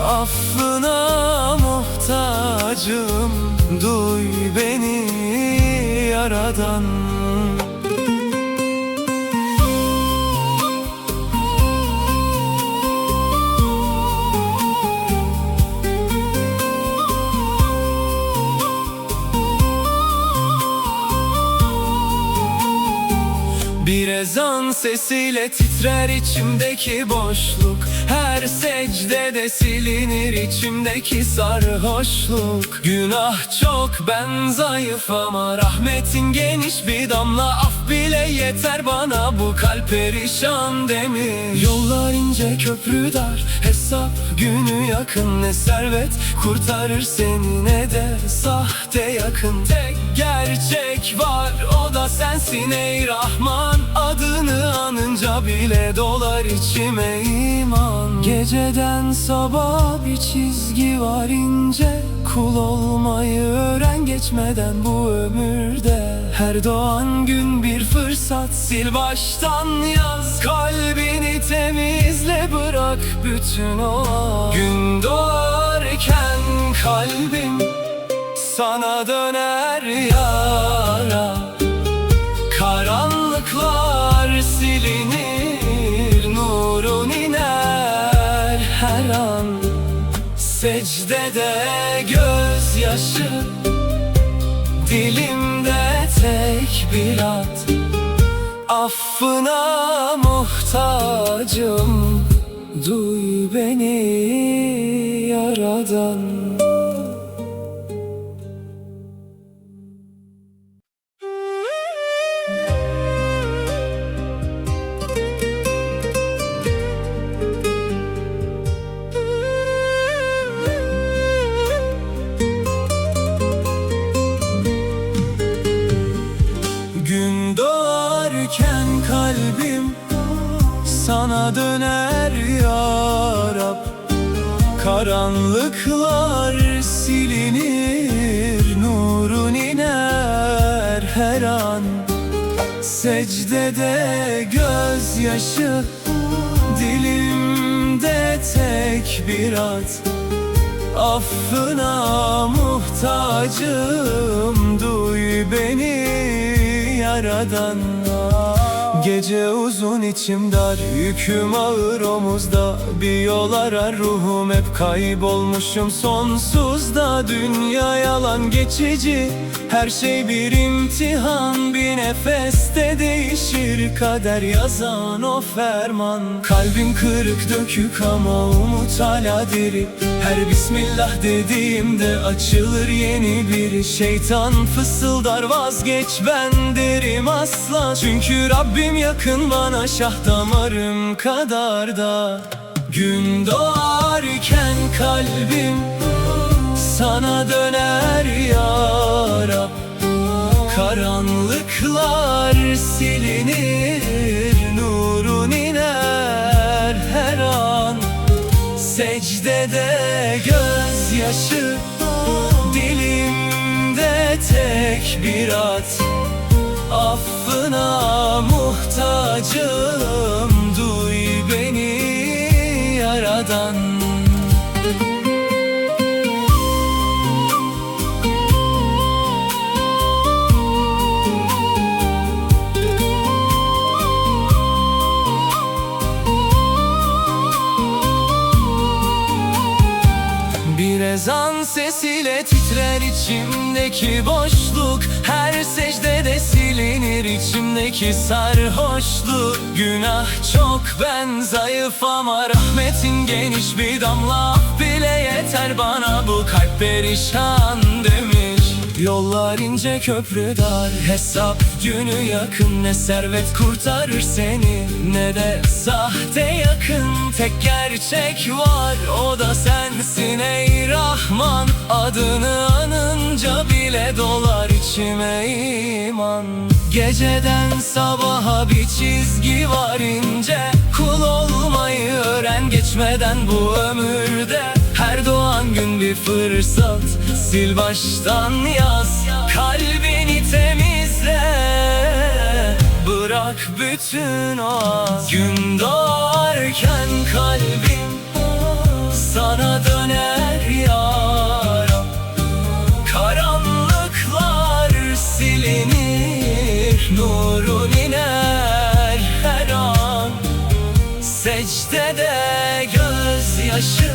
Speaker 3: Affına muhtacım, duy beni Yaradan. Bir ezan sesiyle titrer içimdeki boşluk. Her secdede silinir içimdeki sarhoşluk. Günah çok, ben zayıf ama rahmetin geniş. Bir damla af bile yeter bana, bu kalp perişan demir. Yollar ince, köprü dar, hesap günü yakın. Ne servet kurtarır seni, ne de sahte yakın. Tek gerçek var, o da sensin ey Rahman. Adını anınca bile dolar içime iman. Geceden sabah bir çizgi var ince. Kul olmayı öğren geçmeden bu ömürde. Her doğan gün bir fırsat, sil baştan yaz. Kalbini temizle, bırak bütün o. Gün doğarken kalbim sana döner ya Rab. Karanlıklar silinir, nurun iner her an. Secdede gözyaşı, dilimde tek bir ad. Affına muhtacım, duy beni Yaradan. Gün doğarken kalbim sana döner ya Rab. Karanlıklar silinir, nur Secdede gözyaşı, dilimde tek bir at. Affına muhtacım, duy beni Yaradan. Gece uzun içim dar, yüküm ağır omuzda. Bir yol arar ruhum, hep kaybolmuşum sonsuzda. Dünya yalan geçici, her şey bir imtihan. Bir nefeste değişir kader, yazan o ferman. Kalbim kırık dökük ama umut hala diri. Her bismillah dediğimde açılır yeni biri. Şeytan fısıldar vazgeç, ben derim asla. Çünkü Rabbim yakın bana, şah damarım kadar da. Gün doğarken kalbim sana döner ya Rab. Karanlıklar silinir, nurun iner her an. Secdede gözyaşı, dilimde tek bir at. Affına muhtacım, duy beni Yaradan. Bir ezan sesiyle titrer içimdeki boşluk. Her secdede silinir içimdeki sarhoşluk. Günah çok, ben zayıf ama rahmetin geniş. Bir damla af bile yeter bana, bu kalp perişan demiş. Yollar ince, köprü dar, hesap günü yakın. Ne servet kurtarır seni, ne de sahte yakın. Tek gerçek var, o da sensin ey Rahman. Adını anınca bile dolar içime iman. Geceden sabaha bir çizgi var ince. Kul olmayı öğren geçmeden bu ömürde. Her doğan gün bir fırsat, sil baştan yaz. Kalbini temizle, bırak bütün o az. Gün doğarken kalbim sana döner ya Rab. Karanlıklar silinir, nurun iner her an. Secdede gözyaşı,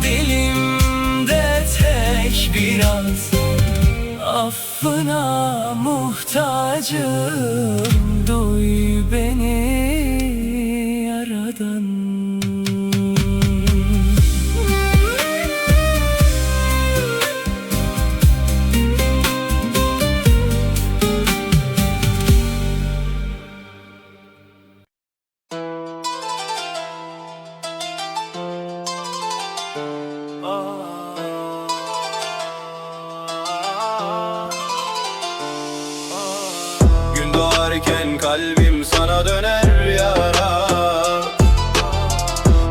Speaker 3: dilimde tek bir at. Affına muhtacım, duy beni Yaradan.
Speaker 2: Gün doğarken kalbim sana döner ya Rab.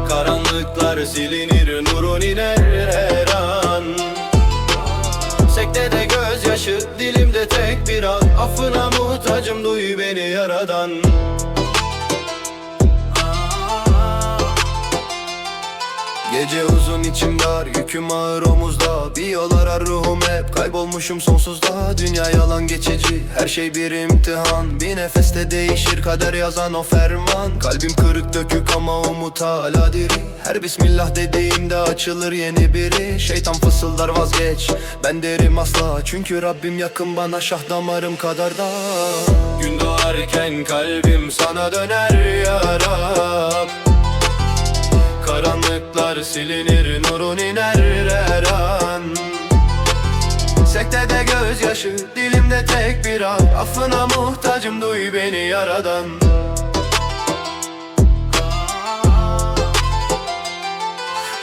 Speaker 2: Karanlıklar silinir, nurun iner her an. Secdede gözyaşı, dilimde tek bir an. Affına muhtacım, duy beni Yaradan. Gece uzun içim dar, yüküm ağır omuzda. Bir yol arar ruhum, hep kaybolmuşum sonsuzda. Dünya yalan geçici, her şey bir imtihan. Bir nefeste değişir kader, yazan o ferman. Kalbim kırık dökük ama umut hala diri. Her bismillah dediğimde açılır yeni biri. Şeytan fısıldar vazgeç, ben derim asla. Çünkü Rabbim yakın bana, şah damarım kadar da. Gün doğarken kalbim sana döner ya Rab. Karanlıklar silinir, nurun iner her an. Secdede gözyaşı, dilimde tek bir an. Affına muhtacım, duy beni Yaradan.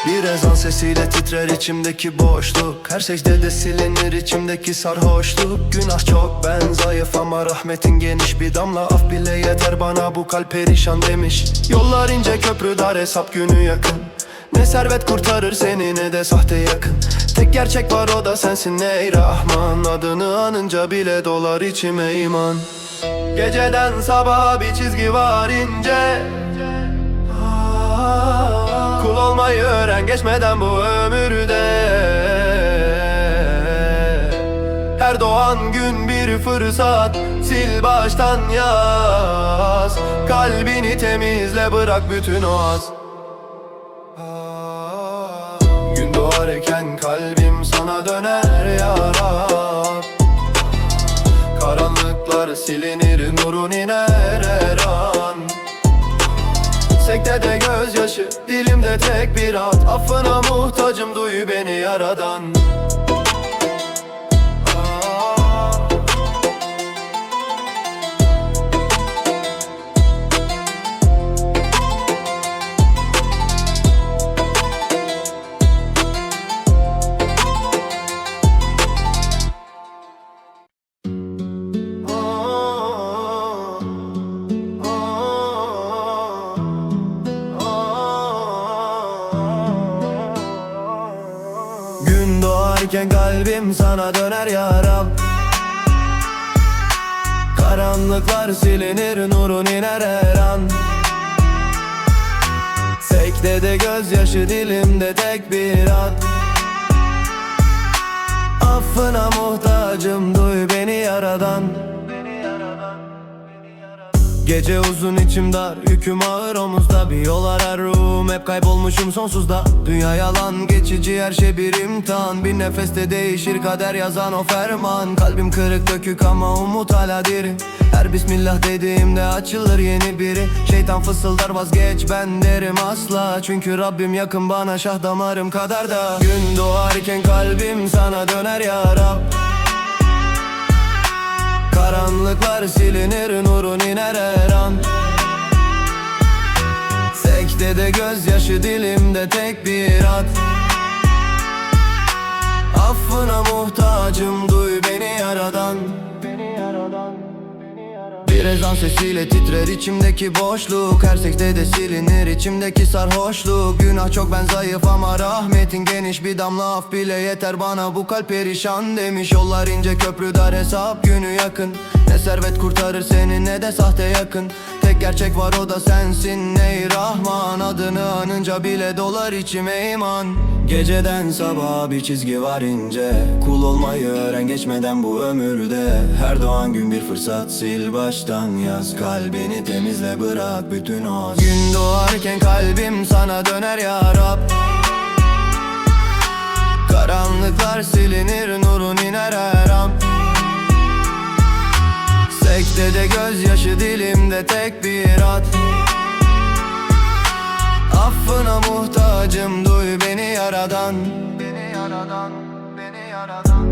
Speaker 2: Bir ezan sesiyle titrer içimdeki boşluk. Her secdede silinir içimdeki sarhoşluk. Günah çok, ben zayıf ama rahmetin geniş. Bir damla af bile yeter bana, bu kalp perişan demiş. Yollar ince, köprü dar, hesap günü yakın. Ne servet kurtarır seni, ne de sahte yakın. Tek gerçek var, o da sensin ey Rahman. Adını anınca bile dolar içime iman.
Speaker 1: Geceden sabaha bir çizgi var ince. Kul olmayı öğren geçmeden bu ömürde. Her doğan gün bir fırsat, sil baştan yaz. Kalbini temizle, bırak bütün o az. Gün doğarken kalbim sana döner ya Rab. Karanlıklar silinir, nurun iner her an. Sekte de gözyaşı, dilimde tek bir at. Affına muhtacım, duy beni yaradan. Gün doğarken kalbim sana döner ya Rab. Karanlıklar silinir, nurun iner her an. Sekte gözyaşı, dilimde tek bir at. Affına muhtacım, duy beni yaradan. Gece uzun, içim dar, yüküm ağır omuzda. Bir yol arar ruhum, hep kaybolmuşum sonsuzda. Dünya yalan, geçici, her şey bir imtihan. Bir nefeste değişir kader, yazan o ferman. Kalbim kırık dökük ama umut hala diri. Her bismillah dediğimde açılır yeni biri. Şeytan fısıldar vazgeç, ben derim asla. Çünkü Rabbim yakın bana, şah damarım kadarda. Gün doğarken kalbim sana döner ya Rab. Karanlıklar silinir, nurun iner her an. Sekte gözyaşı, dilimde tek bir at. Affına muhtacım, duy beni yaradan. Bir ezan sesiyle titrer içimdeki boşluk. Her sektede silinir içimdeki sarhoşluk. Günah çok, ben zayıf ama rahmetin geniş. Bir damla af bile yeter bana, bu kalp perişan demiş. Yollar ince, köprü dar, hesap günü yakın. Ne servet kurtarır seni, ne de sahte yakın. Tek gerçek var, o da sensin ey Rahman. Adını anınca bile dolar içime iman. Geceden sabaha bir çizgi var ince. Kul olmayı öğren geçmeden bu ömürde. Her doğan gün bir fırsat, sil baştan yaz. Kalbini temizle, bırak bütün o az. Gün doğarken kalbim sana döner ya Rab. Karanlıklar silinir, nurun iner her an. Sekte gözyaşı, dilimde tek bir at. Affına muhtacım, duy beni yaradan. Beni yaradan, beni yaradan.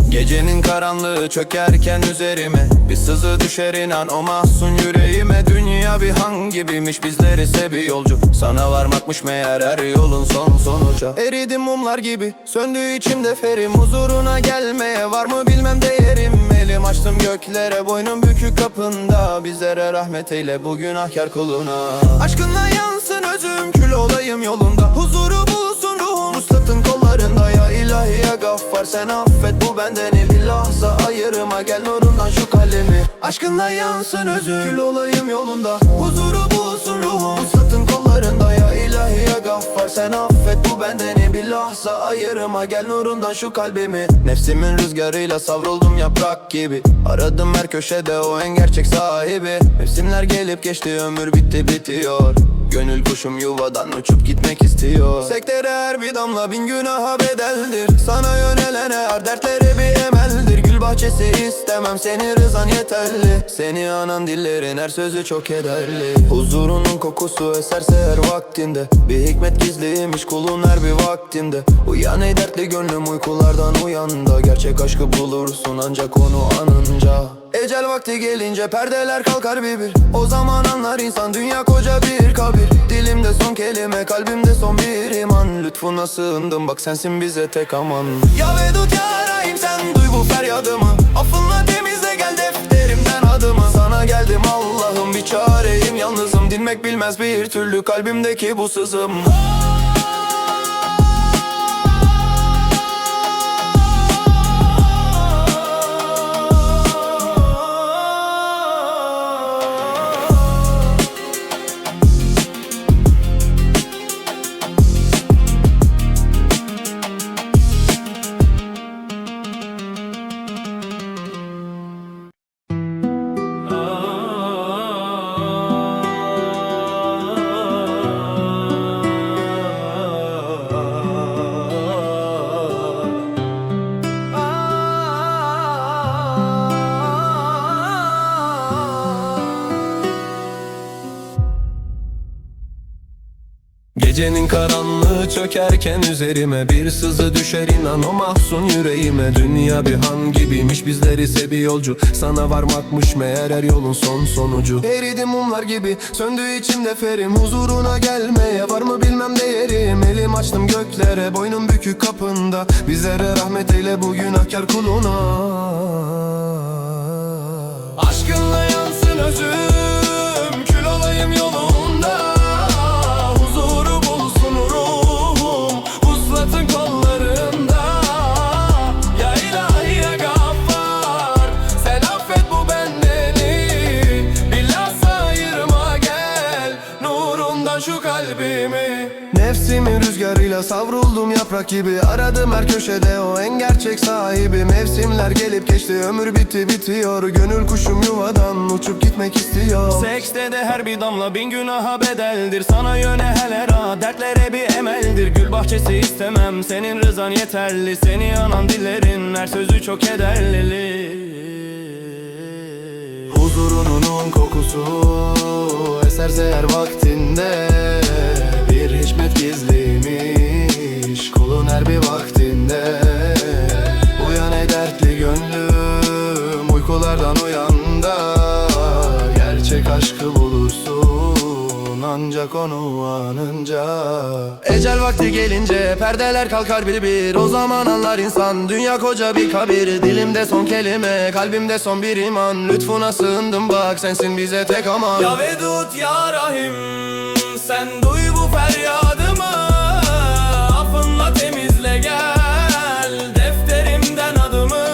Speaker 1: Gecenin karanlığı çökerken üzerime bir sızı düşer, inan o mahzun yüreğime. Dünya bir han gibiymiş, bizler ise bir yolcu. Sana varmakmış meğer her yolun son sonuca. Eridim mumlar gibi, söndü içimde ferim. Huzuruna gelmeye var mı bilmem değerim. Elim açtım göklere, boynum bükük kapında. Bizlere rahmet eyle bu günahkar kuluna. Aşkınla yansın özüm, kül olayım yolunda. Huzuru bulsun ruhum, ıslatın kollarında. Ya ilahi ya gaffar, sen affet bu bendeni. Bir lahza ayırıma gel, nurundan şu kalemi. Aşkınla yansın özüm, kül olayım yolunda. Huzuru bulsun ruhum, ıslatın kollarında. Ya ilahi ya gaffar, sen affet bu bendeni. Bir lahza ayırıma gel, nurundan şu kalbimi. Nefsimin rüzgarıyla savruldum yaprak gibi. Aradım her köşede o en gerçek sahibi. Mevsimler gelip geçti, ömür bitti bitiyor. Gönül kuşum yuvadan uçup gitmek istiyor. Sektere her bir damla bin günaha bedeldir. Sana yönelene her dertleri bir emeldir. Gül Gül bahçesi istemem, seni rızan yeterli. Seni anan dillerin her sözü çok kederli. Huzurunun kokusu eserse her vaktinde, bir hikmet gizliymiş kulun her bir vaktinde. Uyan ey dertli gönlüm, uykulardan uyan da gerçek aşkı bulursun ancak onu anınca. Ecel vakti gelince perdeler kalkar bir. O zaman anlar insan dünya koca bir kabir. Dilimde son kelime, kalbimde son bir iman. Lütfuna sığındım, bak sensin bize tek aman. Ya Vedud ya Rahim, sen duy bu feryadımı. Affınla temizle gel defterimden adımı. Sana geldim Allah'ım, bir çareyim, yalnızım. Dinmek bilmez bir türlü kalbimdeki bu sızım.
Speaker 3: Gecenin karanlığı çökerken üzerime bir sızı düşer, inan o mahzun yüreğime. Dünya bir han gibiymiş, bizler ise bir yolcu. Sana varmakmış meğer her yolun son sonucu. Eridim mumlar gibi, söndü içimde ferim. Huzuruna gelmeye var mı bilmem değerim. Elim açtım göklere, boynum bükük kapında. Bizlere rahmet eyle bu günahkar kuluna. Aşkınla yansın özüm, kül olayım yolunda. Şu kalbimi, nefsimi rüzgarıyla savruldum yaprak gibi. Aradım her köşede o en gerçek sahibi. Mevsimler gelip geçti, ömür bitti bitiyor. Gönül kuşum yuvadan uçup gitmek istiyor. Sekste de her bir damla bin günaha bedeldir. Sana yönelen dertlere bir emeldir. Gül bahçesi istemem, senin rızan yeterli. Seni anan dillerin her sözü çok kederli. Huzurunun kokusu eserse her vaktinde, bir hikmet gizliymiş kulun her bir vaktinde. Uyan ey dertli gönlüm, uykulardan uyan da gerçek aşkı bulursun ancak onu anınca. Ecel vakti gelince perdeler kalkar bir. O zaman anlar insan dünya koca bir kabir. Dilimde son kelime, kalbimde son bir iman. Lütfuna sığındım, bak sensin bize tek aman. Ya Vedud ya Rahim, sen duy bu feryadımı. Affınla temizle gel defterimden adımı.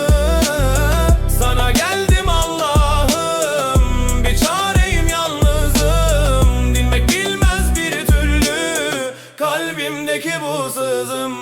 Speaker 3: Sana geldim Allah'ım, bir çareyim, yalnızım. Dinmek bilmez bir türlü kalbimdeki bu sızım.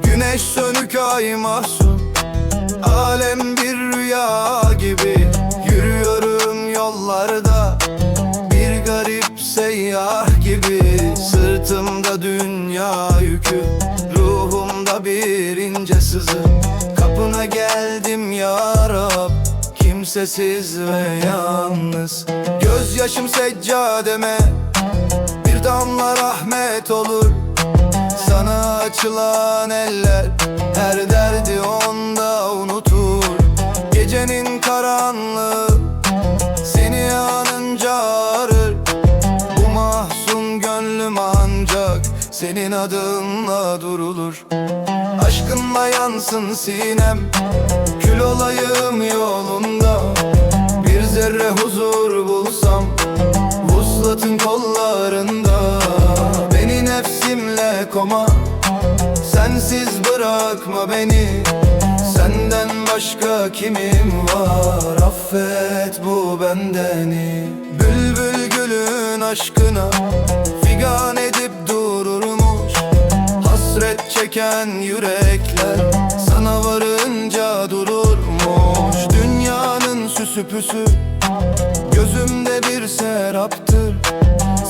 Speaker 3: Güneş sönük ay mahzun, alem bir rüya gibi. Yürüyorum yollarda bir garip seyyah gibi. Sırtımda dünya yükü, ruhumda bir ince sızı. Kapına geldim ya Rab, kimsesiz ve yalnız. Gözyaşım seccademe bir damla rahmet olur. Sana açılan eller her derdi onda unutur. Gecenin karanlığı seni anınca ağrır. Bu mahzun gönlüm ancak senin adınla durulur. Aşkınla yansın sinem, kül olayım yolunda. Bir zerre huzur bulsam vuslatın kollarında. Beni nefsimle koma, sensin
Speaker 1: sensiz bırakma beni. Senden başka kimim var, affet bu bendeni. Bülbül gülün aşkına figan edip dururmuş. Hasret çeken yürekler sana varınca dururmuş. Dünyanın süsü püsü gözümde bir seraptır.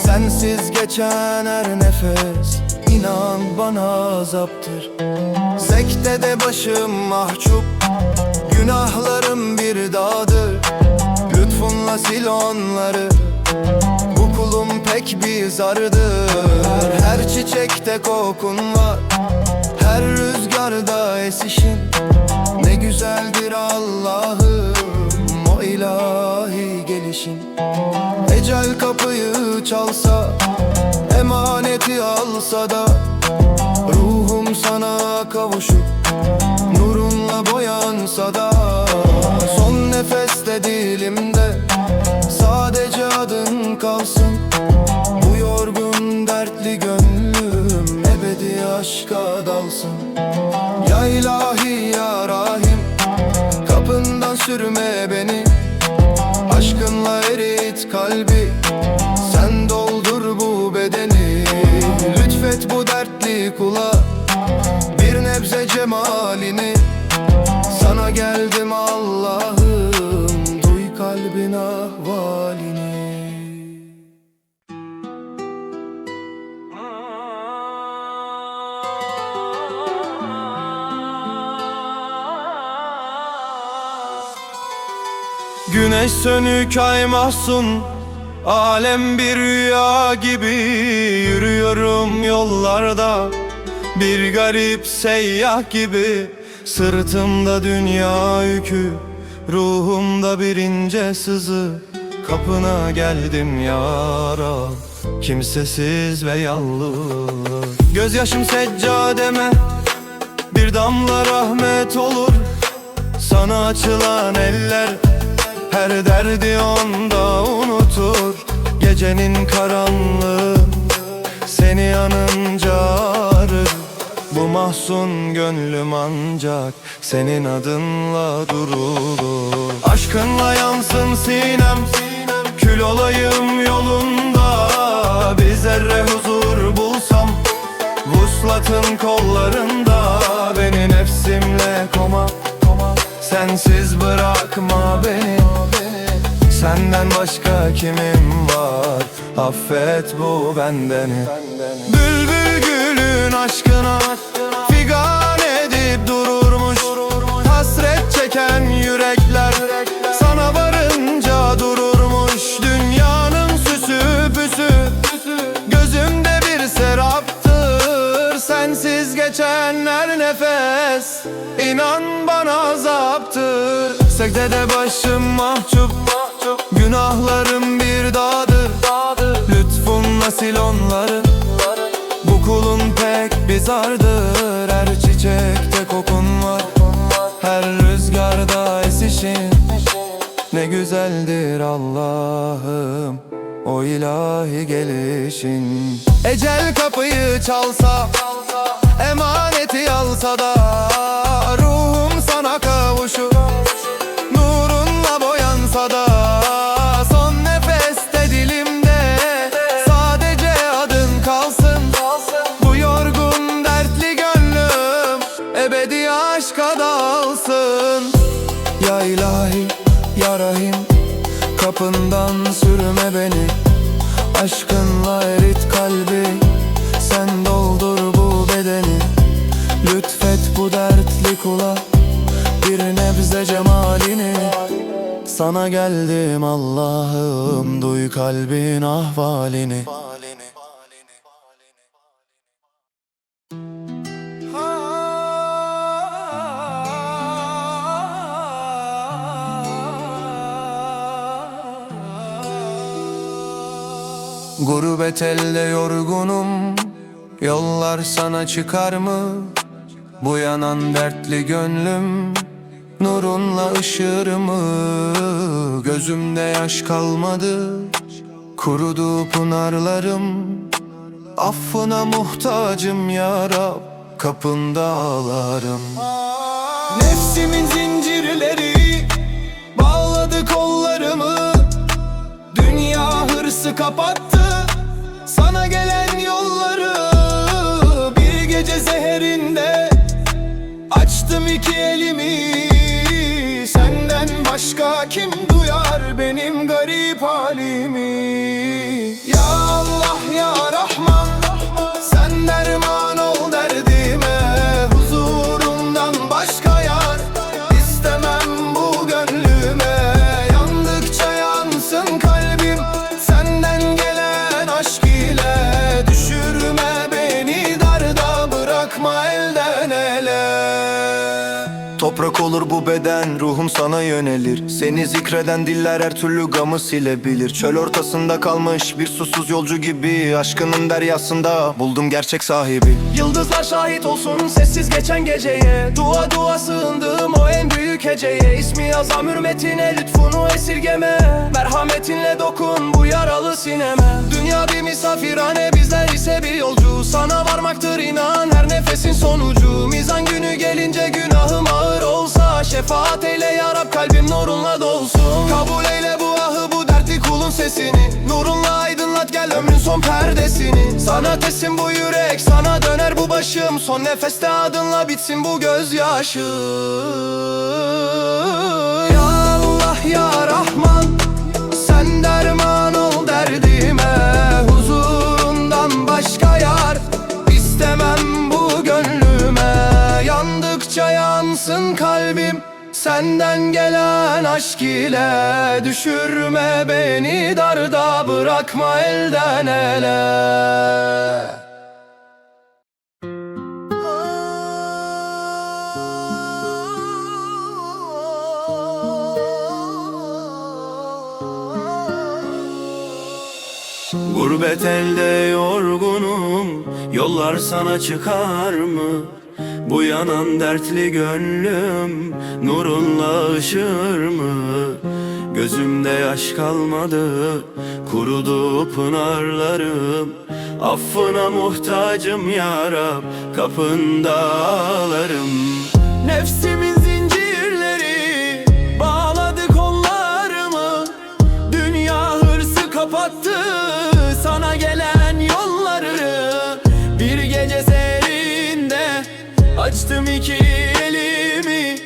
Speaker 1: Sensiz geçen her nefes inan bana azaptır. Sektede başım mahcup, günahlarım bir dağdır. Lütfunla sil onları, bu kulum pek bir zardır. Her çiçekte kokun var, her rüzgarda esişin. Ne güzeldir Allah'ım o ilahi gelişin. Ecel kapıyı çalsa, emaneti alsa da ruhum sana kavuşup nurunla boyansa da, son nefeste dilimde sadece adın kalsın. Bu yorgun dertli gönlüm ebedi aşka dalsın. Ya ilahi ya rahim, kapından sürme beni. Aşkınla erit kalbi, sen doldur bu bedeni. Lütfet bu dertli kula bir nebze cemalini. Sana geldim Allah'ım, duy kalbin ahvalini.
Speaker 3: Güneş sönük ay mahzun, alem bir rüya gibi. Yürüyorum yollarda bir garip seyyah gibi. Sırtımda dünya yükü, ruhumda bir ince sızı. Kapına geldim ya Rab, kimsesiz ve yalnız. Gözyaşım seccademe bir damla rahmet olur. Sana açılan eller her derdi onda unutur. Gecenin karanlığı seni anınca ağrır. Bu mahzun gönlüm ancak senin adınla durulur. Aşkınla yansın sinem, kül olayım yolunda. Bir zerre huzur bulsam vuslatın kollarında. Beni nefsimle koma, sensiz bırakma beni. Senden başka kimim var, affet bu bendeni. Bülbül gülün aşkına figan edip dururmuş. Hasret çeken yürekler sana varınca dururmuş. Dünyanın süsü püsü gözümde bir seraptır. Sensiz geçen her nefes inan bana azaptır. Sekdede başım mahcup, günahlarım bir dağdır. Lütfunla sil onları, bu kulun pek bir zardır. Her çiçekte kokun var, her rüzgarda esişin. Ne güzeldir Allah'ım o ilahi gelişin. Ecel kapıyı çalsa, emaneti alsa da ruhum sana kavuşur. Nurunla boyansa da, son nefeste dilimde sadece adın kalsın. Bu yorgun dertli gönlüm ebedi aşka dalsın. Ya ilahi ya rahim, kapından sürme beni. Aşkınla erit kalbi, sen doldur bu bedeni. Lütfet bu dertli kula bir nebze cemalini. Sana geldim Allah'ım, duy kalbin ahvalini. Gurbet elde yorgunum, yollar sana çıkar mı? Bu yanan dertli gönlüm nurunla ışır mı? Gözümde yaş kalmadı, kurudu pınarlarım. Affına muhtacım ya Rab,
Speaker 1: kapında ağlarım.
Speaker 3: Nefsimin zincirleri bağladı kollarımı, dünya hırsı kapattı sana gelen yolları. Bir gece seherinde açtım iki elimi, senden başka kim duyar benim garip halimi? Ya Allah ya Rahman, sen derman ol derdime, huzurundan başka yar istemem bu gönlüme. Yandıkça yansın kalbim senden gelen aşk ile, düşürme beni darda, bırakma elden ele.
Speaker 1: Toprak olur bu beden, ruhum sana yönelir. Seni zikreden diller her türlü gamı silebilir. Çöl ortasında kalmış bir susuz yolcu gibi, aşkının deryasında buldum gerçek sahibi.
Speaker 3: Yıldızlar şahit olsun sessiz geçen geceye, dua dua sığındım o en büyük heceye. İsmi azam hürmetine lütfunu esirgeme, merhametinle dokun bu yaralı sineme. Dünya bir misafirhane, bizler ise bir yolcu, sana varmaktır inan her nefesin sonucu. Mizan günü gelince günahım ağır olsa, şefaat eyle ya Rab, kalbim nurunla dolsun. Kabul eyle bu ahı, bu dertli kulun sesini, nurunla aydınlat gel ömrün son perdesini. Sana teslim bu yürek, sana döner bu başım, son nefeste adınla bitsin bu gözyaşı. Ya Allah ya Rahman, sen derman ol derdime, huzurundan başka yar istemem bu gönlüme. Yandıkça yansın kalbim senden gelen aşk ile, düşürme beni darda, bırakma elden ele. Gurbet elde yorgunum, yollar sana çıkar mı? Bu yanan dertli gönlüm nurunla ışır mı? Gözümde yaş kalmadı, kurudu pınarlarım. Affına muhtacım ya Rab, kapında ağlarım. Nefsimin zincirleri bağladı kollarımı, dünya hırsı kapattı sana gelen yolları. Bir gece seherinde açtım iki elimi,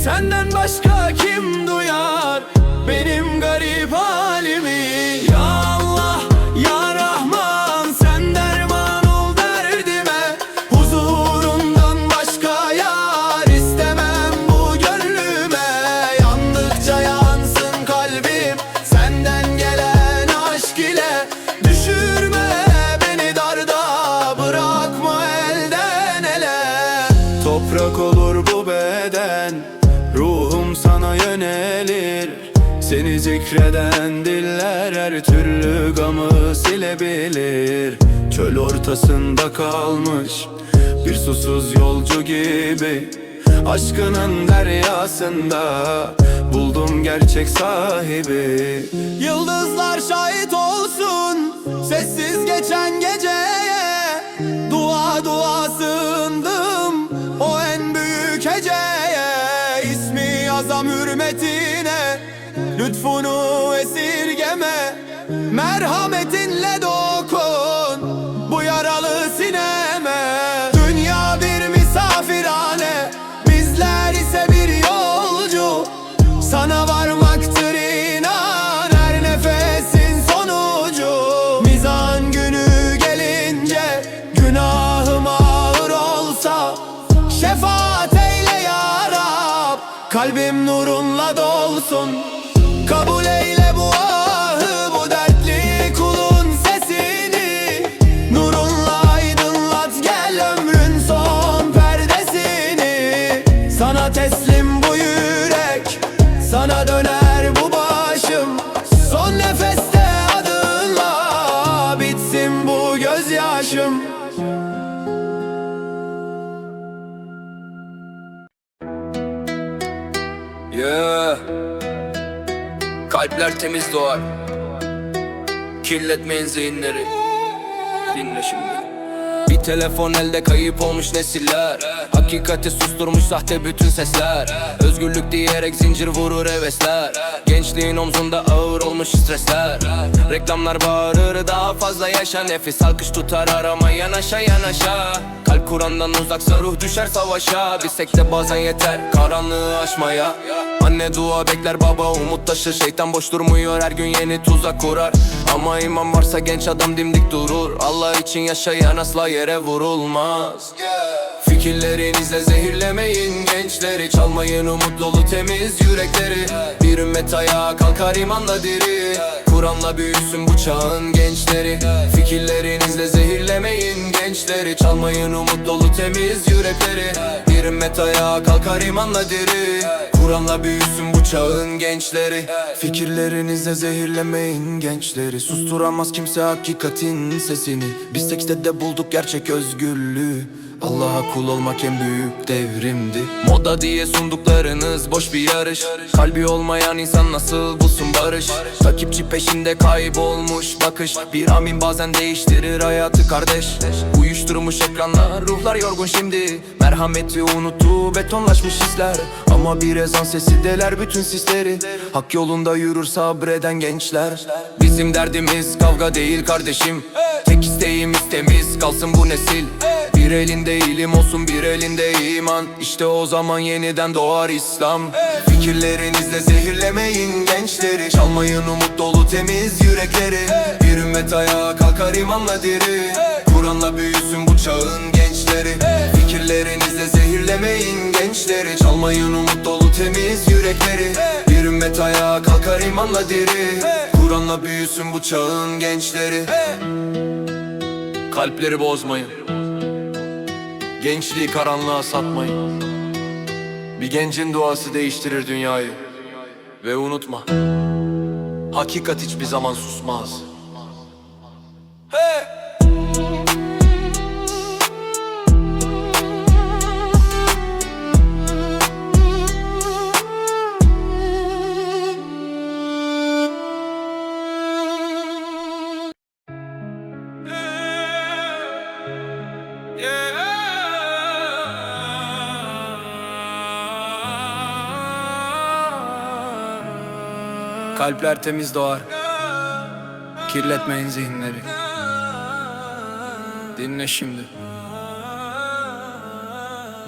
Speaker 3: senden başka kim duyar benim garip halimi? Ya Allah ya Rahman, sen derman ol derdime, huzurundan başka yar istemem bu gönlüme. Yandıkça yansın kalbim senden gelen aşk ile, düşürme beni darda, bırakma elden ele. Toprak olur bu beden, ruhum sana yönelir. Seni zikreden diller her türlü gamı silebilir. Çöl ortasında kalmış bir susuz yolcu gibi, aşkının deryasında buldum gerçek sahibi. Yıldızlar şahit olsun sessiz geçen geceye, dua dua sığındım o en büyük heceye. İsmi azam hürmetine lütfunu esirgeme, merhametinle dokun bu yaralı sineme. Dünya bir misafirhane, bizler ise bir yolcu, sana varmaktır inan her nefesin sonucu. Mizan günü gelince günahım ağır olsa, şefaat eyle ya Rab, kalbim nurunla dolsun. Kabul eyle bu ahı, bu dertli kulun sesini, nurunla aydınlat gel ömrün son perdesini. Sana teslim bu yürek, sana döner bu başım, son nefeste adınla bitsin bu gözyaşım.
Speaker 2: Yeah. Kalpler temiz doğar, kirletmeyin zihinleri. Dinle şimdi. Bir Bir telefon elde kayıp olmuş nesiller. Hakikati susturmuş sahte bütün sesler. Özgürlük diyerek zincir vurur hevesler. Gençliğin omzunda ağır olmuş stresler. Reklamlar bağırır daha fazla yaşa. Nefis alkış tutar arama yanaşa yanaşa. Kalp Kur'an'dan uzaksa ruh düşer savaşa. Bilsek de bazen yeter karanlığı aşmaya. Anne dua bekler, baba umut taşır. Şeytan boş durmuyor, her gün yeni tuzak kurar. Ama iman varsa genç adam dimdik durur. Allah için yaşayan asla yere vurulmaz. Fikirlerinizle zehirlemeyin gençleri. Çalmayın umut dolu temiz yürekleri. Bir ümmet ayağa kalkar imanla diri. Kur'an'la büyüsün bu çağın gençleri. Fikirlerinizle zehirlemeyin gençleri. Çalmayın umut dolu temiz yürekleri. Bir ümmet ayağa kalkar imanla diri. Kur'an'la büyüsün bu çağın gençleri. Fikirlerinizle zehirlemeyin gençleri. Susturamaz kimse hakikatin sesini. Biz sekste bulduk gerçek özgürlüğü. Allah'a kul olmak en büyük devrimdi. Moda diye sunduklarınız boş bir yarış. Kalbi olmayan insan nasıl bulsun barış? Takipçi peşinde kaybolmuş bakış. Bir amin bazen değiştirir hayatı kardeş. Uyuşturmuş ekranlar, ruhlar yorgun şimdi. Merhameti unuttu betonlaşmış hisler. Ama bir ezan sesi deler bütün sisleri. Hak yolunda yürür sabreden gençler. Bizim derdimiz kavga değil kardeşim. Tek isteğimiz temiz kalsın bu nesil. Bir elinde ilim olsun, bir elinde iman. İşte o zaman yeniden doğar İslam. Fikirlerinizle zehirlemeyin gençleri. Çalmayın umut dolu temiz yürekleri. Bir ümmet ayağa kalkar imanla diri. Kur'an'la büyüsün bu çağın gençleri. Fikirlerinizle zehirlemeyin gençleri. Çalmayın umut dolu temiz yürekleri. Bir ümmet ayağa kalkar imanla diri. Kur'an'la büyüsün bu çağın gençleri. Kalpleri bozmayın. Gençliği karanlığa satmayın. Bir gencin duası değiştirir dünyayı. Ve unutma, hakikat hiçbir zaman susmaz. Hey! Kalpler temiz doğar. Kirletmeyin zihinleri. Dinle şimdi.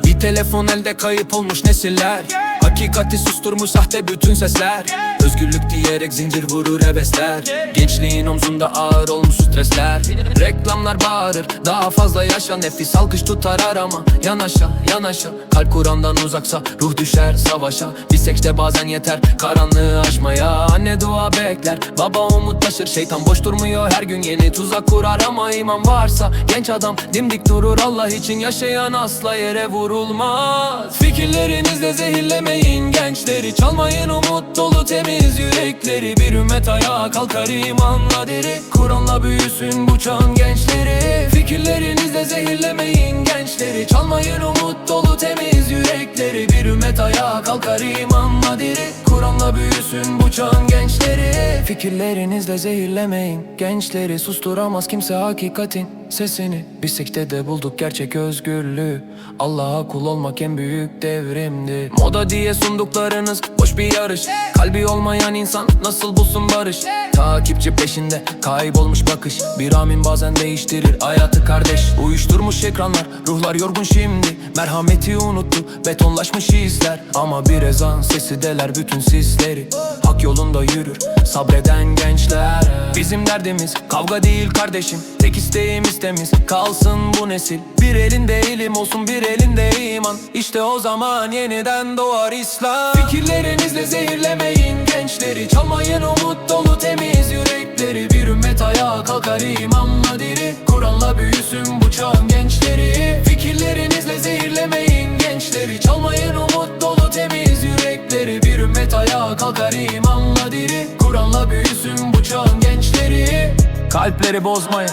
Speaker 2: Bir telefon elde kayıp olmuş nesiller. Hakikati susturmuş sahte bütün sesler. Özgürlük diyerek zincir vurur hevesler. Gençliğin omzunda ağır olmuş stresler. Reklamlar bağırır daha fazla yaşa. Nefis alkış tutar arama yanaşa yanaşa. Kalp Kur'an'dan uzaksa ruh düşer savaşa. Bir sekte bazen yeter karanlığı aşmaya. Anne dua bekler, baba umut taşır. Şeytan boş durmuyor, her gün yeni tuzak kurar. Ama iman varsa genç adam dimdik durur. Allah için yaşayan asla yere vurulmaz. Fikirlerinizle zehirlemeyin gençleri. Çalmayın umut dolu temiz yürekleri. Bir ümmet ayağa kalkar imanla diri. Kur'an'la büyüsün bu çağın gençleri. Fikirlerinizle zehirlemeyin gençleri. Çalmayın umut dolu temiz yürekleri. Bir ümmet ayağa kalkar imanla diri. Kur'an'la büyüsün bu çağın gençleri. Fikirlerinizle zehirlemeyin gençleri. Susturamaz kimse hakikatin sesini. Bir sektede bulduk gerçek özgürlüğü. Allah'a kul olmak en büyük devrimdi. Moda diye sunduklarınız boş bir yarış. Kalbi olmayan insan nasıl bulsun barış? Takipçi peşinde kaybolmuş bakış. Bir amin bazen değiştirir hayatı kardeş. Uyuşturmuş ekranlar, ruhlar yorgun şimdi. Merhameti unuttu betonlaşmış hisler. Ama bir ezan sesi deler bütün sisleri. Hak yolunda yürür sabreden gençler. Bizim derdimiz kavga değil kardeşim. Tek isteğimiz temiz kalsın bu nesil. Bir elinde ilim olsun, bir elinde iman. İşte o zaman yeniden doğar İslam. Fikirlerinizle zehirlemeyin gençleri. Çalmayın umut dolu temiz yürekleri. Bir ümmet ayağa kalkar imanla diri. Kur'an'la büyüsün bu çağın gençleri. Fikirlerinizle zehirlemeyin gençleri. Çalmayın umut dolu temiz yürekleri. Bir ümmet ayağa kalkar imanla diri. Kur'an'la büyüsün bu çağın gençleri. Kalpleri bozmayın.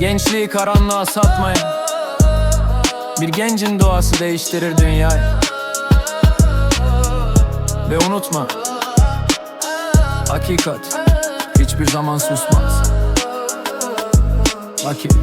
Speaker 2: Gençliği karanlığa satmayın. Bir gencin duası değiştirir dünyayı. Ve unutma, hakikat hiçbir zaman susmaz. Hakikat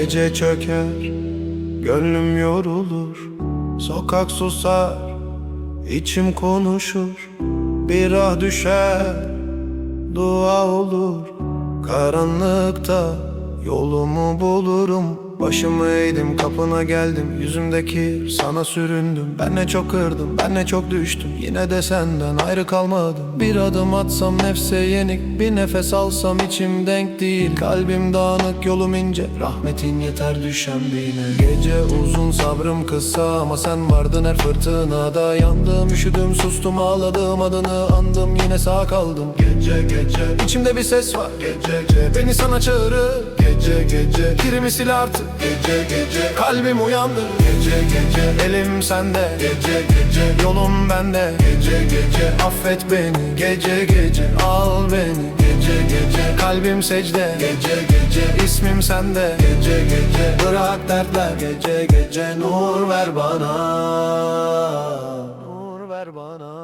Speaker 3: Gece çöker, gönlüm yorulur. Sokak susar, içim konuşur. Bir ah düşer, dua olur. Karanlıkta yolumu bulurum. Başımı eğdim, kapına geldim. Yüzümdeki sana süründüm. Ben ne çok kırdım, ben ne çok düştüm. Yine de senden ayrı kalmadım. Bir adım atsam nefse yenik, bir nefes alsam içim denk değil. Kalbim dağınık, yolum ince, rahmetin yeter düşen bine. Gece uzun, sabrım kısa ama sen vardın her fırtınada. Yandım, üşüdüm, sustum, ağladım, adını andım, yine sağ kaldım. Gece gece içimde bir ses var. Gece gece beni sana çağırır. Gece gece kirimi sil artık. Gece gece kalbim uyandı. Gece gece elim sende. Gece gece yolum bende. Gece gece affet beni. Gece gece al beni. Gece gece kalbim secde. Gece gece ismim sende. Gece gece bırak dertler. Gece gece nur ver bana. Nur ver bana.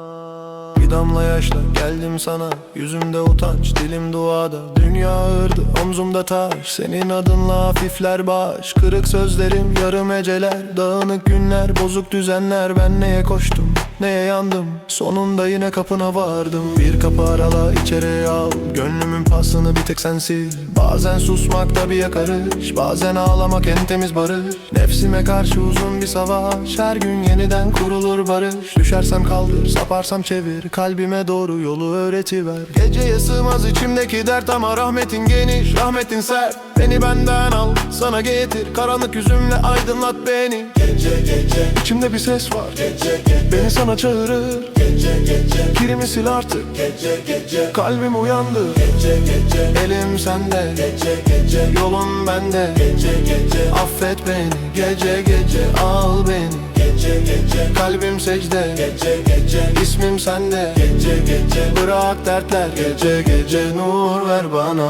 Speaker 3: Bir damla yaşla geldim sana. Yüzümde utanç, dilim duada. Dünya ağırdı, omzumda taş. Senin adınla hafifler baş. Kırık sözlerim, yarım eceler. Dağınık günler, bozuk düzenler. Ben neye koştum, neye yandım. Sonunda yine kapına vardım. Bir kapı arala, içeri al. Gönlümün pasını bir tek sen sil. Bazen susmak da bir yakarış. Bazen ağlamak en temiz barış. Nefsime karşı uzun bir savaş. Her gün yeniden kurulur barış. Düşersem kaldır, saparsam çevir. Kalbime doğru yolu öğretiver. Geceye sığmaz içimdeki dert ama rahmetin geniş, rahmetin sert. Beni benden al, sana getir. Karanlık yüzümle aydınlat beni. Gece gece içimde bir ses var. Gece gece beni sana çağırır. Gece gece kirimi sil artık. Gece gece kalbim uyandı. Gece gece elim sende. Gece gece yolum bende. Gece gece affet beni. Gece gece al beni. Gece gece kalbim secde. Gece gece ismim sende. Gece gece bırak dertler. Gece gece nur ver bana.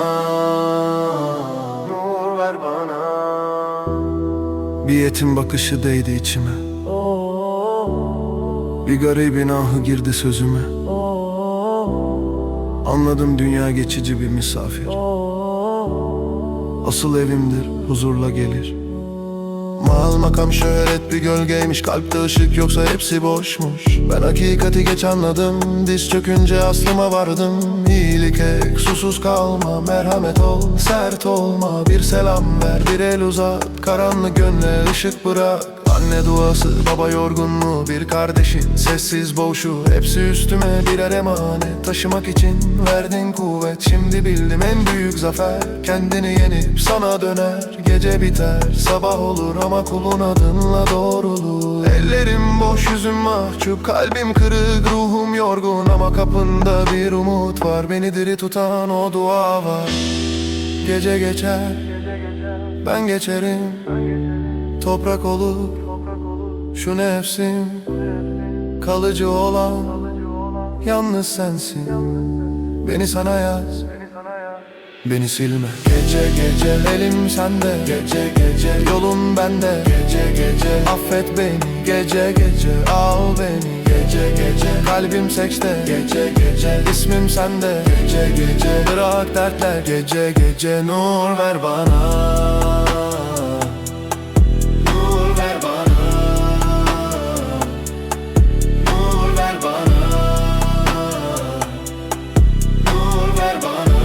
Speaker 3: Nur ver bana. Bir yetim bakışı değdi içime. Bir garibin ahı girdi sözüme. Anladım dünya geçici bir misafir. Asıl evimdir, huzurla gelir. Mal makam şöhret bir gölgeymiş. Kalpte ışık yoksa hepsi boşmuş. Ben hakikati geç anladım. Diz çökünce aslıma vardım. İyilik ek, susuz kalma. Merhamet ol, sert olma. Bir selam ver, bir el uzat. Karanlık gönle ışık bırak. Anne duası, baba yorgunluğu, bir kardeşin sessiz boğuşu. Hepsi üstüme birer emanet. Taşımak için verdin kuvvet. Şimdi bildim en büyük zafer. Kendini yenip sana döner. Gece biter, sabah olur ama kulun adınla doğrulur. Ellerim boş, yüzüm mahcup, kalbim kırık, ruhum yorgun ama kapında bir umut var. Beni diri tutan o dua var. Gece geçer, ben geçerim. Toprak olur şu nefsim. Kalıcı olan yalnız sensin. Beni sana yaz, beni silme. Gece gece elim sende. Gece gece yolum bende. Gece gece affet beni. Gece gece al beni. Gece gece kalbim sekste. Gece gece ismim sende. Gece gece bırak dertler. Gece gece nur ver bana. Nur ver bana. Nur ver bana. Nur ver bana.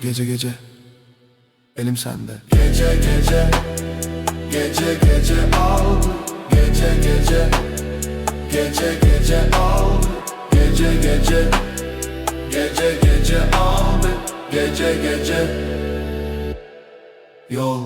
Speaker 3: Gece gece elim sende. Gece gece gece gece al. Gece gece gece gece al. Gece gece gece gece al. Gece gece yol.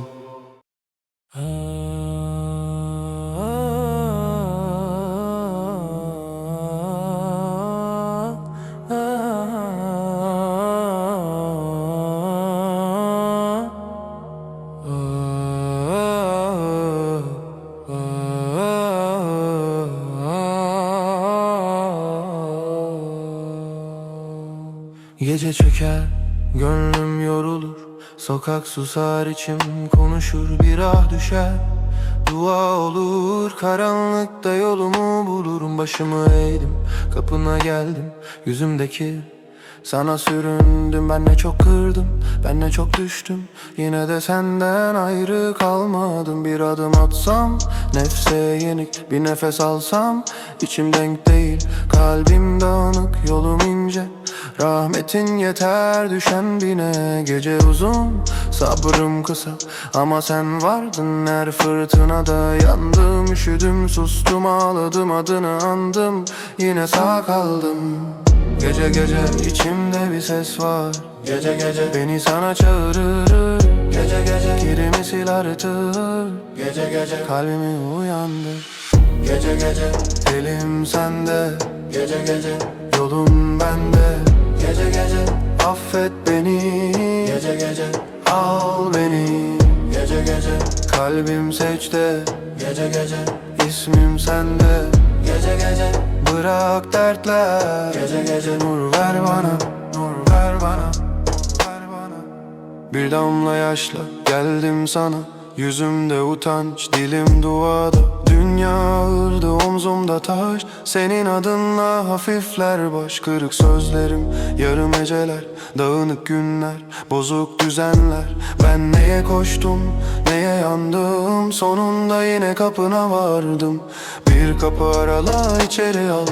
Speaker 3: Gece çöker, gönlüm yorulur. Sokak susar, içim konuşur. Bir ah düşer, dua olur. Karanlıkta yolumu bulurum. Başımı eğdim, kapına geldim. Yüzümdeki Sana süründüm, ben ne çok kırdım, ben ne çok düştüm. Yine de senden ayrı kalmadım. Bir adım atsam nefse yenik, bir nefes alsam içim denk değil. Kalbim dağınık, yolum ince, rahmetin yeter düşen bine. Gece uzun, sabrım kısa, ama sen vardın her fırtınada. Yandım, üşüdüm, sustum, ağladım, adını andım, yine sağ kaldım. Gece gece içimde bir ses var, gece gece beni sana çağırır. Gece gece kirimi sil artır, gece gece kalbimi uyandır. Gece gece elim sende, gece gece yolum bende. Gece gece affet beni, gece gece al beni. Gece gece kalbim secde, gece gece ismim sende. Gece gece bırak dertler, gece gece nur ver bana, nur ver bana, ver bana. Bir damla yaşla geldim sana, yüzümde utanç, dilim duada. Dünya ağırdı, omzumda taş, senin adınla hafifler baş. Kırık sözlerim, yarım eceler, dağınık günler, bozuk düzenler. Ben neye koştum, neye yandım, sonunda yine kapına vardım. Bir kapı arala, içeri al,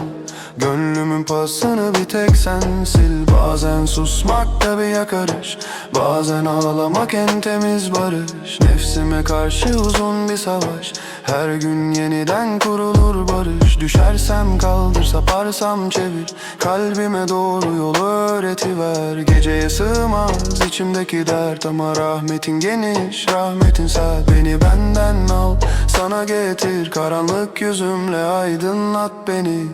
Speaker 3: gönlümün pasını bir tek sen sil. Bazen susmak da bir yakarış, bazen ağlamak en temiz barış. Nefsime karşı uzun bir savaş, her gün yeniden kurulur barış. Düşersem kaldır, saparsam çevir, kalbime doğru yol öğretiver. Geceye sığmaz içimdeki dert, ama rahmetin geniş, rahmetin sert. Beni benden al, sana getir, karanlık yüzümle aydınlat beni.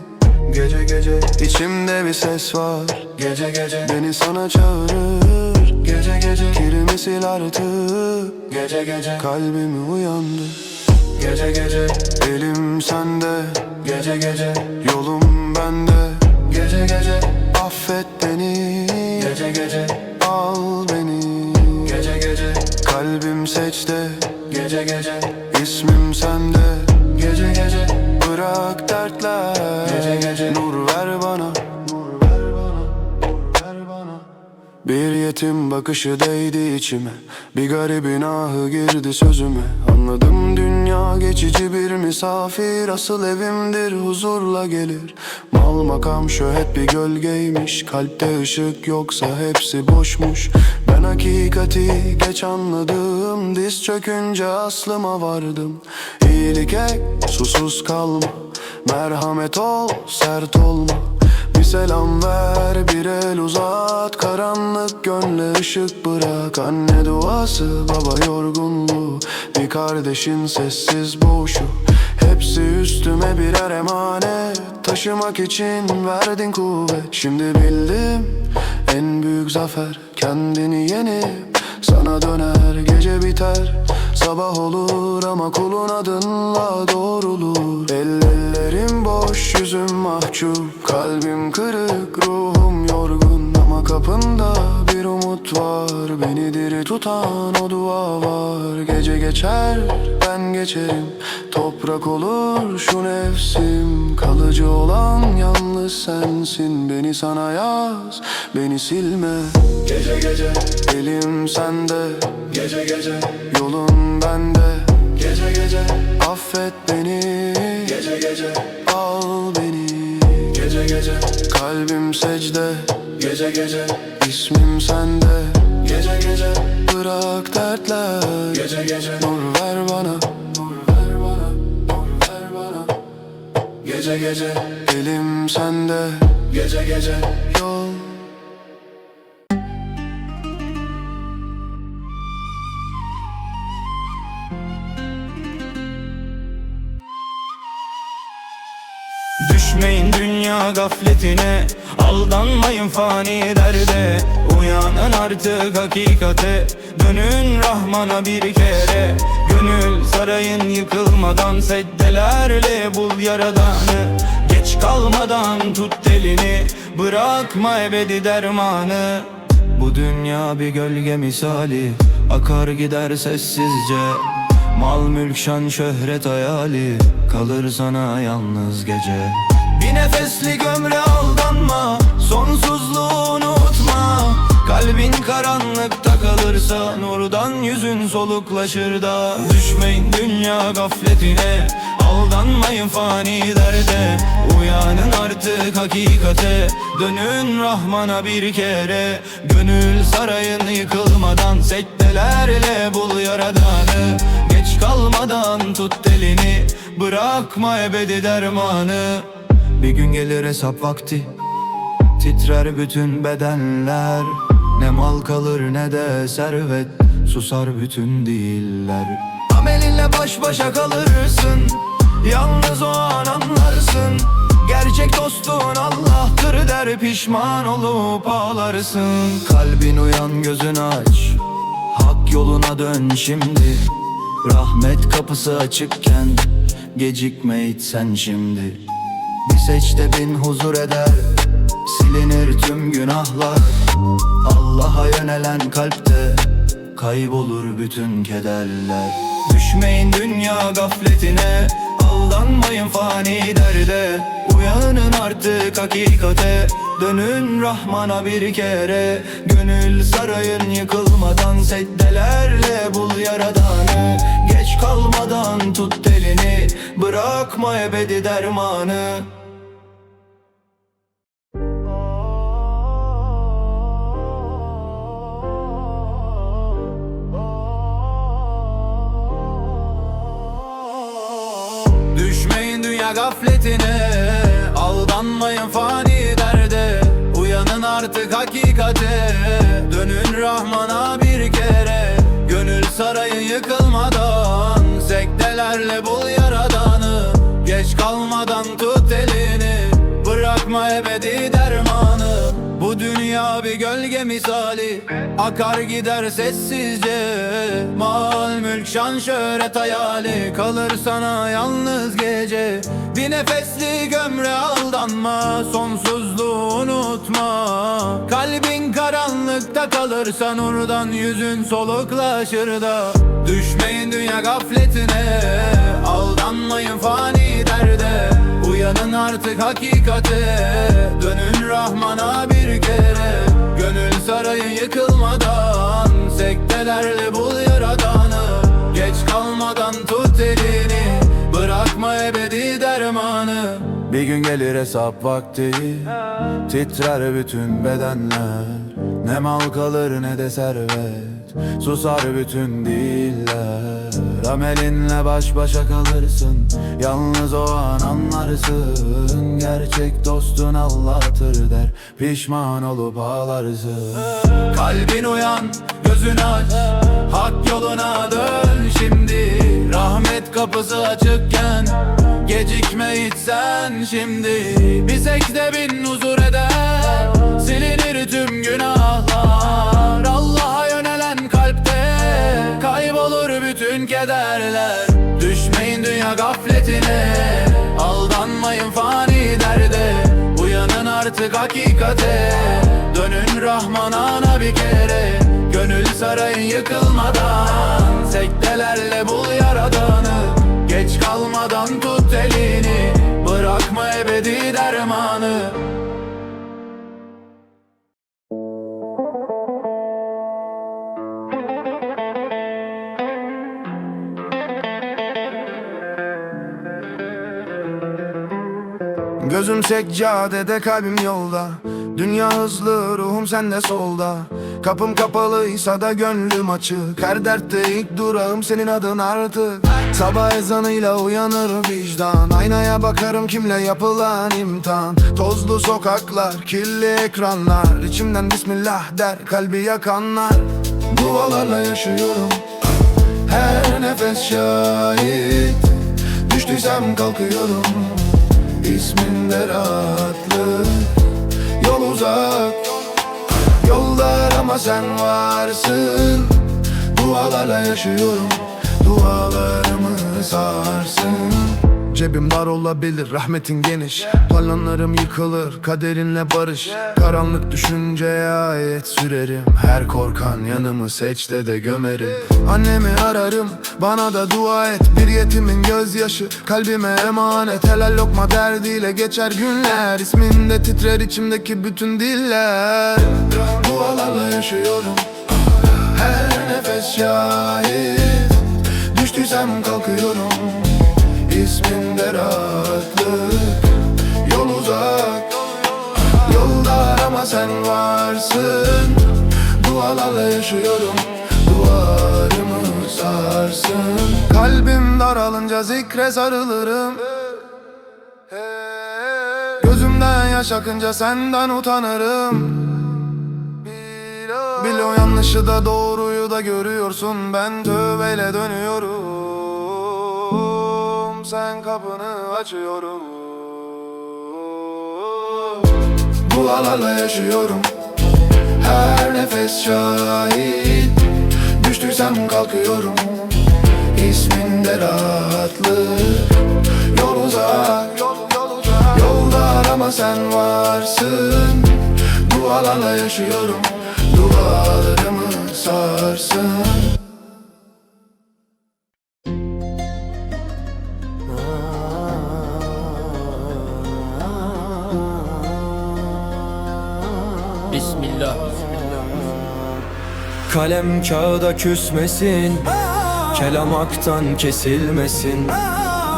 Speaker 3: Gece gece içimde bir ses var, gece gece beni sana çağırır. Gece gece kirimi sil artık, gece gece kalbimi uyandır. Gece gece elim sende, gece gece yolum bende. Gece gece affet beni, gece gece al beni. Gece gece kalbim secde, gece gece ismim sende. Gece gece bırak dertler, gece gece nur ver bana, nur ver bana, nur ver bana. Bir yetim bakışı değdi içime, bir garibin ahı girdi sözüme. Anladım dünya geçici bir misafir, asıl evimdir huzurla gelir. Mal makam şöhret bir gölgeymiş, kalpte ışık yoksa hepsi boşmuş. Ben hakikati geç anladım, diz çökünce aslıma vardım. İyilik et, susuz kalma, merhamet ol, sert olma. Bir selam ver, bir el uzat, karanlık gönle ışık bırak. Anne duası, baba yorgunluğu, bir kardeşin sessiz boğuşu. Hepsi üstüme birer emanet, taşımak için verdin kuvvet. Şimdi bildim en büyük zafer, kendini yenip sana döner. Gece biter, sabah olur, ama kulun adınla doğrulur. Ellerim boş, yüzüm mahcup, kalbim kırık, ruhum yorgun. Ama kapında bir umut var, beni diri tutan o dua var. Gece geçer, ben geçerim, toprak olur şu nefsim. Kalıcı olan yalnız sensin, beni sana yaz, beni silme. Gece gece elim sende, gece gece yolum bende. Gece gece affet beni, gece gece al beni. Gece gece kalbim secde, gece gece ismim sende. Gece gece bırak dertler, gece gece nur ver bana, nur ver bana, nur ver bana. Gece gece elim sende, gece gece yol.
Speaker 5: Düşmeyin dünya gafletine, aldanmayın fani derde. Uyanın artık hakikate, dönün Rahman'a bir kere. Gönül sarayın yıkılmadan, seddelerle bul yaradanı. Geç kalmadan tut elini, bırakma ebedi dermanı. Bu dünya bir gölge misali, akar gider sessizce. Mal mülk şan şöhret hayali, kalır sana yalnız gece. Bir nefeslik ömre aldanma, sonsuzluğu unut Kalbin karanlıkta kalırsa nurdan yüzün soluklaşır da. Düşmeyin dünya gafletine, aldanmayın fani derde. Uyanın artık hakikate, dönün Rahman'a bir kere. Gönül sarayın yıkılmadan, sektelerle bul yaradanı. Geç kalmadan tut elini, bırakma ebedi dermanı. Bir gün gelir hesap vakti, titrer bütün bedenler. Ne mal kalır ne de servet, susar bütün diller. Amelinle baş başa kalırsın, yalnız o an anlarsın. Gerçek dostun Allah'tır der, pişman olup ağlarsın. Kalbin uyan, gözün aç, hak yoluna dön şimdi. Rahmet kapısı açıkken gecikme hiç sen şimdi. Bir secde bin huzur eder, silinir tüm günahlar. Allah'a yönelen kalpte kaybolur bütün kederler. Düşmeyin dünya gafletine, aldanmayın fani derde. Uyanın artık hakikate, dönün Rahman'a bir kere. Gönül sarayın yıkılmadan, secdelerle bul yaradanı. Geç kalmadan tut elini, bırakma ebedi dermanı.
Speaker 1: Düşmeyin dünya gafletine, aldanmayın fani derde. Uyanın artık hakikate, dönün Rahman'a bir kere. Gönül sarayın yıkılmadan, sektelerle bul yaradanı. Geç kalmadan tut elini, bırakma ebedi dermanı. Bu dünya bir gölge misali, akar gider sessizce. Mal, mülk, şan, şöhret hayali, kalır sana yalnız gece. Bir nefeslik ömre aldanma, sonsuzluğu unutma. Kalbin karanlıkta kalırsa nurdan yüzün soluklaşır da. Düşmeyin dünya gafletine, aldanmayın fani derde. Uyanın artık hakikate, dönün Rahman'a bir kere. Gönül sarayın yıkılmadan, sektelerle bul yaradanı. Geç kalmadan tut elini, bırakma ebedi dermanı. Bir gün gelir hesap vakti, titrer bütün bedenler. Ne mal kalır ne de servet, susar bütün diller. Amelinle baş başa kalırsın, yalnız o an anlarsın. Gerçek dostun Allah'tır der, pişman olup ağlarsın. Kalbin uyan, gözün aç, hak yoluna dön şimdi. Rahmet kapısı açıkken gecikme hiç sen şimdi. Bir secde bin huzur eder, silinir tüm günahlar. Allah'a yönelen kalpte kaybolur bütün kederler. Düşmeyin dünya gafletine, aldanmayın fani derde. Uyanın artık hakikate, dönün Rahman'a bir kere. Gönül sarayın yıkılmadan, sektelerle bul yaradanı. Geç kalmadan tut elini, bırakma ebedi dermanı.
Speaker 6: Gözüm seccadede, kalbim yolda. Dünya hızlı, ruhum sende solda. Kapım kapalıysa da gönlüm açık. Her dertte ilk durağım senin adın artık. Sabah ezanıyla uyanır vicdan. Aynaya bakarım kimle yapılan imtihan. Tozlu sokaklar, kirli ekranlar. İçimden Bismillah der kalbi yakanlar. Dualarla yaşıyorum, her nefes şahit. Düştüysem kalkıyorum, İsminde rahatlık. Yol uzak, yollar ama sen varsın. Dualarla yaşıyorum, dualarımı sarsın. Cebim dar olabilir, rahmetin geniş. Planlarım yıkılır, kaderinle barış. Karanlık düşünceye ayet sürerim. Her korkan yanımı secdede gömerim. Annemi ararım, bana da dua et. Bir yetimin gözyaşı, kalbime emanet. Helal lokma derdiyle geçer günler. İsminde titrer içimdeki bütün diller. Dualarla yaşıyorum, her nefes şahit. Düştüysem kalkıyorum, İsminde rahatlık. Yol uzak, yolda arama sen varsın. Dualarla yaşıyorum, duvarımı sarsın. Kalbim daralınca zikre sarılırım. Gözümden yaş akınca senden utanırım. Bil o yanlışı da doğruyu da görüyorsun. Ben tövbeyle dönüyorum, sen kapını açıyorum. Dualarla yaşıyorum, her nefes şahit. Düştüysem kalkıyorum, İsminde rahatlık. Yol uzak, yolda arama sen varsın. Dualarla yaşıyorum, duvarımı sarsın.
Speaker 4: Bismillah.
Speaker 2: Kalem kağıda küsmesin, kelam aktan kesilmesin.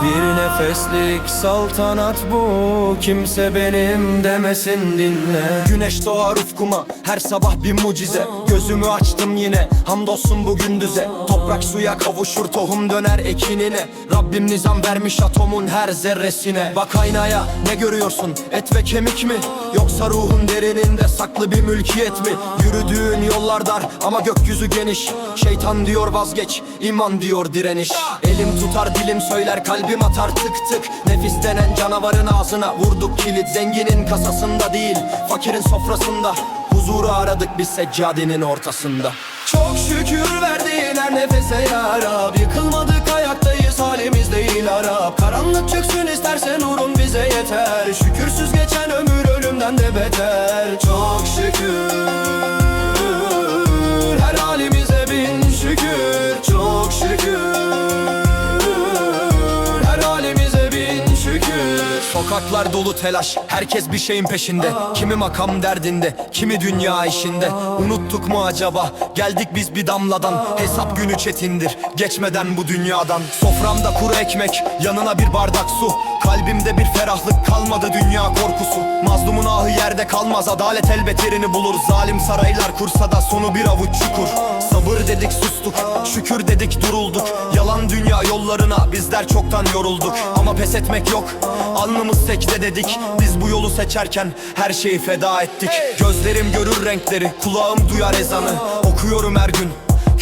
Speaker 2: Bir nefeslik saltanat bu, kimse benim demesin, dinle. Güneş doğar ufkuma, her sabah bir mucize. Gözümü açtım yine, hamdolsun bu gündüze. Toprak suya kavuşur, tohum döner ekinine. Rabbim nizam vermiş atomun her zerresine. Bak aynaya, ne görüyorsun, et ve kemik mi? Yoksa ruhun derininde saklı bir mülkiyet mi? Yürüdüğün yollar dar ama gökyüzü geniş. Şeytan diyor vazgeç, iman diyor direniş. Elim tutar dilim söyler, kalbim atar tık tık. Nefis denen canavarın ağzına vurduk kilit. Zenginin kasasında değil, fakirin sofrasında. Huzuru aradık biz seccadenin ortasında. Çok şükür verdiğin her nefese ya Rab. Yıkılmadık ayaktayız, halimiz değil Arap. Karanlık çöksün isterse nurun bize yeter. Şükürsüz geçen ömür ölümden de beter. Çok şükür, her halimize bin şükür. Çok şükür, her halimize bin şükür. Sokaklar dolu telaş, herkes bir şeyin peşinde. Kimi makam derdinde, kimi dünya işinde. Unuttuk mu acaba, geldik biz bir damladan. Hesap günü çetindir, geçmeden bu dünyadan. Soframda kuru ekmek, yanına bir bardak su. Kalbimde bir ferahlık kalmadı, dünya korkusu. Mazlumun ahı yerde kalmaz, adalet elbet yerini bulur. Zalim saraylar kursa da sonu bir avuç çukur. Sabır dedik sustuk, şükür dedik durulduk. Yalan dünya yollarına bizler çoktan yorulduk. Ama pes etmek yok, alnımız sekte dedik. Biz bu yolu seçerken her şeyi feda ettik. Gözlerim görür renkleri, kulağım duyar ezanı. Okuyorum her gün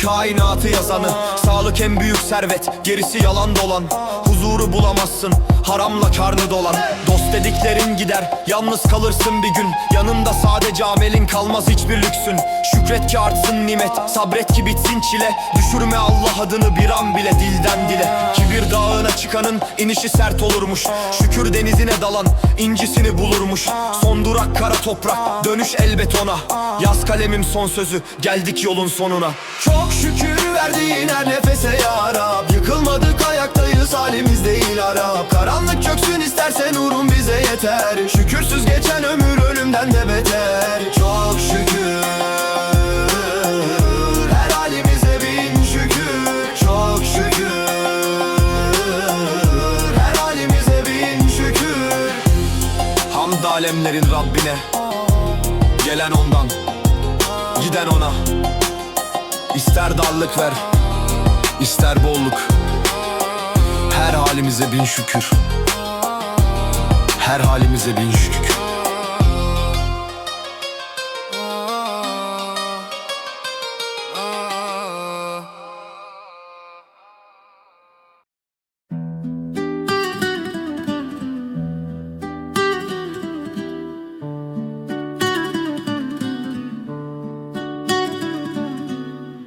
Speaker 2: kainatı yazanı. Sağlık en büyük servet, gerisi yalan dolan. Huzuru bulamazsın, haramla karnı dolan. Dost dediklerin gider, yalnız kalırsın bir gün. Yanında sadece amelin kalmaz, hiçbir lüksün. Şükret ki artsın nimet, sabret ki bitsin çile. Düşürme Allah adını bir an bile dilden dile. Kibir dağına çıkanın inişi sert olurmuş. Şükür denizine dalan incisini bulurmuş. Son durak kara toprak, dönüş elbet ona. Yaz kalemim son sözü, geldik yolun sonuna. Çok şükür verdiğin her nefese ya Rab. Yıkılmadık ayaktayız, halimiz değil Arap. Karanlık çöksün isterse nurun bize yeter. Şükürsüz geçen ömür ölümden de beter. Çok şükür, her halimize bin şükür. Çok şükür, her halimize bin şükür. Hamd alemlerin Rabbine, gelen ondan, giden ona. İster darlık ver, ister bolluk. Her halimize bin şükür. Her halimize bin şükür.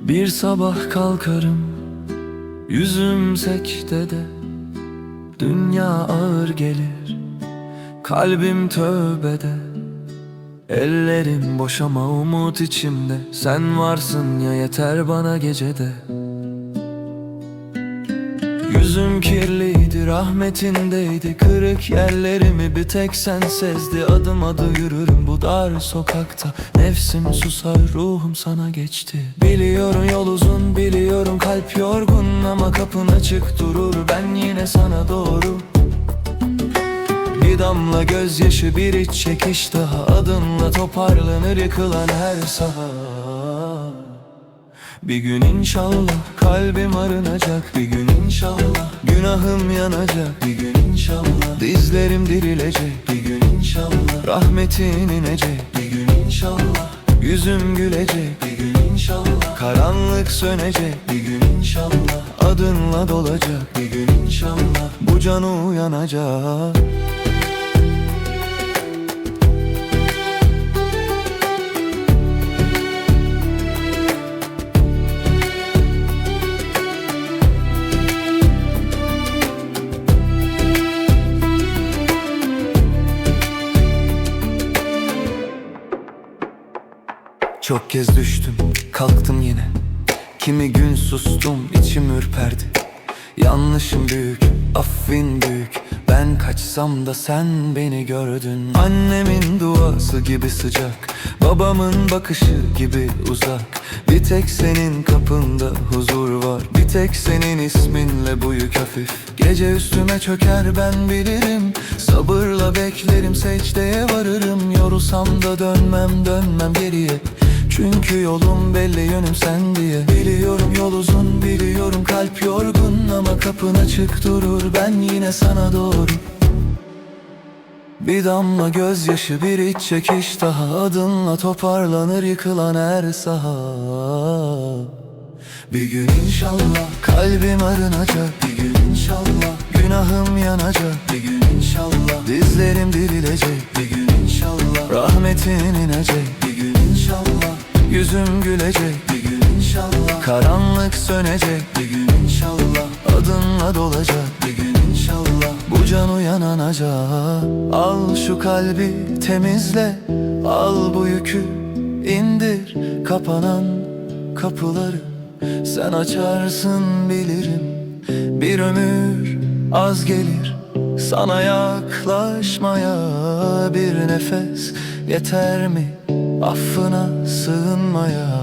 Speaker 3: Bir sabah kalkarım, yüzüm sektede. Dünya ağır gelir, kalbim tövbede. Ellerim boş ama umut içimde. Sen varsın ya, yeter bana gecede. Yüzüm kirlidir
Speaker 5: rahmetindeydi. Kırık yerlerimi bir tek sen sezdi. Adım adım yürürüm bu dar sokakta. Nefsim susar, ruhum sana geçti. Biliyorum yol uzun, biliyorum kalp yorgun, ama kapın açık durur, ben yine sana doğru. Bir damla gözyaşı, bir iç çekiş daha. Adınla toparlanır yıkılan her saha. Bir gün inşallah kalbim arınacak, bir gün inşallah günahım yanacak, bir gün inşallah dizlerim dirilecek, bir gün inşallah rahmetin inecek, bir gün inşallah yüzüm gülecek, bir gün inşallah karanlık sönecek, bir gün inşallah adınla dolacak, bir gün inşallah bu can uyanacak.
Speaker 6: Çok kez düştüm, kalktım yine. Kimi gün sustum, içim ürperdi. Yanlışım büyük, affin büyük. Ben kaçsam da sen beni gördün. Annemin duası gibi sıcak, babamın bakışı gibi uzak. Bir tek senin kapında huzur var, bir tek senin isminle bu yük hafif. Gece üstüme çöker ben bilirim, sabırla beklerim, secdeye varırım. Yorulsam da dönmem geriye, çünkü yolum belli, yönüm sen diye. Biliyorum yol uzun, biliyorum kalp yorgun, ama kapın açık durur, ben yine sana doğru. Bir damla gözyaşı, bir iç çekiş daha. Adınla toparlanır yıkılan her saha. Bir gün inşallah kalbim arınacak, bir gün inşallah günahım yanacak, bir gün inşallah dizlerim dirilecek, bir gün inşallah rahmetin inecek, bir gün inşallah yüzüm gülecek, bir gün inşallah karanlık sönecek, bir gün inşallah adınla dolacak, bir gün inşallah bu can uyanacak. Al şu kalbi temizle, al bu yükü indir, kapanan kapıları sen açarsın bilirim. Bir ömür az gelir sana yaklaşmaya, bir nefes yeter mi affına sığınmaya?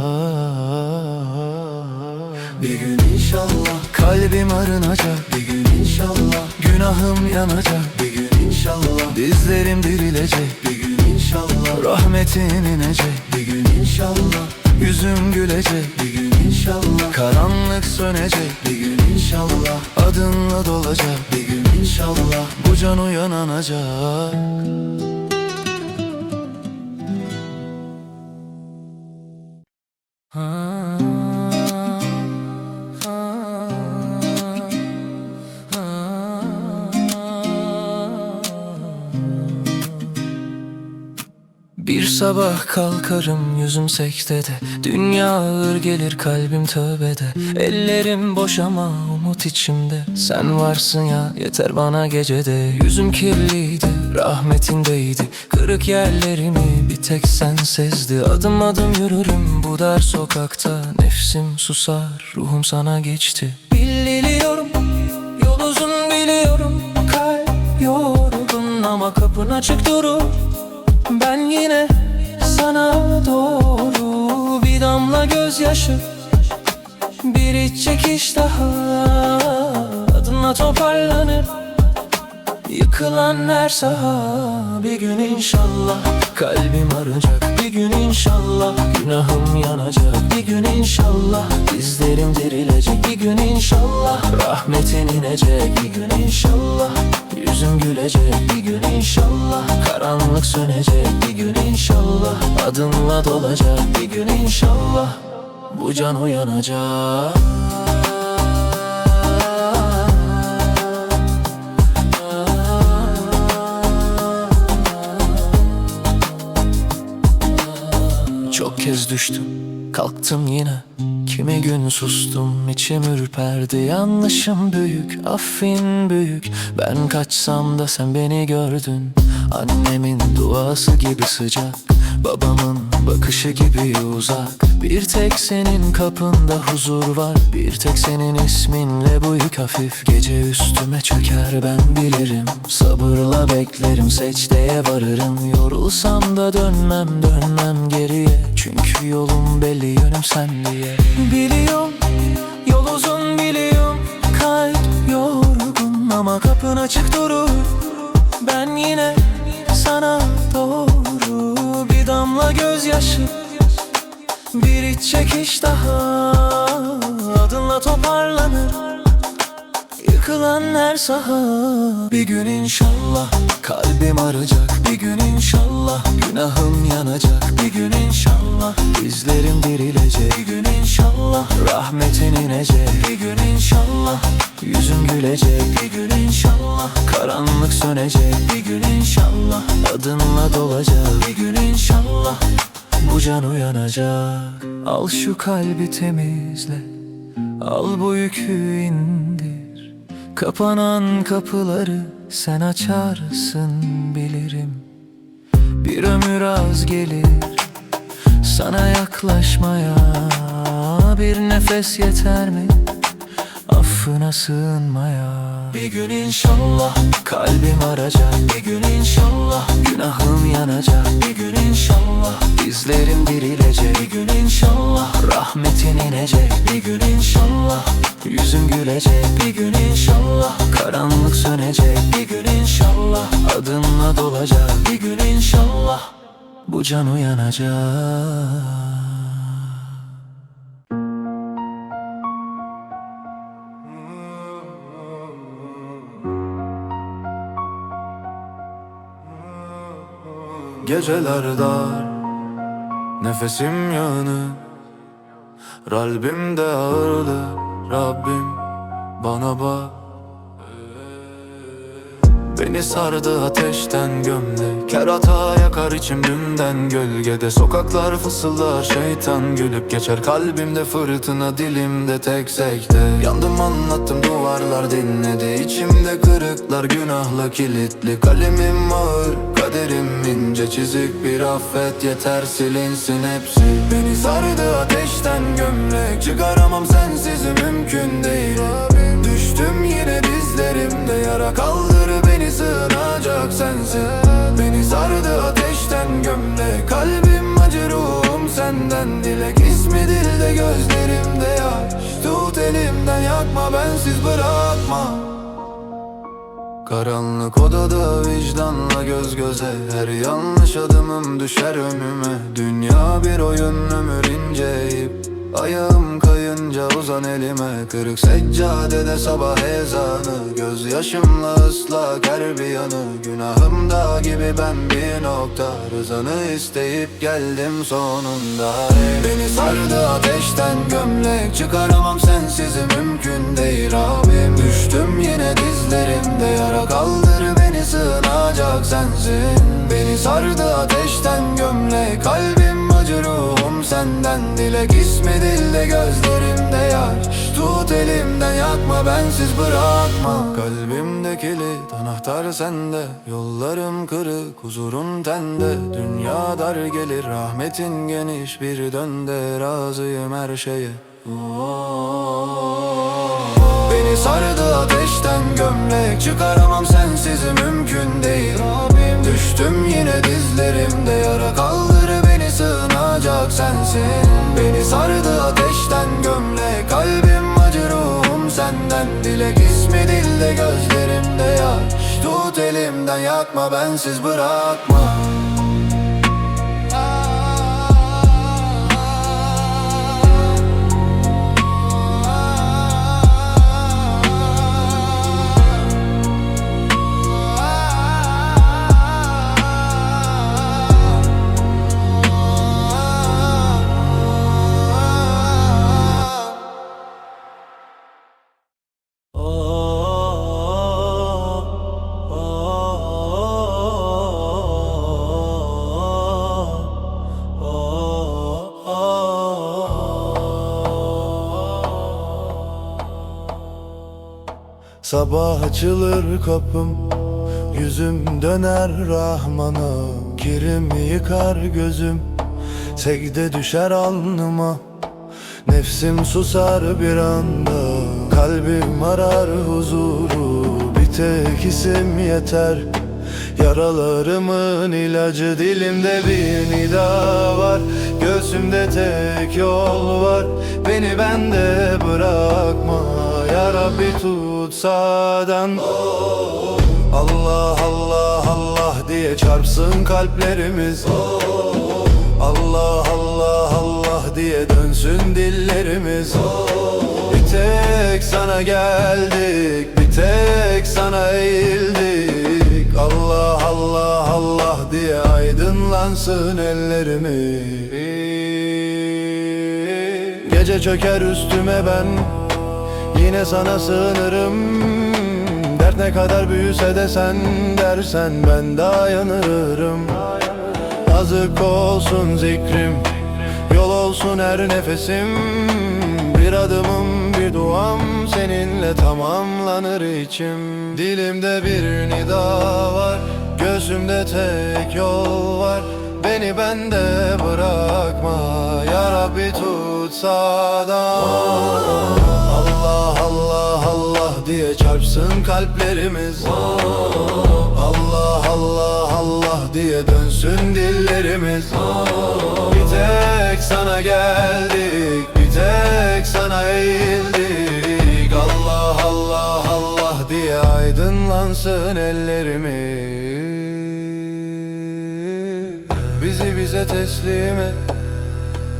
Speaker 6: Bir gün inşallah kalbim arınacak, bir gün inşallah günahım yanacak, bir gün inşallah dizlerim dirilecek, bir gün inşallah rahmetin inecek, bir gün inşallah yüzüm gülecek, bir gün inşallah karanlık sönecek, bir gün inşallah adınla dolacak, bir gün inşallah bu can uyanacak.
Speaker 5: Bir sabah kalkarım yüzüm secdede, dünya ağır gelir kalbim tövbede. Ellerim boş ama umut içimde, sen varsın ya yeter bana gecede. Yüzüm kirliydi, rahmetindeydi, kırık yerlerimi bir tek sen sezdi. Adım adım yürürüm bu dar sokakta, nefsim susar, ruhum sana geçti. Biliyorum yol uzun, biliyorum kalp yorgun, ama kapın açık durur, ben yine sana doğru. Bir damla gözyaşı, bir iç çekiş daha. Adınla toparlanır yıkılan her saha. Bir gün inşallah kalbim arınacak, bir gün inşallah günahım yanacak, bir gün inşallah dizlerim dirilecek, bir gün inşallah rahmetin inecek, bir gün inşallah yüzüm gülecek, bir gün inşallah karanlık sönecek, bir gün inşallah adınla dolacak, bir gün inşallah bu can uyanacak. Çok kez düştüm, kalktım yine. Kimi gün sustum, içim ürperdi. Yanlışım büyük, affin büyük. Ben kaçsam da sen beni gördün. Annemin duası gibi sıcak, babamın bakışı gibi uzak. Bir tek senin kapında huzur var, bir tek senin isminle bu yük hafif. Gece üstüme çöker ben bilirim, sabırla beklerim, secdeye varırım. Yorulsam da dönmem geriye, çünkü yolum belli, yönüm sen diye. Biliyorum yol uzun, biliyorum kalp yorgun, ama kapın açık durur. Ben yine sana doğru, bir damla gözyaşı, bir iç çekiş daha, adınla toparlanır yıkılan her saha. Bir gün inşallah kalbim arayacak, bir gün inşallah günahım yanacak, bir gün inşallah izlerim dirilecek, bir gün inşallah rahmetin inecek, bir gün inşallah yüzüm gülecek, bir gün inşallah karanlık sönecek, bir gün inşallah adınla dolacak, bir gün inşallah bu can uyanacak. Al şu kalbi temizle, al bu yükü indir. Kapanan kapıları sen açarsın bilirim. Bir ömür az gelir sana yaklaşmaya, bir nefes yeter mi affına sığınmaya? Bir gün inşallah kalbim arayacak, bir gün inşallah günahım yanacak, bir gün inşallah izlerim dirilecek, bir gün inşallah rahmetin inecek, bir gün inşallah yüzüm gülecek, bir gün inşallah karanlık sönecek, bir gün inşallah adınla dolacak, bir gün inşallah bu can uyanacak.
Speaker 6: Geceler dar, nefesim yanı, kalbimde ağırlı, Rabbim bana bak. Beni sardı ateşten gömlek, kerata yakar içim dümden gölgede. Sokaklar fısıldar, şeytan gülüp geçer, kalbimde fırtına, dilimde tek sekte. Yandım anlattım, duvarlar dinledi, içimde kırıklar, günahla kilitli. Kalemim ağır, kaderim ince çizik, bir affet yeter silinsin hepsi. Beni sardı ateşten gömlek, çıkaramam sensiz mümkün değil. Düştüm yine dizlerimde yara, kaldır beni sığınacak sensin. Beni sardı ateşten gömlek, kalbim acı, ruhum senden dilek. İsmi dilde, gözlerimde yaş, tut elimden yakma, bensiz bırakma. Karanlık odada vicdanla göz göze, her yanlış adımım düşer önüme. Dünya bir oyun, ömür ince ip, ayağım kayınca uzan elime. Kırık seccadede sabah ezanı, gözyaşımla ıslak her bir yanı. Günahım dağ gibi ben bir nokta, rızanı isteyip geldim sonunda. Beni sardı ateşten gömlek, çıkaramam sensiz mümkün değil Rabbim. Düştüm yine dizlerimde yara, kaldır beni sığınacak sensin. Beni sardı ateşten gömlek, kalbim acı, ruhum senden dilek. İsmi dilde, gözlerimde yaş, tut elimden yakma, bensiz bırakma. Kalbimde kilit, anahtar sende, yollarım kırık, huzurun tende. Dünya dar gelir, rahmetin geniş, bir dönde razıyım her şeye. Beni sardı ateşten gömlek, çıkaramam sensiz mümkün değil. Düştüm yine dizlerimde yara, kaldır beni sığınacak sensin. Beni sardı ateşten gömlek, kalbim acı, ruhum senden dilek. İsmi dilde, gözlerimde yaş, tut elimden yakma, bensiz bırakma. Sabah açılır kapım, yüzüm döner Rahman'a. Kirimi yıkar gözüm, secde düşer alnıma. Nefsim susar bir anda, kalbim arar huzuru. Bir tek isim yeter, yaralarımın ilacı. Dilimde bir nida var, göğsümde tek yol var. Beni bende bırakma ya Rabbi, tut sağdan. Allah Allah Allah diye çarpsın kalplerimiz. Allah Allah Allah diye dönsün dillerimiz. Bir tek sana geldik, bir tek sana eğildik. Allah Allah Allah diye aydınlansın ellerimiz. Gece çöker üstüme ben yine sana sığınırım. Dert ne kadar büyüse de sen dersen ben dayanırım. Azık olsun zikrim, yol olsun her nefesim. Bir adımım bir duam seninle tamamlanır içim. Dilimde bir nida var, gözümde tek yol var. Beni bende bırakma ya Rabbi, tut sağdan. Allah Allah Allah diye çarpsın kalplerimiz. Allah Allah Allah diye dönsün dillerimiz. Bir tek sana geldik, bir tek sana eğildik. Allah Allah Allah diye aydınlansın ellerimiz. Bizi bize teslim et,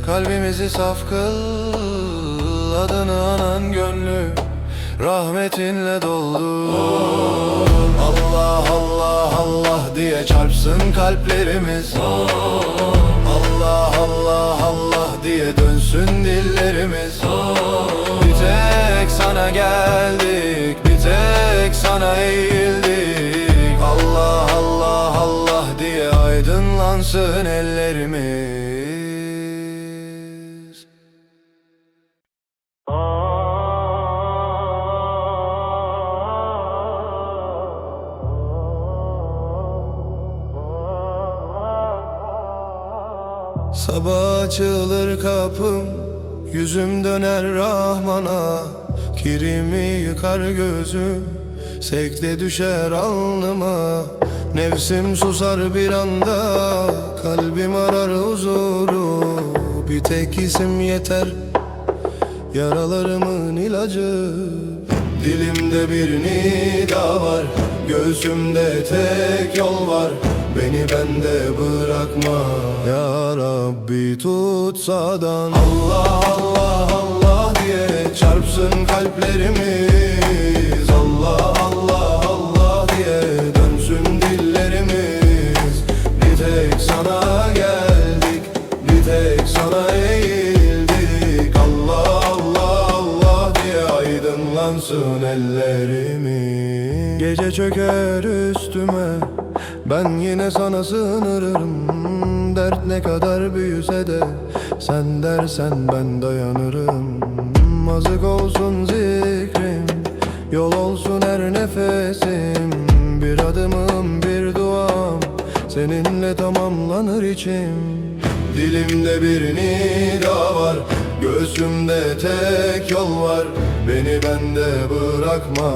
Speaker 6: kalbimizi saf kıl. Adını anan gönlü rahmetinle doldur. Allah Allah Allah diye çarpsın kalplerimiz. Allah Allah Allah diye dönsün dillerimiz. Bir tek sana geldik, bir tek sana eğildik. Allah Allah Allah diye aydınlansın ellerimiz. Sabah açılır kapım, yüzüm döner Rahman'a. Kirimi yıkar gözüm, secde düşer alnıma. Nefsim susar bir anda, kalbim arar huzuru. Bir tek isim yeter, yaralarımın ilacı. Dilimde bir nida var, göğsümde tek yol var. Beni bende bırakma ya Rabbi, tut sağdan. Allah Allah Allah diye çarpsın kalplerimiz. Allah Allah Allah diye dönsün dillerimiz. Bir tek sana geldik, bir tek sana eğildik. Allah Allah Allah diye aydınlansın ellerimiz. Gece çöker üstüme, ben yine sana sığınırım. Dert ne kadar büyüse de sen dersen ben dayanırım. Azık olsun zikrim, yol olsun her nefesim. Bir adımım bir duam seninle tamamlanır içim. Dilimde bir nida var, göğsümde tek yol var. Beni bende bırakma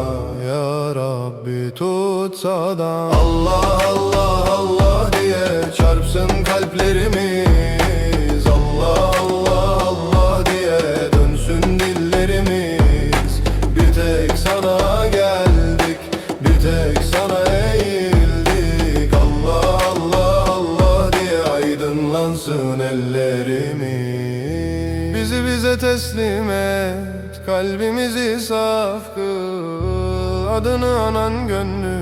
Speaker 6: ya Rabbi, tut sağdan. Allah Allah Allah diye çarpsın kalplerimiz. Allah Allah Allah diye dönsün dillerimiz. Bir tek sana geldik, bir tek sana eğildik. Allah Allah Allah diye aydınlansın ellerimiz. Bizi bize teslim et, kalbimizi saf kıl. Adını anan gönlü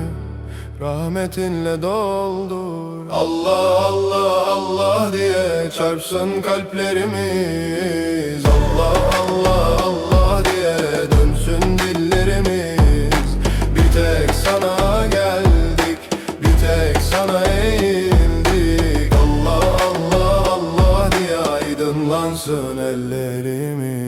Speaker 6: rahmetinle doldur. Allah Allah Allah diye çarpsın kalplerimiz. Allah Allah Allah diye dönsün dillerimiz. Bir tek sana geldik, bir tek sana eğildik. Allah Allah Allah diye aydınlansın ellerimiz.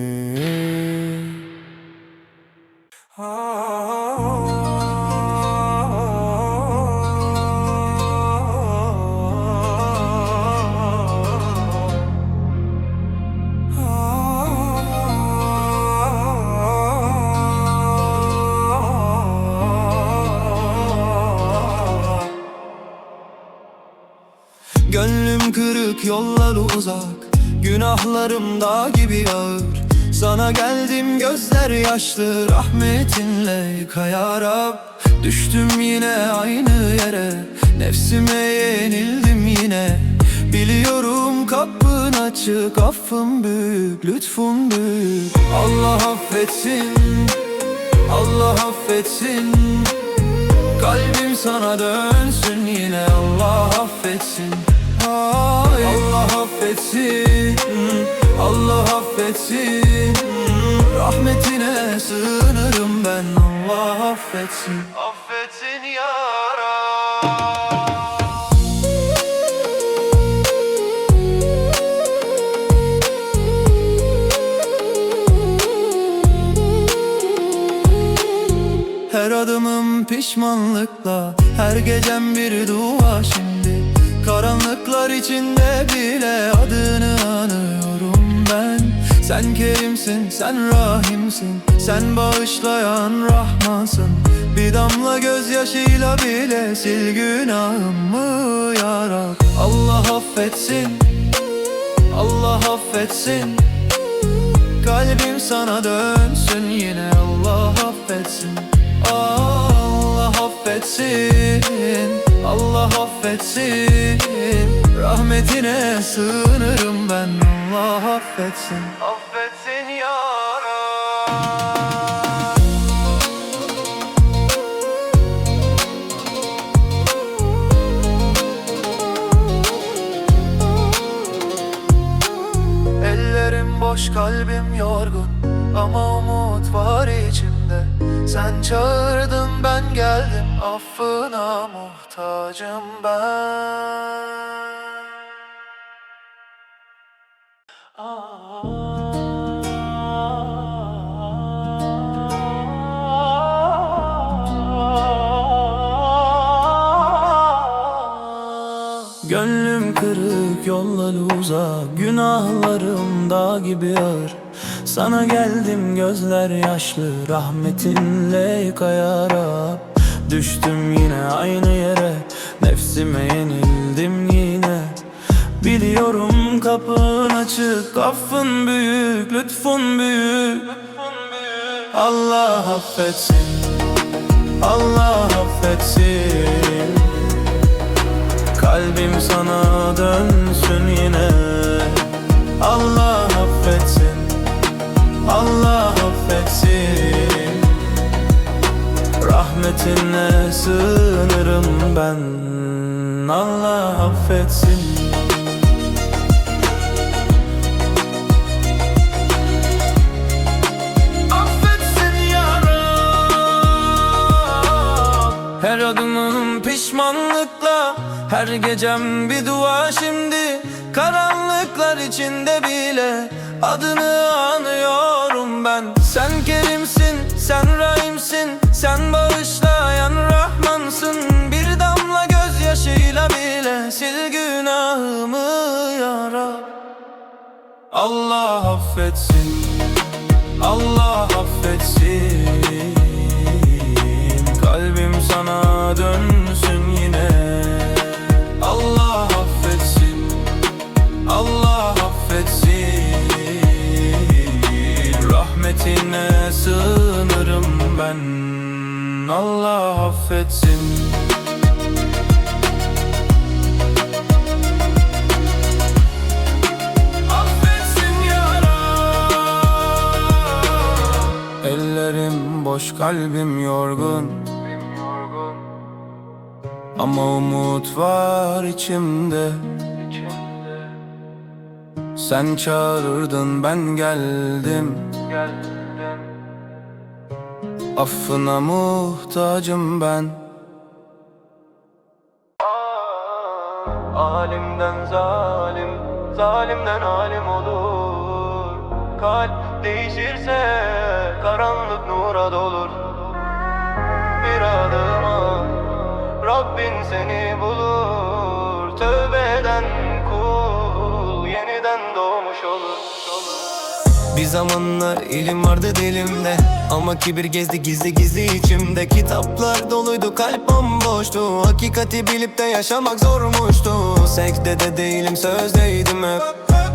Speaker 1: Gönlüm kırık, yollar uzak, günahlarım dağ gibi ağır. Sana geldim, gözler yaşlı, rahmetinle yıka ya Rab. Düştüm yine aynı yere, nefsime yenildim yine. Biliyorum kapın açık, affın büyük, lütfun büyük. Allah affetsin, Allah affetsin. Kalbim sana dönsün yine, Allah affetsin. Ay, Allah affetsin, Allah affetsin. Rahmetine sığınırım ben, Allah affetsin. Affetsin ya Rab. Her adımım pişmanlıkla, her gecem bir dua şimdi. Karanlıklar içinde bile adını anıyorum ben. Sen kerimsin, sen rahimsin, sen bağışlayan Rahmansın. Bir damla gözyaşıyla bile sil günahımı ya Rab. Allah affetsin, Allah affetsin. Kalbim sana dönsün yine, Allah affetsin. Allah affetsin, Allah affetsin. Rahmetine sığınırım ben, Allah affetsin. Affetsin ya Rab. Ellerim boş, kalbim yorgun, ama umut var içimde. Sen çağırdın, ben geldim, affına muhtacım ben.
Speaker 5: Gönlüm kırık, yollar uzak, günahlarım dağ gibi ağır. Sana geldim, gözler yaşlı, rahmetinle yıka ya Rab. Düştüm yine aynı yere, nefsime yenildim yine. Biliyorum kapın açık, affın büyük, lütfun büyük. Allah affetsin, Allah affetsin. Kalbim sana dönsün yine, Allah affetsin, Allah affetsin. Rahmetine sığınırım ben, Allah affetsin. Affetsin ya Rab. Her adımım pişmanlıkla, her gecem bir dua şimdi. Karanlıklar içinde bile adını anıyorum ben. Sen kerimsin, sen rahimsin, sen bağışlayan Rahmansın. Bir damla gözyaşıyla bile sil günahımı ya Rab. Allah affetsin, Allah affetsin. Kalbim sana dönsün yine, Allah affetsin, Allah affetsin. Rahmetine sığınırım ben, Allah affetsin. Affetsin ya Rab. Ellerim boş, kalbim yorgun, ama umut var içimde. Sen çağırdın, ben geldim, affına muhtacım ben. Alimden zalim, zalimden alim olur. Kalp değişirse karanlık nura dolur. Bir adıma Rabbin seni bulur. Tövbe eden kul yeniden doğmuş olur.
Speaker 3: Bir zamanlar ilim vardı dilimde, ama kibir gezdi gizli gizli içimde. Kitaplar doluydu, kalp bomboştu, hakikati bilip de yaşamak zormuştu. Sekdede değilim, sözdeydim hep.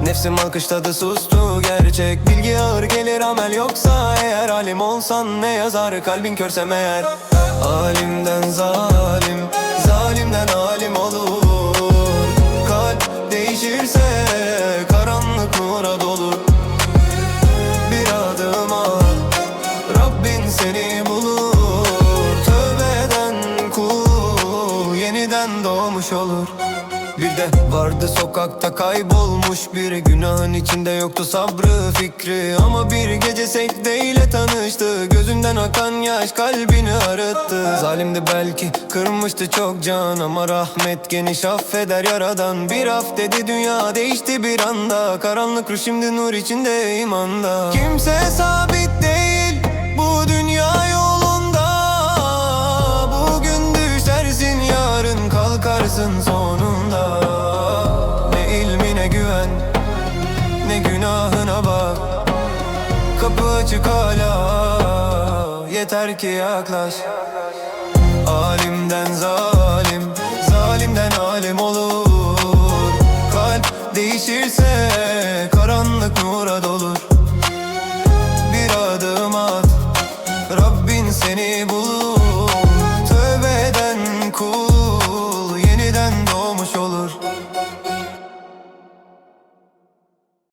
Speaker 3: Nefsim alkışladı, sustu gerçek. Bilgi ağır gelir, amel yoksa eğer. Alim olsan ne yazar, kalbin körse meğer. Alimden zalim, zalimden alim olur. Kalp değişirse karanlık nura dolur. Bir adım at, Rabbin seni bulur. Tövbe eden kul yeniden doğmuş olur. Bir de vardı sokakta kaybolmuş biri, günahın içinde yoktu sabrı fikri. Ama bir gece sekdeyle tanıştı, gözünden akan yaş kalbini arıttı. Zalimdi belki, kırmıştı çok can, ama rahmet geniş, affeder yaradan. Bir af dedi, dünya değişti bir anda. Karanlık ruh şimdi nur içinde, imanda. Kimse sabit değil bu dünya yolunda. Bugün düşersin, yarın kalkarsın sonunda. Ne ilmine güven, ne günahına bak. Kapı açık hala, yeter ki yaklaş. Alimden zalim, zalimden alim olur. Kalp değişirse karanlık nura dolur.